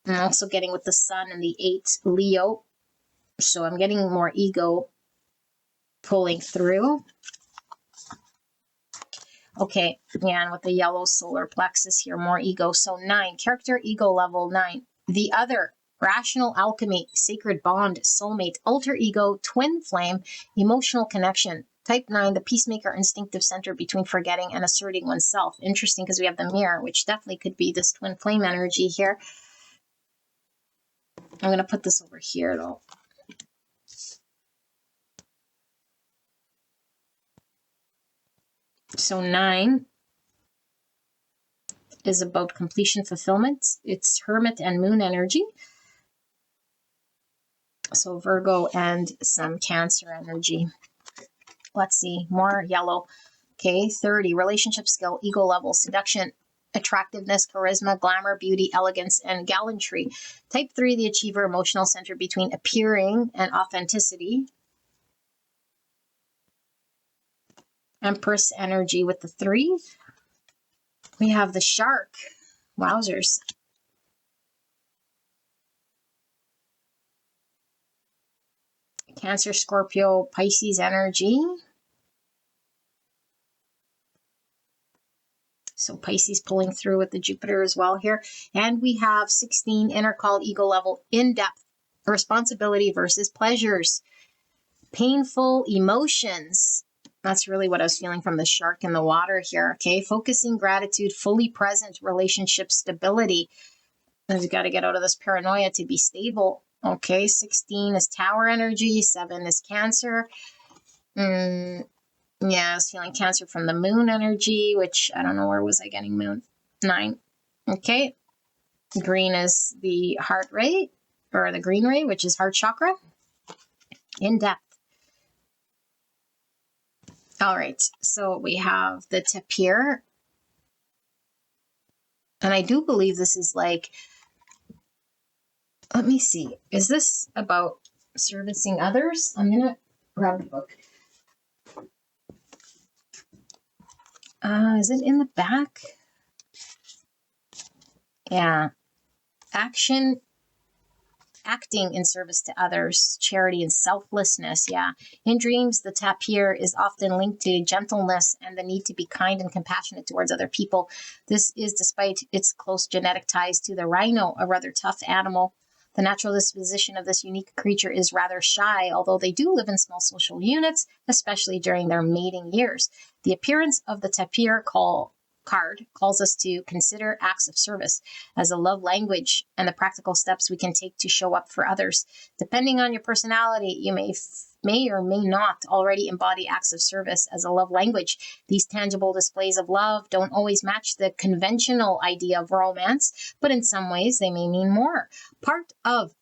I'm also getting with the Sun and the 8, Leo. So I'm getting more ego pulling through. Okay, yeah, and with the yellow solar plexus here, more ego. So 9, character, ego level 9. The other, rational alchemy, sacred bond, soulmate, alter ego, twin flame, emotional connection. Type 9, the peacemaker, instinctive center between forgetting and asserting oneself. Interesting, because we have the mirror, which definitely could be this twin flame energy here. I'm going to put this over here, though. So 9 is about completion, fulfillment. It's hermit and moon energy. So Virgo and some Cancer energy. Let's see, more yellow. Okay, 30, relationship skill, ego level, seduction, attractiveness, charisma, glamour, beauty, elegance, and gallantry. Type 3, the achiever, emotional center between appearing and authenticity. Empress energy with the 3. We have the shark. Wowzers. Cancer, Scorpio, Pisces energy. So Pisces pulling through with the Jupiter as well here. And we have 16, inner call, ego level, in-depth, responsibility versus pleasures, painful emotions. That's really what I was feeling from the shark in the water here. Okay, focusing, gratitude, fully present, relationship stability. We've got to get out of this paranoia to be stable. Okay, 16 is Tower energy, 7 is Cancer. Yeah, I was feeling Cancer from the Moon energy, which I don't know, where was I getting Moon? 9. Okay, green is the heart rate, or the green ray, which is heart chakra. In depth. All right, so we have the tapir. And I do believe this is like, let me see, is this about servicing others? I'm going to grab the book. Is it in the back? Yeah. Acting in service to others, charity and selflessness. Yeah. In dreams, the tapir is often linked to gentleness and the need to be kind and compassionate towards other people. This is despite its close genetic ties to the rhino, a rather tough animal. The natural disposition of this unique creature is rather shy, although they do live in small social units, especially during their mating years. The appearance of the tapir card calls us to consider acts of service as a love language and the practical steps we can take to show up for others. Depending on your personality, you may or may not already embody acts of service as a love language. These tangible displays of love don't always match the conventional idea of romance, but in some ways they may mean more. Part of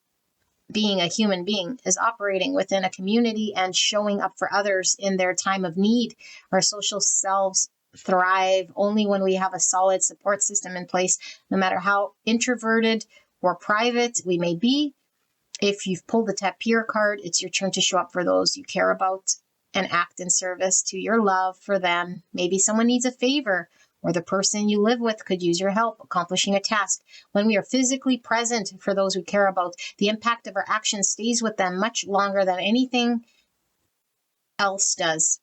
being a human being is operating within a community and showing up for others in their time of need. Our social selves thrive only when we have a solid support system in place, no matter how introverted or private we may be. If you've pulled the tapir card, it's your turn to show up for those you care about and act in service to your love for them. Maybe someone needs a favor, or the person you live with could use your help accomplishing a task. When we are physically present for those we care about, the impact of our actions stays with them much longer than anything else does.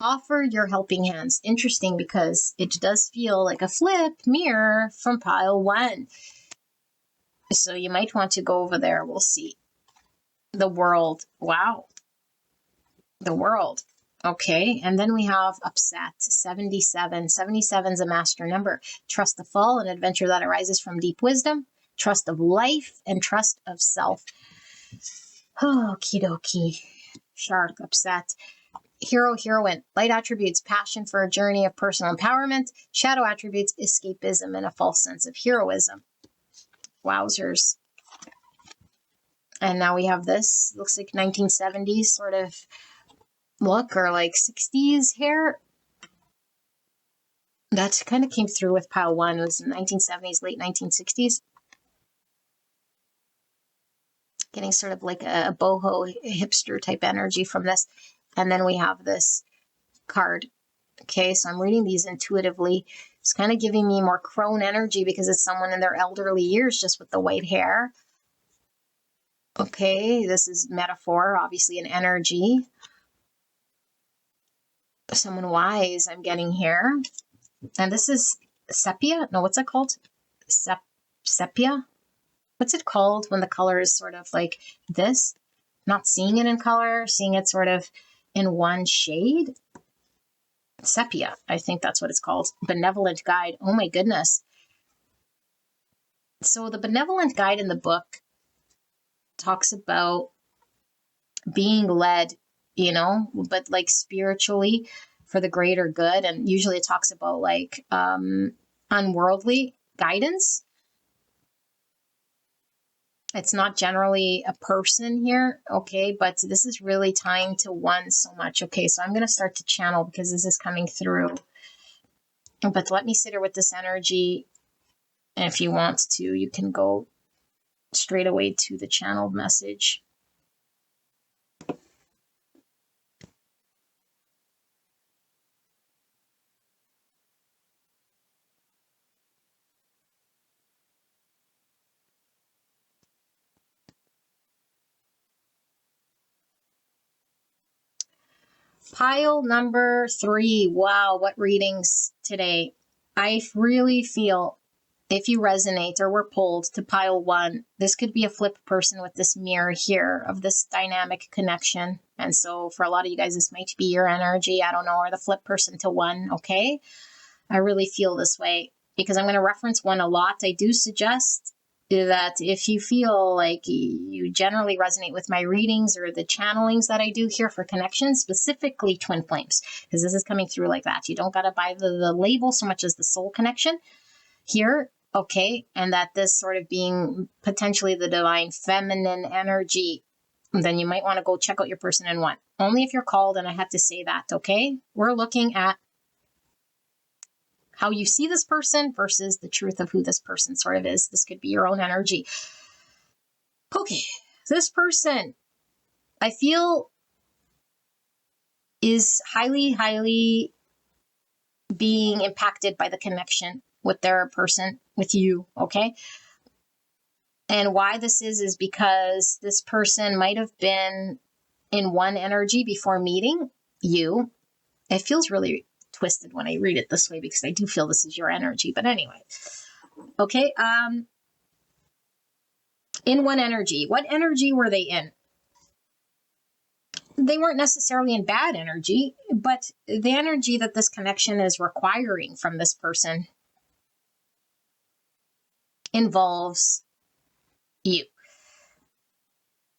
Offer your helping hands. Interesting, because it does feel like a flip mirror from pile 1. So you might want to go over there. We'll see. The world. Wow. The world. Okay. And then we have upset. 77. 77 is a master number. Trust the fall, an adventure that arises from deep wisdom. Trust of life and trust of self. Okie dokie. Shark. Upset. Hero, heroine, light attributes, passion for a journey of personal empowerment. Shadow attributes, escapism and a false sense of heroism. Wowzers. And now we have this, looks like 1970s sort of look, or like 60s hair. That kind of came through with pile 1. It was in 1970s, late 1960s. Getting sort of like a boho hipster type energy from this. And then we have this card. Okay, so I'm reading these intuitively. It's kind of giving me more crone energy because it's someone in their elderly years just with the white hair. Okay, this is metaphor, obviously an energy. Someone wise I'm getting here. And this is sepia? No, what's it called? Sepia? What's it called when the color is sort of like this? Not seeing it in color, seeing it sort of in one shade. Sepia, I think that's what it's called. Benevolent guide. Oh my goodness. So the benevolent guide in the book talks about being led, but like spiritually for the greater good. And usually it talks about like unworldly guidance. It's not generally a person here, okay? But this is really tying to one so much, okay? So I'm going to start to channel because this is coming through. But let me sit here with this energy. And if you want to, you can go straight away to the channeled message. Pile number 3. Wow, what readings today. I really feel if you resonate or were pulled to pile 1, this could be a flip person with this mirror here of this dynamic connection. And so for a lot of you guys, this might be your energy, I don't know, or the flip person to 1, okay? I really feel this way because I'm going to reference 1 a lot. I do suggest that if you feel like you generally resonate with my readings or the channelings that I do here for connections, specifically twin flames, because this is coming through like that. You don't got to buy the label so much as the soul connection here, okay? And that this sort of being potentially the divine feminine energy, then you might want to go check out your person in 1. Only if you're called, and I had to say that, okay? We're looking at how you see this person versus the truth of who this person sort of is. This could be your own energy. Okay, this person, I feel, is highly being impacted by the connection with their person, with you, okay? And why this is because this person might have been in 1 energy before meeting you. It feels really twisted when I read it this way because I do feel this is your energy. But anyway, okay. In 1 energy, what energy were they in? They weren't necessarily in bad energy, but the energy that this connection is requiring from this person involves you.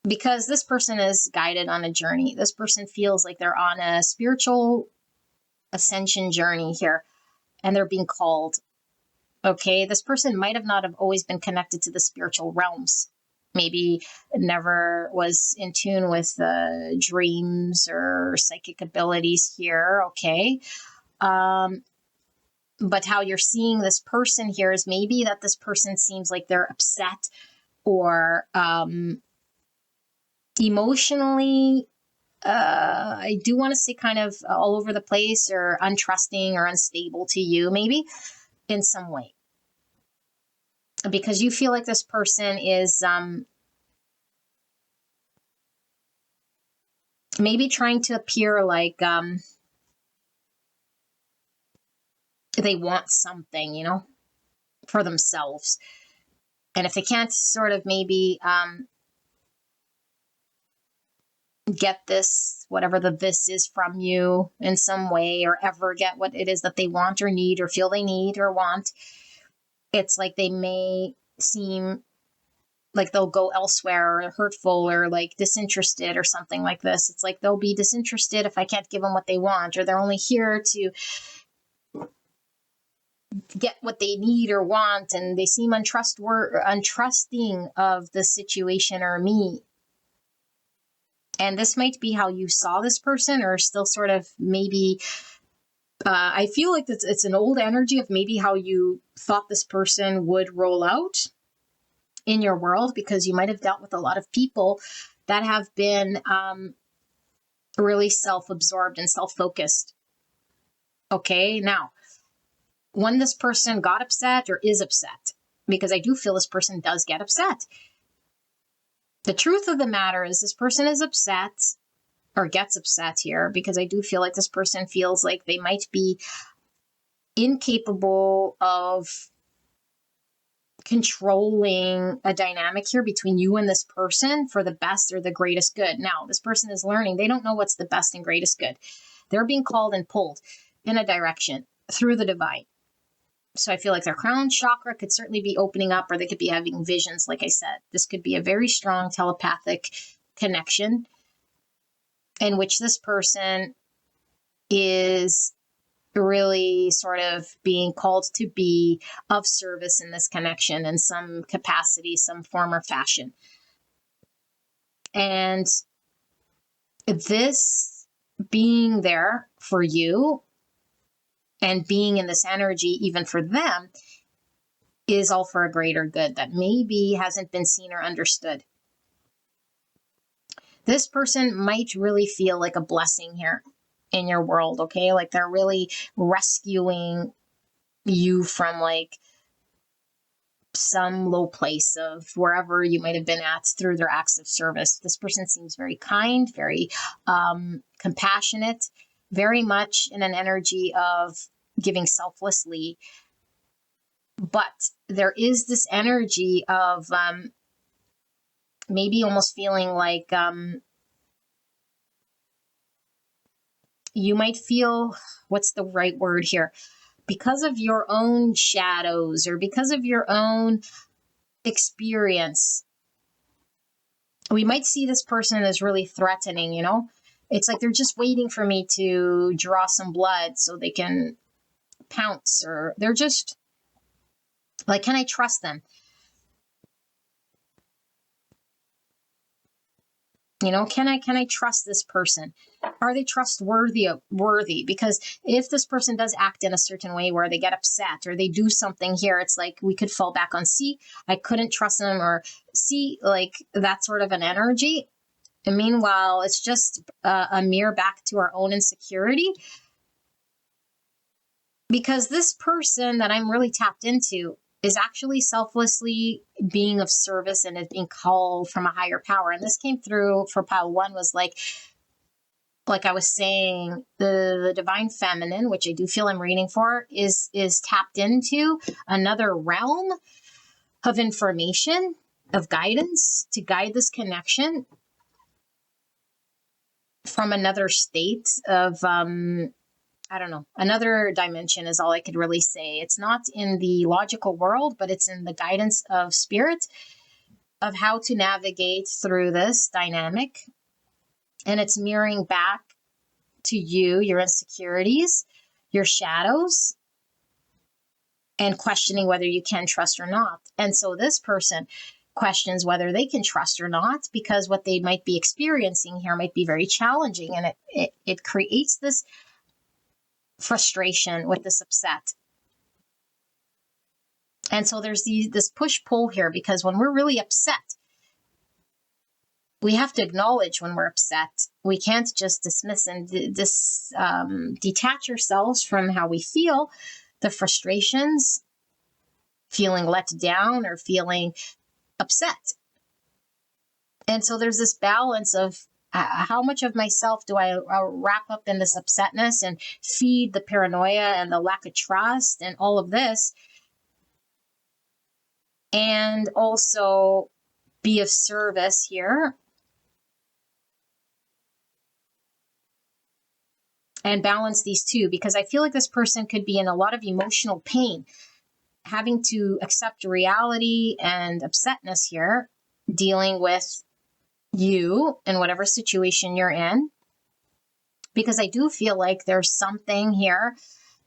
Because this person is guided on a journey. This person feels like they're on a spiritual ascension journey here, and they're being called. Okay, this person might have not have always been connected to the spiritual realms. Maybe never was in tune with dreams or psychic abilities here, okay? But how you're seeing this person here is maybe that this person seems like they're upset or emotionally, I do want to say kind of all over the place or untrusting or unstable to you, maybe in some way. Because you feel like this person is maybe trying to appear like they want something, you know, for themselves. And if they can't sort of maybe get this, whatever the this is from you in some way, or ever get what it is that they want or need or feel they need or want, it's like they may seem like they'll go elsewhere or hurtful or like disinterested or something like this. It's like they'll be disinterested if I can't give them what they want, or they're only here to get what they need or want, and they seem untrusting of the situation or me. And this might be how you saw this person, or still sort of maybe, I feel like it's an old energy of maybe how you thought this person would roll out in your world, because you might have dealt with a lot of people that have been really self-absorbed and self-focused. Okay, now, when this person got upset or is upset, because I do feel this person does get upset, the truth of the matter is this person is upset or gets upset here because I do feel like this person feels like they might be incapable of controlling a dynamic here between you and this person for the best or the greatest good. Now, this person is learning. They don't know what's the best and greatest good. They're being called and pulled in a direction through the divine. So I feel like their crown chakra could certainly be opening up, or they could be having visions. Like I said, this could be a very strong telepathic connection in which this person is really sort of being called to be of service in this connection in some capacity, some form or fashion. And this being there for you and being in this energy, even for them, is all for a greater good that maybe hasn't been seen or understood. This person might really feel like a blessing here in your world, okay? Like they're really rescuing you from like some low place of wherever you might have been at through their acts of service. This person seems very kind, very compassionate, very much in an energy of giving selflessly. But there is this energy of maybe almost feeling like you might feel, what's the right word here? Because of your own shadows or because of your own experience, we might see this person as really threatening, you know? It's like they're just waiting for me to draw some blood so they can pounce, or they're just like, can I trust them? You know, can I trust this person? Are they trustworthy? Because if this person does act in a certain way where they get upset or they do something here, it's like we could fall back on, see, I couldn't trust them, or see, like that sort of an energy. And meanwhile, it's just a mirror back to our own insecurity. Because this person that I'm really tapped into is actually selflessly being of service and is being called from a higher power. And this came through for pile one, was like I was saying, the divine feminine, which I do feel I'm reading for, is tapped into another realm of information, of guidance to guide this connection from another state of I don't know, another dimension is all I could really say. It's not in the logical world, but it's in the guidance of spirit of how to navigate through this dynamic. And it's mirroring back to you, your insecurities, your shadows, and questioning whether you can trust or not. And so this person questions whether they can trust or not, because what they might be experiencing here might be very challenging. And it creates this frustration with this upset. And so there's this push-pull here, because when we're really upset, we have to acknowledge when we're upset. We can't just dismiss and detach ourselves from how we feel, the frustrations, feeling let down or feeling upset. And so there's this balance of how much of myself do I wrap up in this upsetness and feed the paranoia and the lack of trust and all of this, and also be of service here and balance these two, because I feel like this person could be in a lot of emotional pain, having to accept reality and upsetness here, dealing with you in whatever situation you're in. Because I do feel like there's something here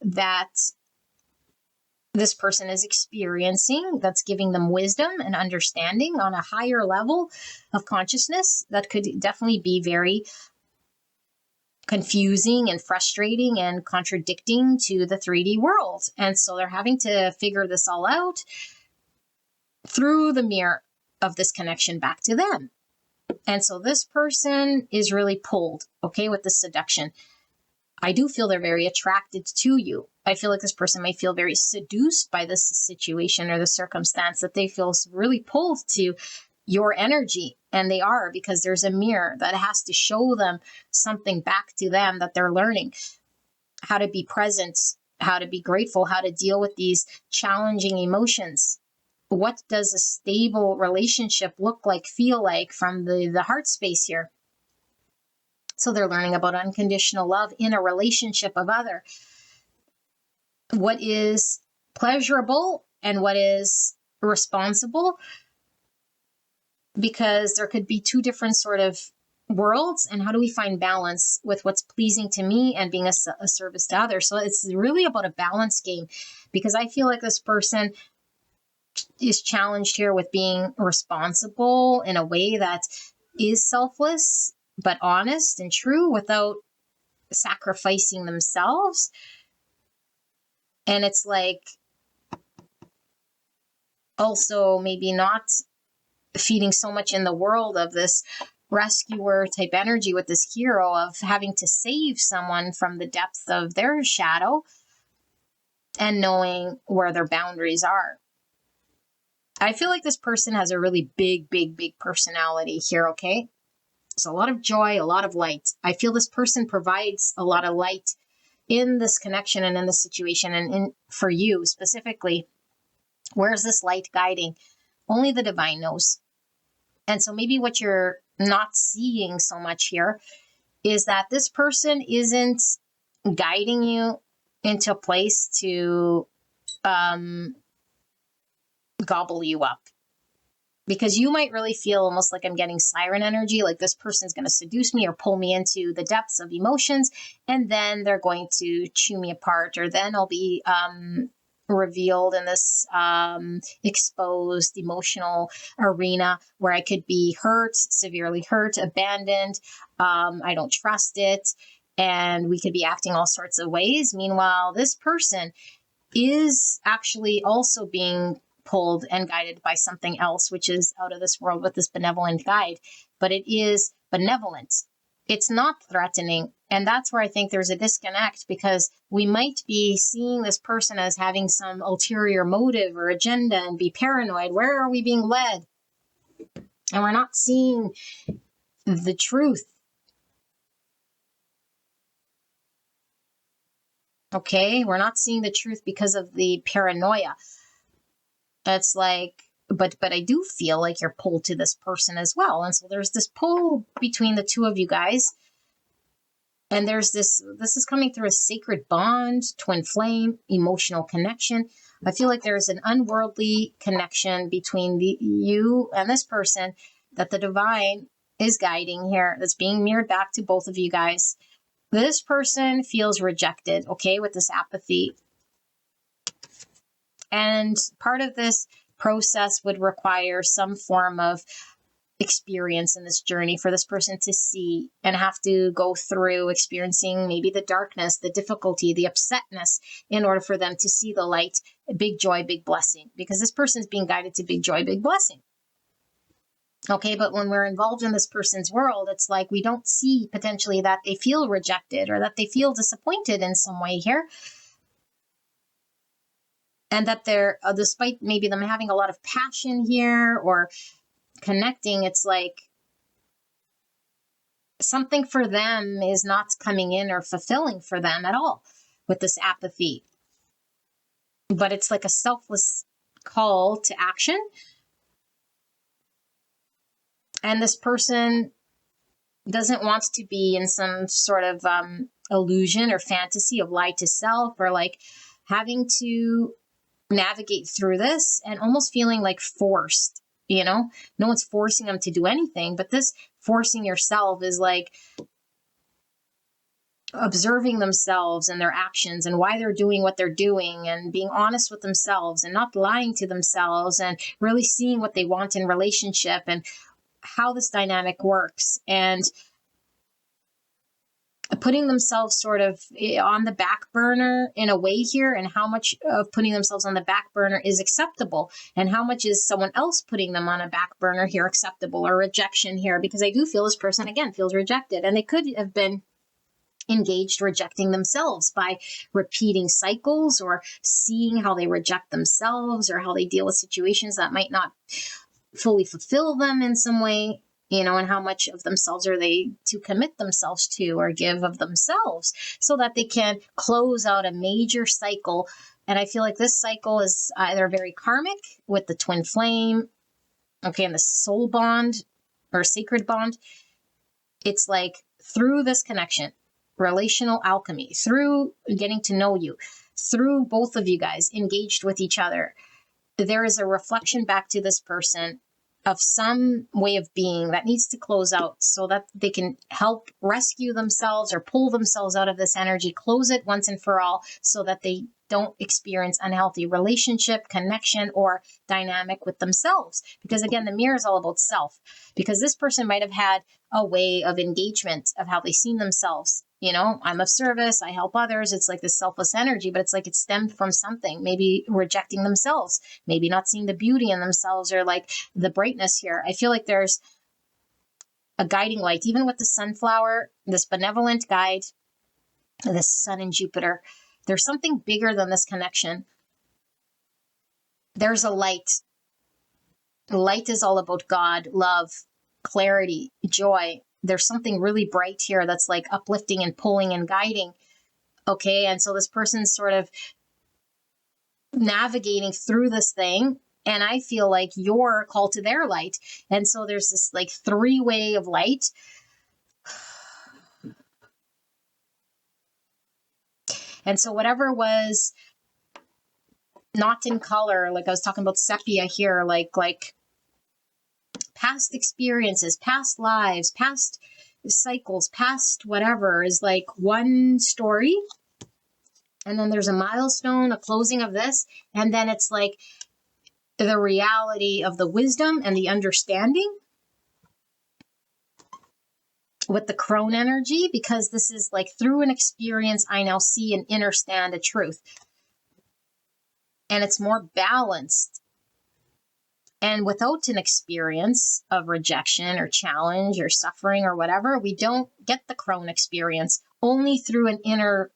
that this person is experiencing that's giving them wisdom and understanding on a higher level of consciousness that could definitely be very confusing and frustrating and contradicting to the 3D world. And so they're having to figure this all out through the mirror of this connection back to them. And so this person is really pulled, okay, with the seduction. I do feel they're very attracted to you. I feel like this person may feel very seduced by this situation or the circumstance, that they feel really pulled to your energy. And they are, because there's a mirror that has to show them something back to them that they're learning. How to be present, how to be grateful, how to deal with these challenging emotions. What does a stable relationship look like, feel like from the heart space here? So they're learning about unconditional love in a relationship of other. What is pleasurable and what is responsible? Because there could be two different sort of worlds, and how do we find balance with what's pleasing to me and being a service to others. So it's really about a balance game, because I feel like this person is challenged here with being responsible in a way that is selfless but honest and true without sacrificing themselves. And it's like also maybe not feeding so much in the world of this rescuer type energy with this hero of having to save someone from the depth of their shadow and knowing where their boundaries are. I feel like this person has a really big personality here, okay? So a lot of joy, a lot of light. I feel this person provides a lot of light in this connection and in this situation, and for you specifically. Where's this light guiding? Only the divine knows. And so maybe what you're not seeing so much here is that this person isn't guiding you into a place to gobble you up. Because you might really feel almost like I'm getting siren energy, like this person's going to seduce me or pull me into the depths of emotions, and then they're going to chew me apart, or then I'll be revealed in this exposed emotional arena where I could be hurt, severely hurt, abandoned. I don't trust it. And we could be acting all sorts of ways. Meanwhile, this person is actually also being pulled and guided by something else, which is out of this world with this benevolent guide. But it is benevolent. It's not threatening. And that's where I think there's a disconnect, because we might be seeing this person as having some ulterior motive or agenda and be paranoid. Where are we being led? And we're not seeing the truth. Okay, we're not seeing the truth because of the paranoia. It's like, but I do feel like you're pulled to this person as well. And so there's this pull between the two of you guys. And there's this is coming through a sacred bond, twin flame, emotional connection. I feel like there's an unworldly connection between you and this person that the divine is guiding here, that's being mirrored back to both of you guys. This person feels rejected, okay, with this apathy. And part of this process would require some form of experience in this journey for this person to see, and have to go through experiencing maybe the darkness, the difficulty, the upsetness, in order for them to see the light, big joy, big blessing, because this person is being guided to big joy, big blessing. Okay, but when we're involved in this person's world, it's like we don't see potentially that they feel rejected or that they feel disappointed in some way here. And that they're, despite maybe them having a lot of passion here or connecting, it's like something for them is not coming in or fulfilling for them at all with this apathy. But it's like a selfless call to action. And this person doesn't want to be in some sort of illusion or fantasy of lie to self, or like having to navigate through this and almost feeling like forced, no one's forcing them to do anything, but this forcing yourself is like observing themselves and their actions and why they're doing what they're doing, and being honest with themselves and not lying to themselves, and really seeing what they want in relationship and how this dynamic works, and putting themselves sort of on the back burner in a way here, and how much of putting themselves on the back burner is acceptable, and how much is someone else putting them on a back burner here acceptable, or rejection here, because I do feel this person again feels rejected, and they could have been engaged rejecting themselves by repeating cycles, or seeing how they reject themselves, or how they deal with situations that might not fully fulfill them in some way, and how much of themselves are they to commit themselves to or give of themselves so that they can close out a major cycle. And I feel like this cycle is either very karmic with the twin flame, okay, and the soul bond or sacred bond. It's like through this connection, relational alchemy, through getting to know you, through both of you guys engaged with each other, there is a reflection back to this person of some way of being that needs to close out so that they can help rescue themselves or pull themselves out of this energy, close it once and for all so that they don't experience unhealthy relationship, connection, or dynamic with themselves. Because again, the mirror is all about self. Because this person might have had a way of engagement of how they seen themselves. You know, I'm of service, I help others. It's like this selfless energy, but it's like it stemmed from something, maybe rejecting themselves, maybe not seeing the beauty in themselves or like the brightness here. I feel like there's a guiding light, even with the sunflower, this benevolent guide, this sun and Jupiter. There's something bigger than this connection. There's a light. Light is all about God, love, clarity, joy. There's something really bright here that's like uplifting and pulling and guiding. Okay. And so this person's sort of navigating through this thing. And I feel like you're called to their light. And so there's this like three-way of light. And so whatever was not in color, like I was talking about sepia here, like past experiences, past lives, past cycles, past whatever is like one story. And then there's a milestone, a closing of this. And then it's like the reality of the wisdom and the understanding with the crone energy, because this is like through an experience, I now see and understand a truth. And it's more balanced. And without an experience of rejection or challenge or suffering or whatever, we don't get the crone experience. Only through an inner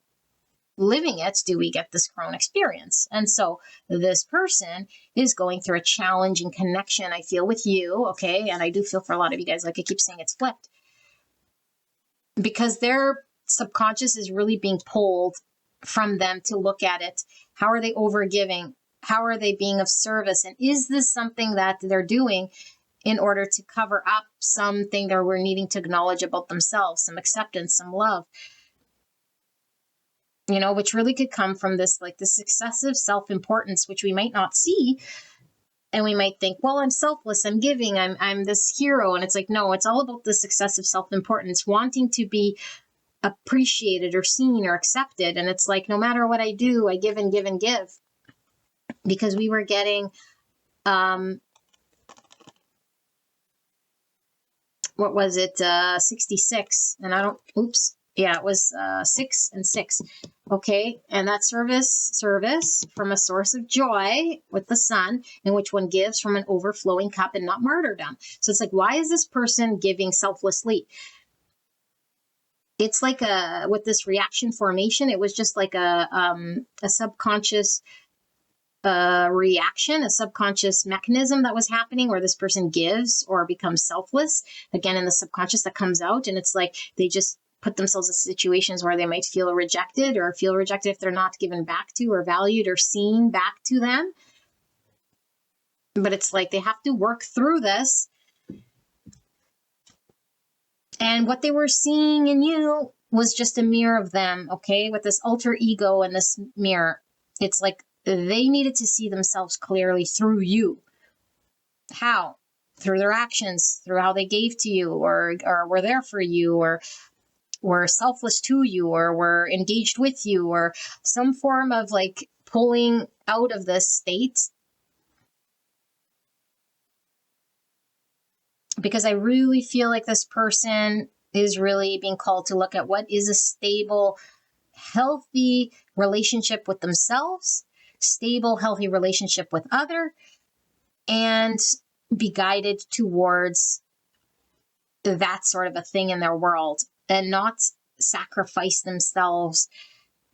living it do we get this crone experience. And so this person is going through a challenging connection, I feel, with you, okay? And I do feel for a lot of you guys, like I keep saying, it's flipped. Because their subconscious is really being pulled from them to look at it. How are they overgiving? How are they being of service? And is this something that they're doing in order to cover up something that we're needing to acknowledge about themselves, some acceptance, some love? You know, which really could come from this, like this excessive self-importance, which we might not see. And we might think, well, I'm selfless, I'm giving, I'm this hero. And it's like, no, it's all about this excessive self-importance, wanting to be appreciated or seen or accepted. And it's like, no matter what I do, I give and give and give. Because we were getting, what was it, 66. And I don't, oops. Yeah, it was 6 and 6. Okay. And that service from a source of joy with the sun, in which one gives from an overflowing cup and not martyrdom. So it's like, why is this person giving selflessly? It's like with this reaction formation, it was just like a subconscious reaction, a subconscious mechanism that was happening where this person gives or becomes selfless. Again, in the subconscious that comes out, and it's like they just put themselves in situations where they might feel rejected if they're not given back to or valued or seen back to them. But it's like they have to work through this. And what they were seeing in you was just a mirror of them, okay? With this alter ego and this mirror. It's like they needed to see themselves clearly through you. How? Through their actions, through how they gave to you or were there for you or were selfless to you or were engaged with you or some form of like pulling out of this state. Because I really feel like this person is really being called to look at what is a stable, healthy relationship with themselves, stable, healthy relationship with other, and be guided towards that sort of a thing in their world and not sacrifice themselves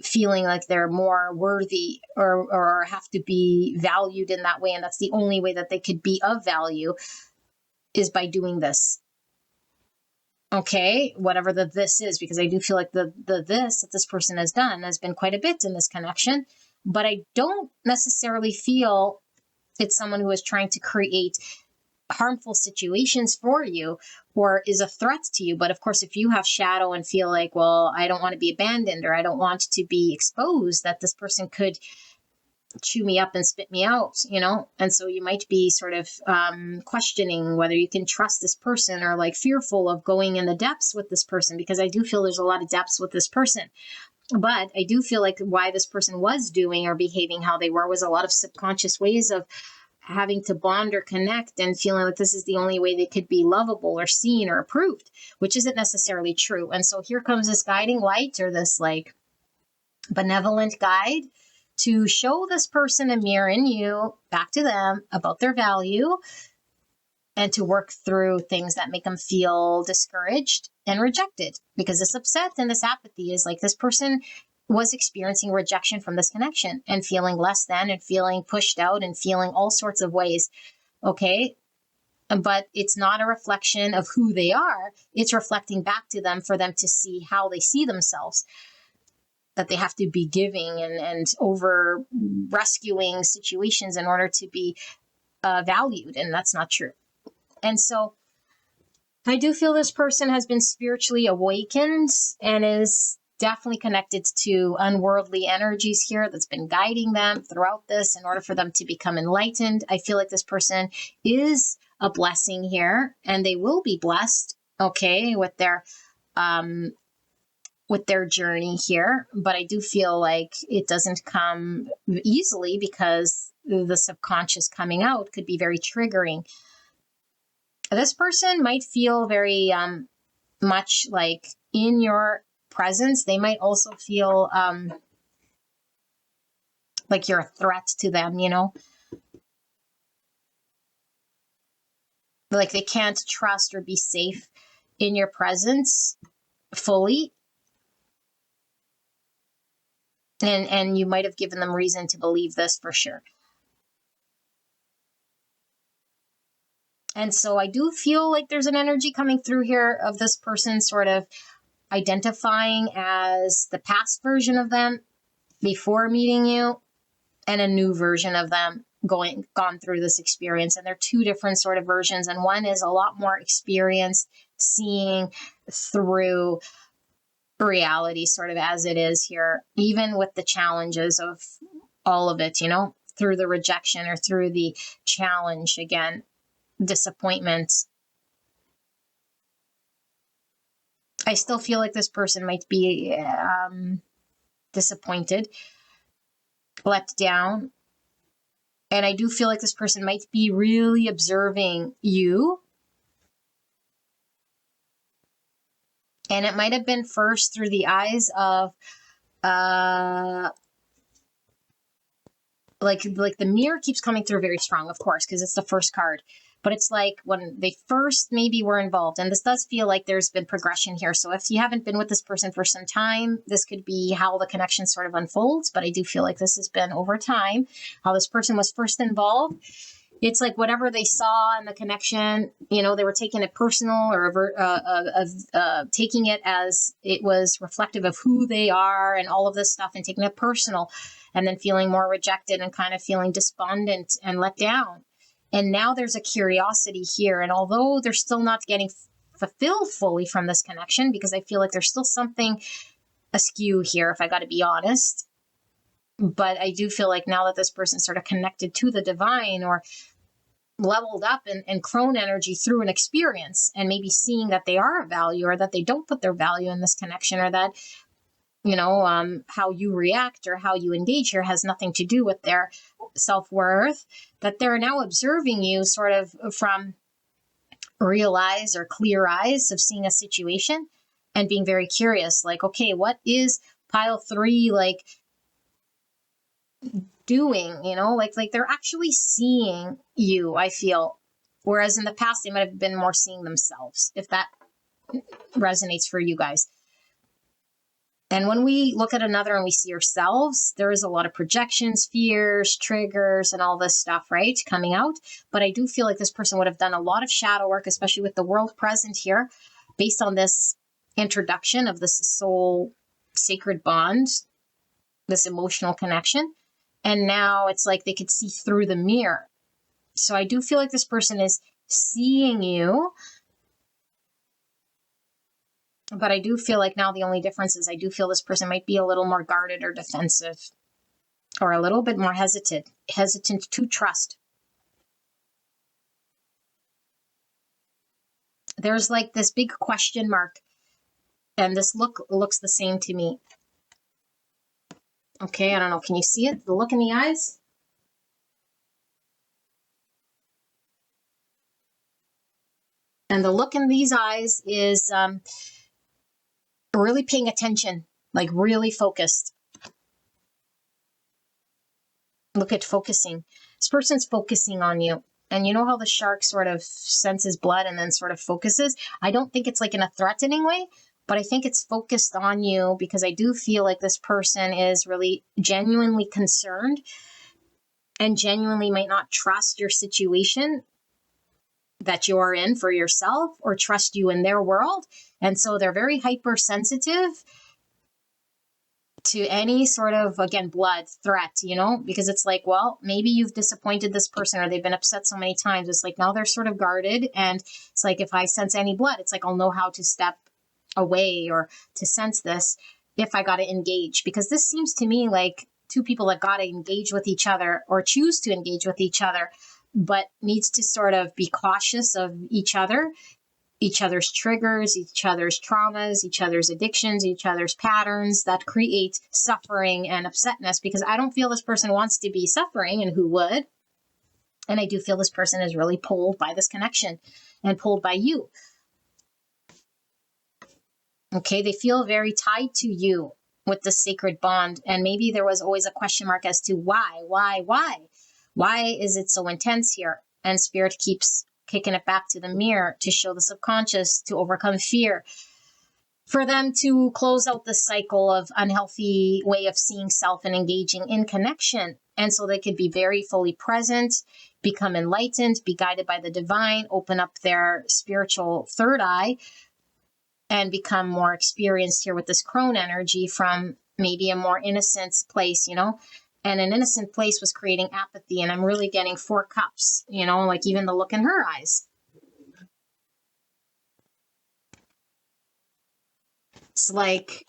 feeling like they're more worthy or have to be valued in that way. And that's the only way that they could be of value is by doing this. Okay, whatever the this is, because I do feel like the this that this person has done has been quite a bit in this connection, but I don't necessarily feel it's someone who is trying to create harmful situations for you or is a threat to you. But of course, if you have shadow and feel like, well, I don't want to be abandoned or I don't want to be exposed, that this person could chew me up and spit me out, and so you might be sort of questioning whether you can trust this person, or like fearful of going in the depths with this person, because I do feel there's a lot of depths with this person. But I do feel like why this person was doing or behaving how they were was a lot of subconscious ways of having to bond or connect, and feeling like this is the only way they could be lovable or seen or approved, which isn't necessarily true. And so here comes this guiding light, or this like benevolent guide, to show this person a mirror in you, back to them, about their value, and to work through things that make them feel discouraged and rejected. Because this upset and this apathy is like this person was experiencing rejection from this connection, and feeling less than, and feeling pushed out, and feeling all sorts of ways. Okay. But it's not a reflection of who they are. It's reflecting back to them for them to see how they see themselves, that they have to be giving and over rescuing situations in order to be valued. And that's not true. And so I do feel this person has been spiritually awakened, and is definitely connected to unworldly energies here that's been guiding them throughout this in order for them to become enlightened. I feel like this person is a blessing here, and they will be blessed, okay, with their journey here. But I do feel like it doesn't come easily, because the subconscious coming out could be very triggering. This person might feel very much like in your presence. They might also feel like you're a threat to them, like they can't trust or be safe in your presence fully. And you might have given them reason to believe this for sure. And so I do feel like there's an energy coming through here of this person sort of identifying as the past version of them before meeting you, and a new version of them gone through this experience. And they're two different sort of versions. And one is a lot more experienced, seeing through reality sort of as it is here, even with the challenges of all of it, through the rejection or through the challenge, again, disappointment. I still feel like this person might be disappointed, let down. And I do feel like this person might be really observing you. And it might have been first through the eyes of like the mirror keeps coming through very strong, of course, because it's the first card. But it's like when they first maybe were involved, and this does feel like there's been progression here. So if you haven't been with this person for some time, this could be how the connection sort of unfolds. But I do feel like this has been over time, how this person was first involved. It's like whatever they saw in the connection, they were taking it personal, or taking it as it was reflective of who they are and all of this stuff, and taking it personal, and then feeling more rejected and kind of feeling despondent and let down. And now there's a curiosity here. And although they're still not getting fulfilled fully from this connection, because I feel like there's still something askew here, if I got to be honest. But I do feel like now that this person's sort of connected to the divine, or leveled up and crone energy through an experience, and maybe seeing that they are of value, or that they don't put their value in this connection, or that, how you react or how you engage here has nothing to do with their self-worth, that they're now observing you sort of from real eyes or clear eyes of seeing a situation and being very curious, like, okay, what is pile 3 like doing, like they're actually seeing you, I feel. Whereas in the past, they might have been more seeing themselves, if that resonates for you guys. And when we look at another and we see ourselves, there is a lot of projections, fears, triggers, and all this stuff, right, coming out. But I do feel like this person would have done a lot of shadow work, especially with the world present here, based on this introduction of this soul sacred bond, this emotional connection. And now it's like they could see through the mirror. So I do feel like this person is seeing you. But I do feel like now the only difference is I do feel this person might be a little more guarded or defensive. or a little bit more hesitant to trust. There's like this big question mark, and this looks the same to me. Okay, I don't know. Can you see it? The look in the eyes? And the look in these eyes is really paying attention, like really focused. Look at focusing. This person's focusing on you. And you know how the shark sort of senses blood and then sort of focuses? I don't think it's like in a threatening way, but I think it's focused on you because I do feel like this person is really genuinely concerned and genuinely might not trust your situation that you're in for yourself or trust you in their world. And so they're very hypersensitive to any sort of, again, blood threat, you know, because it's like, well, maybe you've disappointed this person or they've been upset so many times. It's like now they're sort of guarded. And it's like, if I sense any blood, it's like, I'll know how to step away or to sense this if I got to engage. Because this seems to me like two people that got to engage with each other or choose to engage with each other, but needs to sort of be cautious of each other's triggers, each other's traumas, each other's addictions, each other's patterns that create suffering and upsetness, because I don't feel this person wants to be suffering, and who would? And I do feel this person is really pulled by this connection and pulled by you. Okay, they feel very tied to you with the sacred bond. And maybe there was always a question mark as to why? Why is it so intense here? And Spirit keeps kicking it back to the mirror to show the subconscious, to overcome fear, for them to close out the cycle of unhealthy way of seeing self and engaging in connection. And so they could be very fully present, become enlightened, be guided by the divine, open up their spiritual third eye, and become more experienced here with this crone energy from maybe a more innocent place, you know? And an innocent place was creating apathy. And I'm really getting 4 cups, you know, like even the look in her eyes. It's like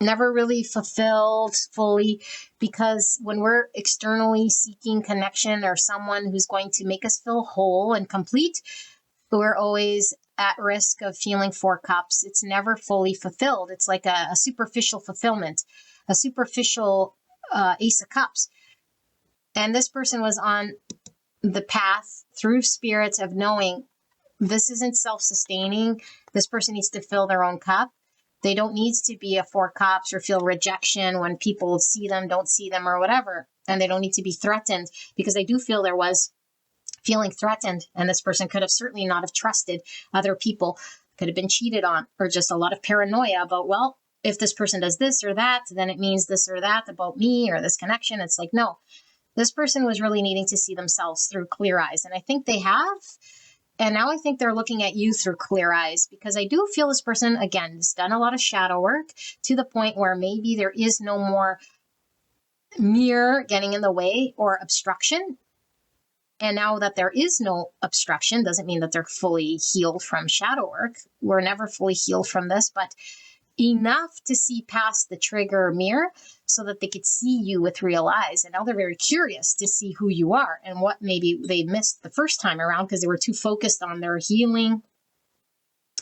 never really fulfilled fully, because when we're externally seeking connection or someone who's going to make us feel whole and complete, we're always at risk of feeling 4 cups. It's never fully fulfilled. It's like a superficial fulfillment, a superficial Ace of Cups. And this person was on the path through spirits of knowing this isn't self-sustaining. This person needs to fill their own cup. They don't need to be a 4 cups or feel rejection when people see them, don't see them, or whatever. And they don't need to be threatened, because I do feel there was feeling threatened. And this person could have certainly not have trusted other people, could have been cheated on, or just a lot of paranoia about, well, if this person does this or that, then it means this or that about me or this connection. It's like, no, this person was really needing to see themselves through clear eyes. And I think they have. And now I think they're looking at you through clear eyes, because I do feel this person, again, has done a lot of shadow work to the point where maybe there is no more mirror getting in the way or obstruction. And now that there is no obstruction, doesn't mean that they're fully healed from shadow work. We're never fully healed from this, but enough to see past the trigger mirror so that they could see you with real eyes. And now they're very curious to see who you are and what maybe they missed the first time around because they were too focused on their healing.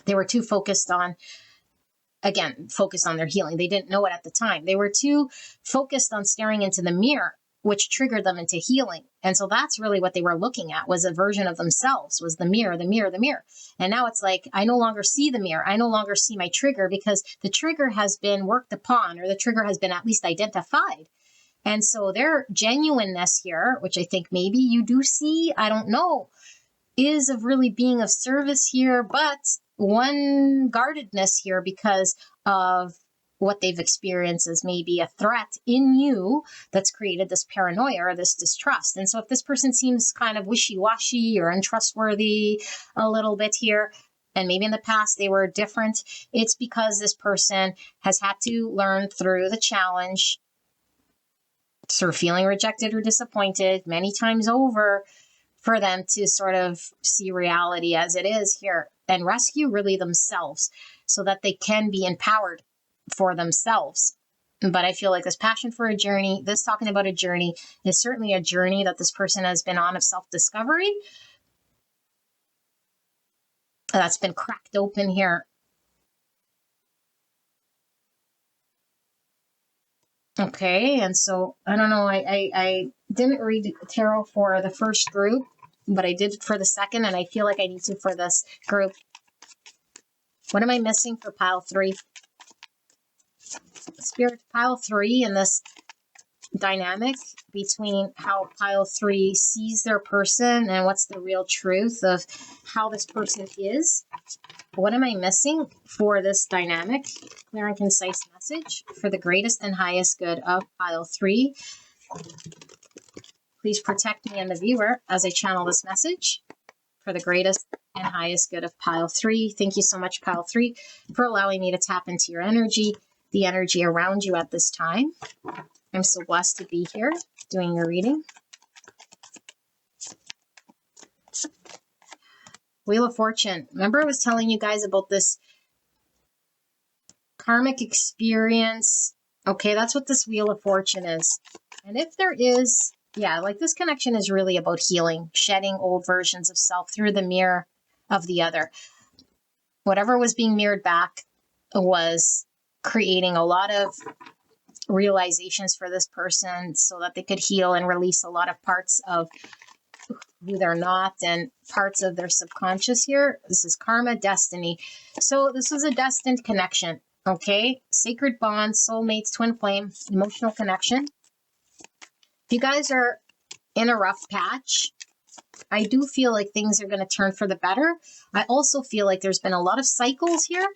They were too focused on, again, focused on their healing. They didn't know it at the time. They were too focused on staring into the mirror, which triggered them into healing. And so that's really what they were looking at, was a version of themselves, was the mirror, the mirror, the mirror. And now it's like, I no longer see the mirror. I no longer see my trigger, because the trigger has been worked upon, or the trigger has been at least identified. And so their genuineness here, which I think maybe you do see, I don't know, is of really being of service here, but one guardedness here because of what they've experienced as maybe a threat in you that's created this paranoia or this distrust. And so if this person seems kind of wishy-washy or untrustworthy a little bit here, and maybe in the past they were different, it's because this person has had to learn through the challenge, sort of feeling rejected or disappointed many times over, for them to sort of see reality as it is here and rescue really themselves so that they can be empowered for themselves. But I feel like this passion for a journey, this talking about a journey, is certainly a journey that this person has been on of self-discovery. That's been cracked open here. Okay, and so I don't know, I didn't read tarot for the first group, but I did for the second, and I feel like I need to for this group. What am I missing for pile 3? Spirit, pile 3 in this dynamic between how pile 3 sees their person and what's the real truth of how this person is. What am I missing for this dynamic? Clear and concise message for the greatest and highest good of pile 3. Please protect me and the viewer as I channel this message for the greatest and highest good of pile 3. Thank you so much, pile 3, for allowing me to tap into your energy, the energy around you at this time. I'm so blessed to be here doing your reading. Wheel of Fortune. Remember I was telling you guys about this karmic experience? Okay, that's what this Wheel of Fortune is. And if there is, yeah, like this connection is really about healing, shedding old versions of self through the mirror of the other. Whatever was being mirrored back was creating a lot of realizations for this person so that they could heal and release a lot of parts of who they're not and parts of their subconscious here. This is karma, destiny. So this was a destined connection. Okay, sacred bond, soulmates, twin flame, emotional connection. If you guys are in a rough patch, I do feel like things are going to turn for the better. I also feel like there's been a lot of cycles here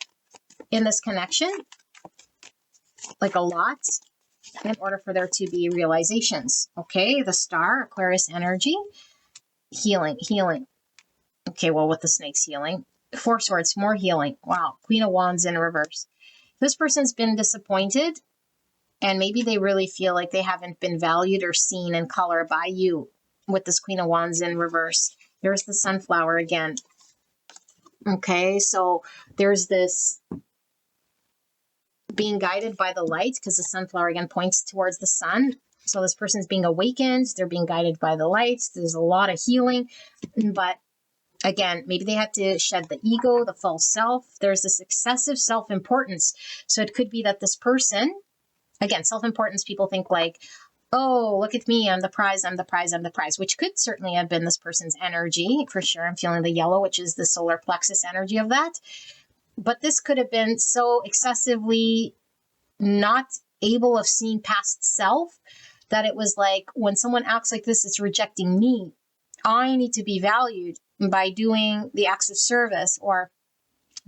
in this connection, like a lot, in order for there to be realizations. Okay, the star, Aquarius energy, healing, healing. Okay, well, with the snakes, healing. 4 swords, more healing. Wow, Queen of Wands in reverse. This person's been disappointed, and maybe they really feel like they haven't been valued or seen in color by you with this Queen of Wands in reverse. There's the sunflower again. Okay, so there's this being guided by the light, because the sunflower again points towards the sun. So this person's being awakened. They're being guided by the light. There's a lot of healing, but again, maybe they had to shed the ego, the false self. There's this excessive self-importance. So it could be that this person, again, self-importance, people think like, oh, look at me, I'm the prize, I'm the prize, I'm the prize, which could certainly have been this person's energy, for sure. I'm feeling the yellow, which is the solar plexus energy of that. But this could have been so excessively not able of seeing past self that it was like, when someone acts like this, it's rejecting me. I need to be valued by doing the acts of service or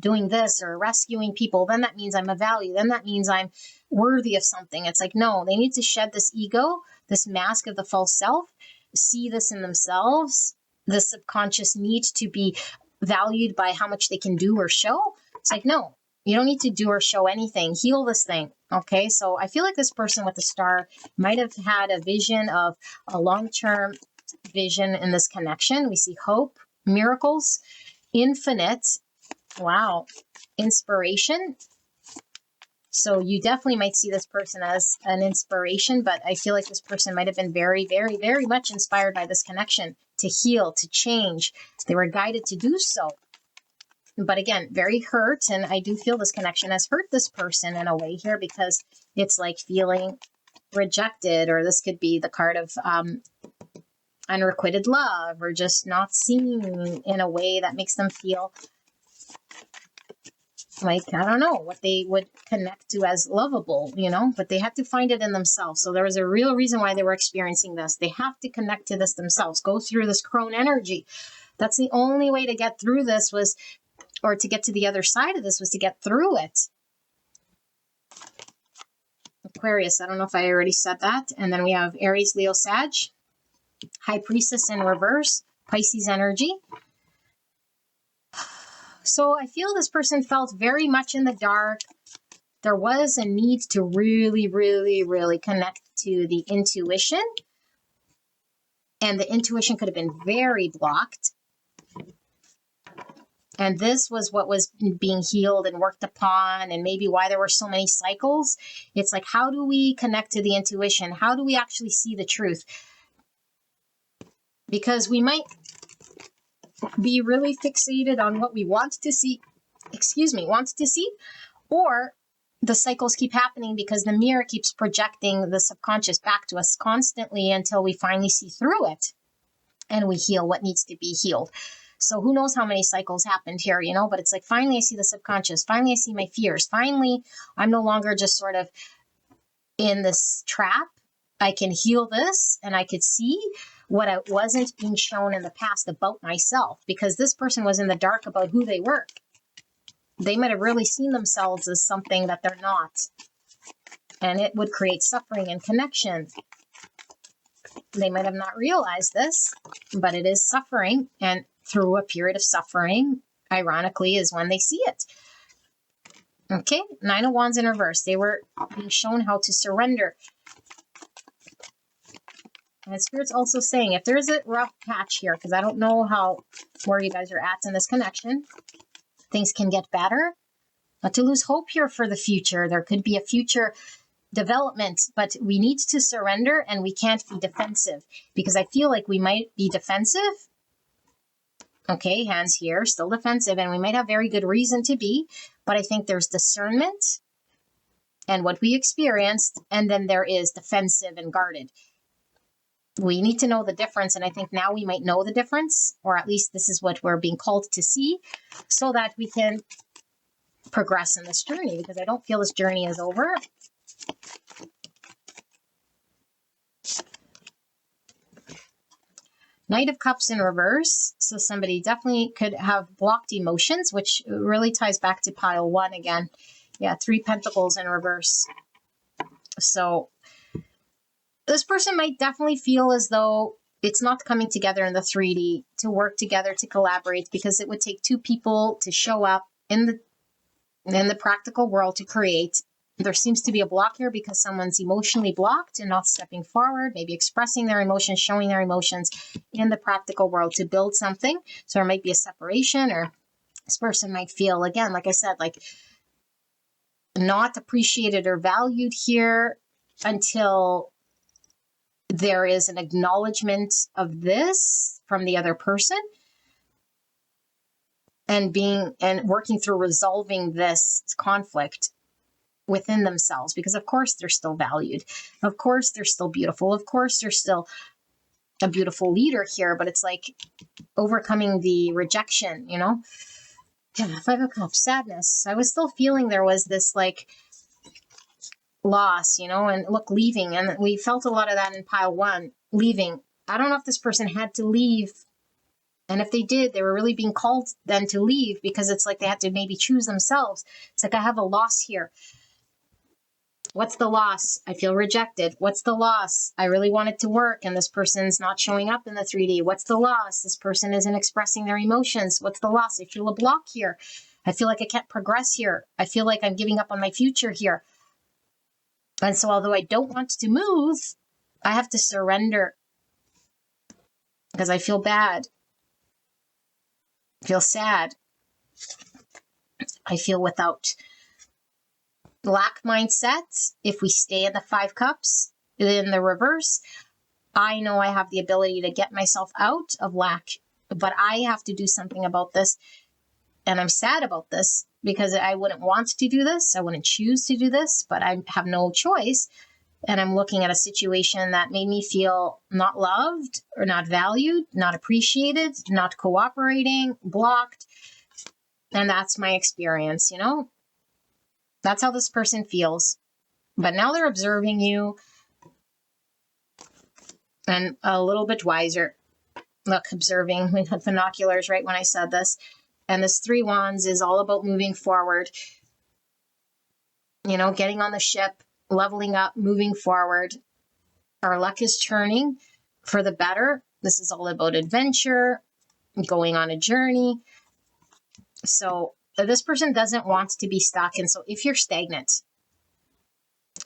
doing this or rescuing people. Then that means I'm of value. Then that means I'm worthy of something. It's like, no, they need to shed this ego, this mask of the false self, see this in themselves, the subconscious need to be valued by how much they can do or show. It's like, no, you don't need to do or show anything. Heal this thing. Okay, so I feel like this person with the star might have had a vision of a long-term vision in this connection. We see hope, miracles, infinite, wow, inspiration. So you definitely might see this person as an inspiration, but I feel like this person might have been very, very, very much inspired by this connection to heal, to change. They were guided to do so. But again, very hurt. And I do feel this connection has hurt this person in a way here, because it's like feeling rejected, or this could be the card of unrequited love, or just not seen in a way that makes them feel like, I don't know, what they would connect to as lovable, you know, but they have to find it in themselves. So there was a real reason why they were experiencing this. They have to connect to this themselves, go through this crone energy. That's the only way to get through this was, or to get to the other side of this was to get through it. Aquarius, I don't know if I already said that. And then we have Aries, Leo, Sag, High Priestess in reverse, Pisces energy. So I feel this person felt very much in the dark. There was a need to really, really, really connect to the intuition. And the intuition could have been very blocked. And this was what was being healed and worked upon, and maybe why there were so many cycles. It's like, how do we connect to the intuition? How do we actually see the truth? Because we might be really fixated on what we want to see, or the cycles keep happening because the mirror keeps projecting the subconscious back to us constantly until we finally see through it and we heal what needs to be healed. So who knows how many cycles happened here, but it's like, finally I see the subconscious. Finally I see my fears. Finally, I'm no longer just sort of in this trap. I can heal this, and I could see what I wasn't being shown in the past about myself, because this person was in the dark about who they were. They might have really seen themselves as something that they're not. And it would create suffering and connection. They might have not realized this, but it is suffering. And through a period of suffering, ironically, is when they see it. Okay, 9 of Wands in reverse. They were being shown how to surrender. And Spirit's also saying, if there's a rough patch here, because I don't know where you guys are at in this connection, things can get better. Not to lose hope here for the future. There could be a future development, but we need to surrender, and we can't be defensive, because I feel like we might be defensive. Okay, hands here, still defensive, and we might have very good reason to be, but I think there's discernment and what we experienced, and then there is defensive and guarded. We need to know the difference, and I think now we might know the difference, or at least this is what we're being called to see, so that we can progress in this journey, because I don't feel this journey is over. Knight of Cups in reverse. So somebody definitely could have blocked emotions, which really ties back to pile 1 again. Yeah, 3 Pentacles in reverse. So this person might definitely feel as though it's not coming together in the 3D to work together, to collaborate, because it would take 2 people to show up in the practical world to create. There seems to be a block here because someone's emotionally blocked and not stepping forward, maybe expressing their emotions, showing their emotions in the practical world to build something. So there might be a separation, or this person might feel, again, like I said, like not appreciated or valued here until there is an acknowledgement of this from the other person, and working through resolving this conflict within themselves, because of course they're still valued. Of course they're still beautiful. Of course they're still a beautiful leader here, but it's like overcoming the rejection, Yeah, 5 of Cups, sadness. I was still feeling there was this like loss, and look, leaving. And we felt a lot of that in pile 1, leaving. I don't know if this person had to leave. And if they did, they were really being called then to leave, because it's like they had to maybe choose themselves. It's like, I have a loss here. What's the loss? I feel rejected. What's the loss? I really want it to work, and this person's not showing up in the 3D. What's the loss? This person isn't expressing their emotions. What's the loss? I feel a block here. I feel like I can't progress here. I feel like I'm giving up on my future here. And so although I don't want to move, I have to surrender because I feel bad. I feel sad. I feel without lack mindset. If we stay in the 5 Cups in the reverse, I know I have the ability to get myself out of lack, but I have to do something about this. And I'm sad about this because I wouldn't want to do this. I wouldn't choose to do this, but I have no choice. And I'm looking at a situation that made me feel not loved or not valued, not appreciated, not cooperating, blocked. And that's my experience, That's how this person feels. But now they're observing you and a little bit wiser. Look, observing. We had binoculars right when I said this. And this 3 Wands is all about moving forward. Getting on the ship, leveling up, moving forward. Our luck is turning for the better. This is all about adventure, going on a journey. So this person doesn't want to be stuck. And so if you're stagnant,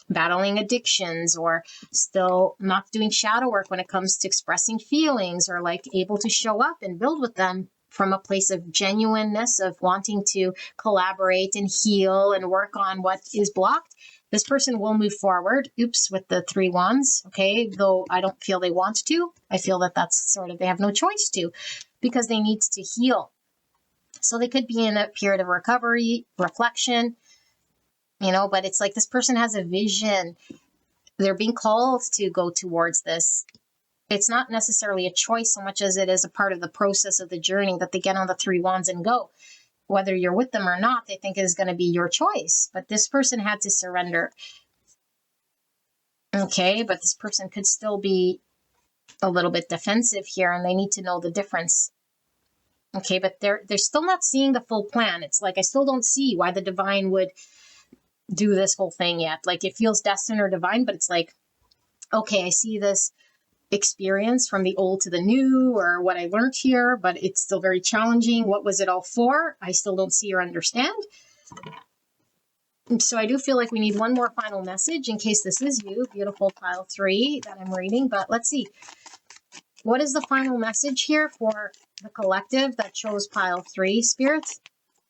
battling addictions, or still not doing shadow work when it comes to expressing feelings, or like able to show up and build with them, from a place of genuineness, of wanting to collaborate and heal and work on what is blocked, this person will move forward. Oops, with the 3 wands. Okay, though I don't feel they want to. I feel that that's sort of, they have no choice to, because they need to heal. So they could be in a period of recovery, reflection, but it's like this person has a vision. They're being called to go towards this. It's not necessarily a choice so much as it is a part of the process of the journey that they get on the 3 wands and go. Whether you're with them or not, they think it is going to be your choice. But this person had to surrender. Okay, but this person could still be a little bit defensive here, and they need to know the difference. Okay, but they're still not seeing the full plan. It's like, I still don't see why the divine would do this whole thing yet. Like, it feels destined or divine, but it's like, okay, I see this experience from the old to the new, or what I learned here, but it's still very challenging. What was it all for? I still don't see or understand. And so I do feel like we need one more final message in case this is you, beautiful pile 3 that I'm reading. But let's see. What is the final message here for the collective that chose pile 3, Spirit?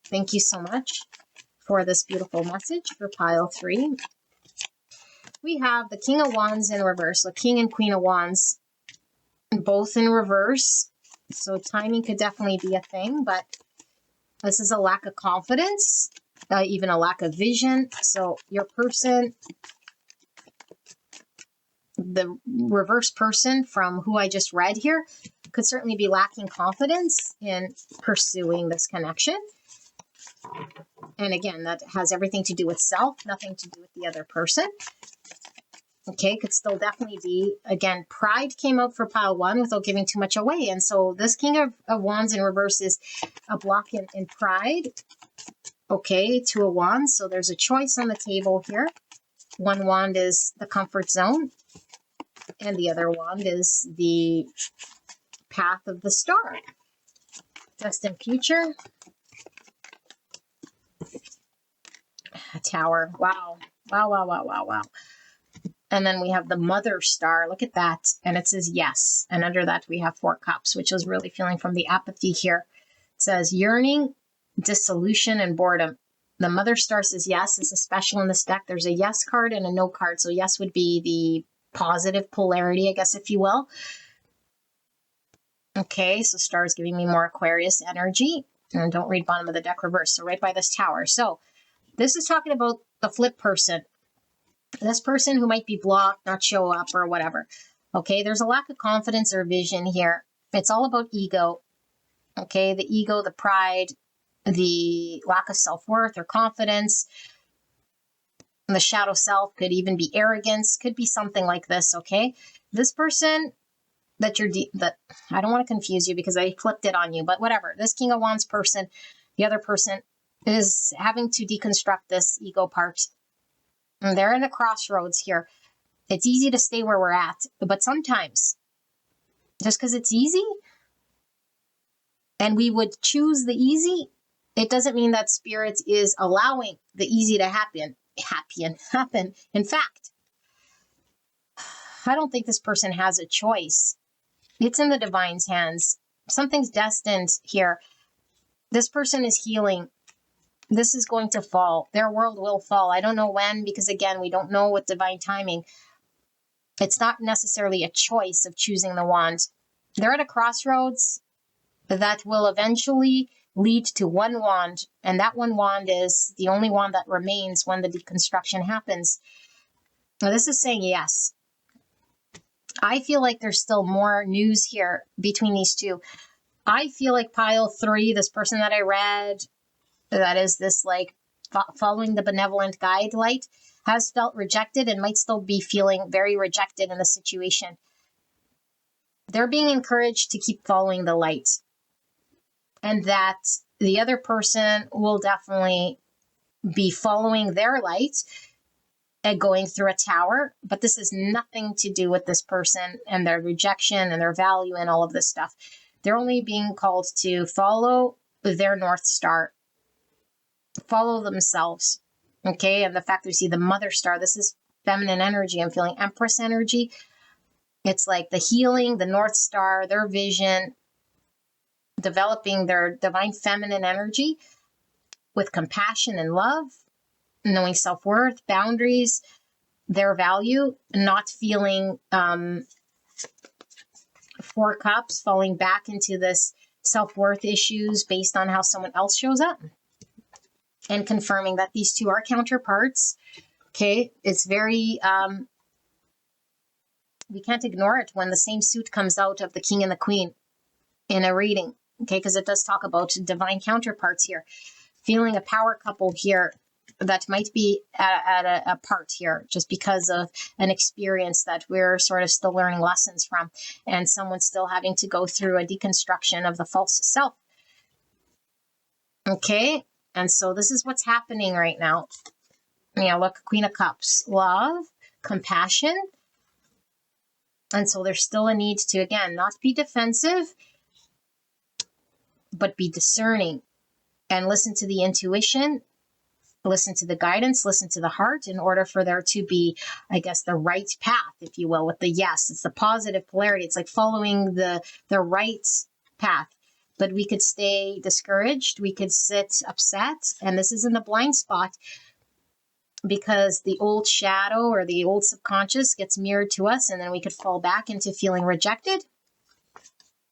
Thank you so much for this beautiful message for pile 3. We have the King of Wands in reverse. So King and Queen of Wands, both in reverse. So timing could definitely be a thing, but this is a lack of confidence, even a lack of vision. So your person, the reverse person from who I just read here, could certainly be lacking confidence in pursuing this connection. And again, that has everything to do with self, nothing to do with the other person. Okay, could still definitely be, again, pride came out for pile 1 without giving too much away. And so this King of Wands in reverse is a block in pride. Okay, 2 of Wands. So there's a choice on the table here. 1 wand is the comfort zone, and the other wand is the path of the star. Destined future. A Tower. Wow. Wow, wow, wow, wow, wow. And then we have the Mother Star. Look at that. And it says yes. And under that, we have 4 cups, which is really feeling from the apathy here. It says yearning, dissolution, and boredom. The Mother Star says yes. This is special in this deck. There's a yes card and a no card. So yes would be the positive polarity, I guess, if you will. Okay, so Star is giving me more Aquarius energy. And don't read bottom of the deck reverse. So right by this Tower. So this is talking about the flip person. This person who might be blocked, not show up or whatever. Okay, there's a lack of confidence or vision here. It's all about ego. Okay, the ego, the pride, the lack of self-worth or confidence. And the shadow self could even be arrogance, could be something like this, okay? This person that I don't want to confuse you because I flipped it on you, but whatever. This King of Wands person, the other person is having to deconstruct this ego part. And they're in a crossroads here. It's easy to stay where we're at, but sometimes, just because it's easy, and we would choose the easy, it doesn't mean that Spirit is allowing the easy to happen. In fact, I don't think this person has a choice. It's in the divine's hands. Something's destined here. This person is healing. This is going to fall. Their world will fall. I don't know when, because again, we don't know with divine timing. It's not necessarily a choice of choosing the wand. They're at a crossroads that will eventually lead to 1 wand. And that 1 wand is the only wand that remains when the deconstruction happens. Now, this is saying yes. I feel like there's still more news here between these two. I feel like pile 3, this person that I read, that is this like following the benevolent guide light, has felt rejected and might still be feeling very rejected in the situation. They're being encouraged to keep following the light, and that the other person will definitely be following their light and going through a tower. But this has nothing to do with this person and their rejection and their value and all of this stuff. They're only being called to follow their North Star, follow themselves. Okay, and the fact that we see the Mother Star, this is feminine energy. I'm feeling Empress energy. It's like the healing, the North Star, their vision. developing their divine feminine energy with compassion and love, knowing self-worth, boundaries, their value, not feeling 4 cups, falling back into this self-worth issues based on how someone else shows up, and confirming that these two are counterparts. Okay, it's very, we can't ignore it when the same suit comes out of the king and the queen in a reading, okay, because it does talk about divine counterparts here. Feeling a power couple here that might be at a part here just because of an experience that we're sort of still learning lessons from, and someone's still having to go through a deconstruction of the false self. Okay, and so this is what's happening right now. Look, Queen of Cups, love, compassion. And so there's still a need to, again, not be defensive, but be discerning and listen to the intuition, listen to the guidance, listen to the heart in order for there to be, I guess, the right path, if you will, with the yes. It's the positive polarity. It's like following the right path. But we could stay discouraged. We could sit upset. And this is in the blind spot because the old shadow or the old subconscious gets mirrored to us, and then we could fall back into feeling rejected.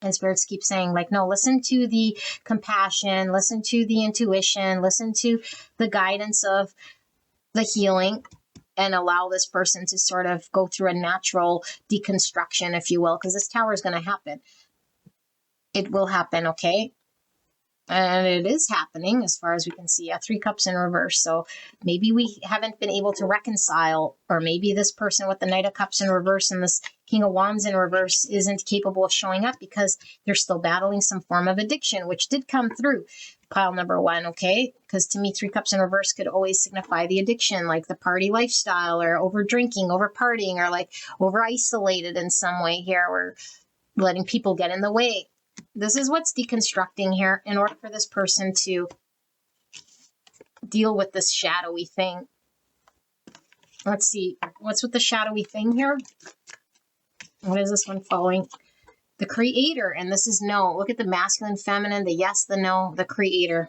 And spirits keep saying, like, no, listen to the compassion, listen to the intuition, listen to the guidance of the healing, and allow this person to sort of go through a natural deconstruction, if you will, because this tower is going to happen. It will happen, okay? And it is happening as far as we can see. 3 cups in reverse. So maybe we haven't been able to reconcile, or maybe this person with the Knight of Cups in reverse and this King of Wands in reverse isn't capable of showing up because they're still battling some form of addiction, which did come through pile number 1, okay? Because to me, 3 cups in reverse could always signify the addiction, like the party lifestyle or over drinking, over partying, or like over isolated in some way here, or letting people get in the way. This is what's deconstructing here in order for this person to deal with this shadowy thing. Let's see. What's with the shadowy thing here? What is this one following? The creator. And this is no. Look at the masculine, feminine, the yes, the no, the creator.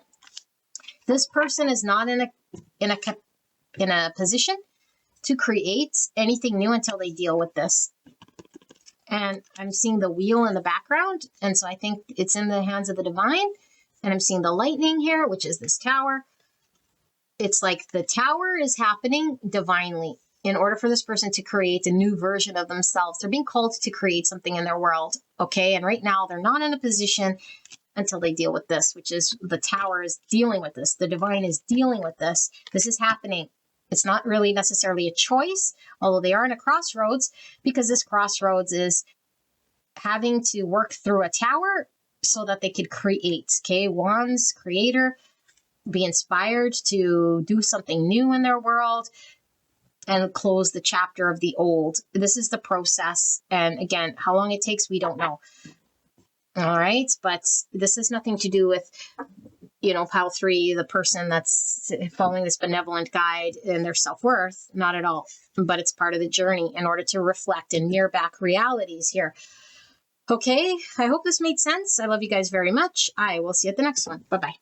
This person is not in a position to create anything new until they deal with this. And I'm seeing the wheel in the background. And so I think it's in the hands of the divine. And I'm seeing the lightning here, which is this tower. It's like the tower is happening divinely in order for this person to create a new version of themselves. They're being called to create something in their world. Okay. And right now they're not in a position until they deal with this, which is the tower is dealing with this. The divine is dealing with this. This is happening. It's not really necessarily a choice, although they are in a crossroads, because this crossroads is having to work through a tower so that they could create. Okay, Wands, creator, be inspired to do something new in their world and close the chapter of the old. This is the process. And again, how long it takes, we don't know. All right, but this has nothing to do with, pile 3, the person that's following this benevolent guide and their self-worth, not at all. But it's part of the journey in order to reflect and mirror back realities here. Okay, I hope this made sense. I love you guys very much. I will see you at the next one. Bye-bye.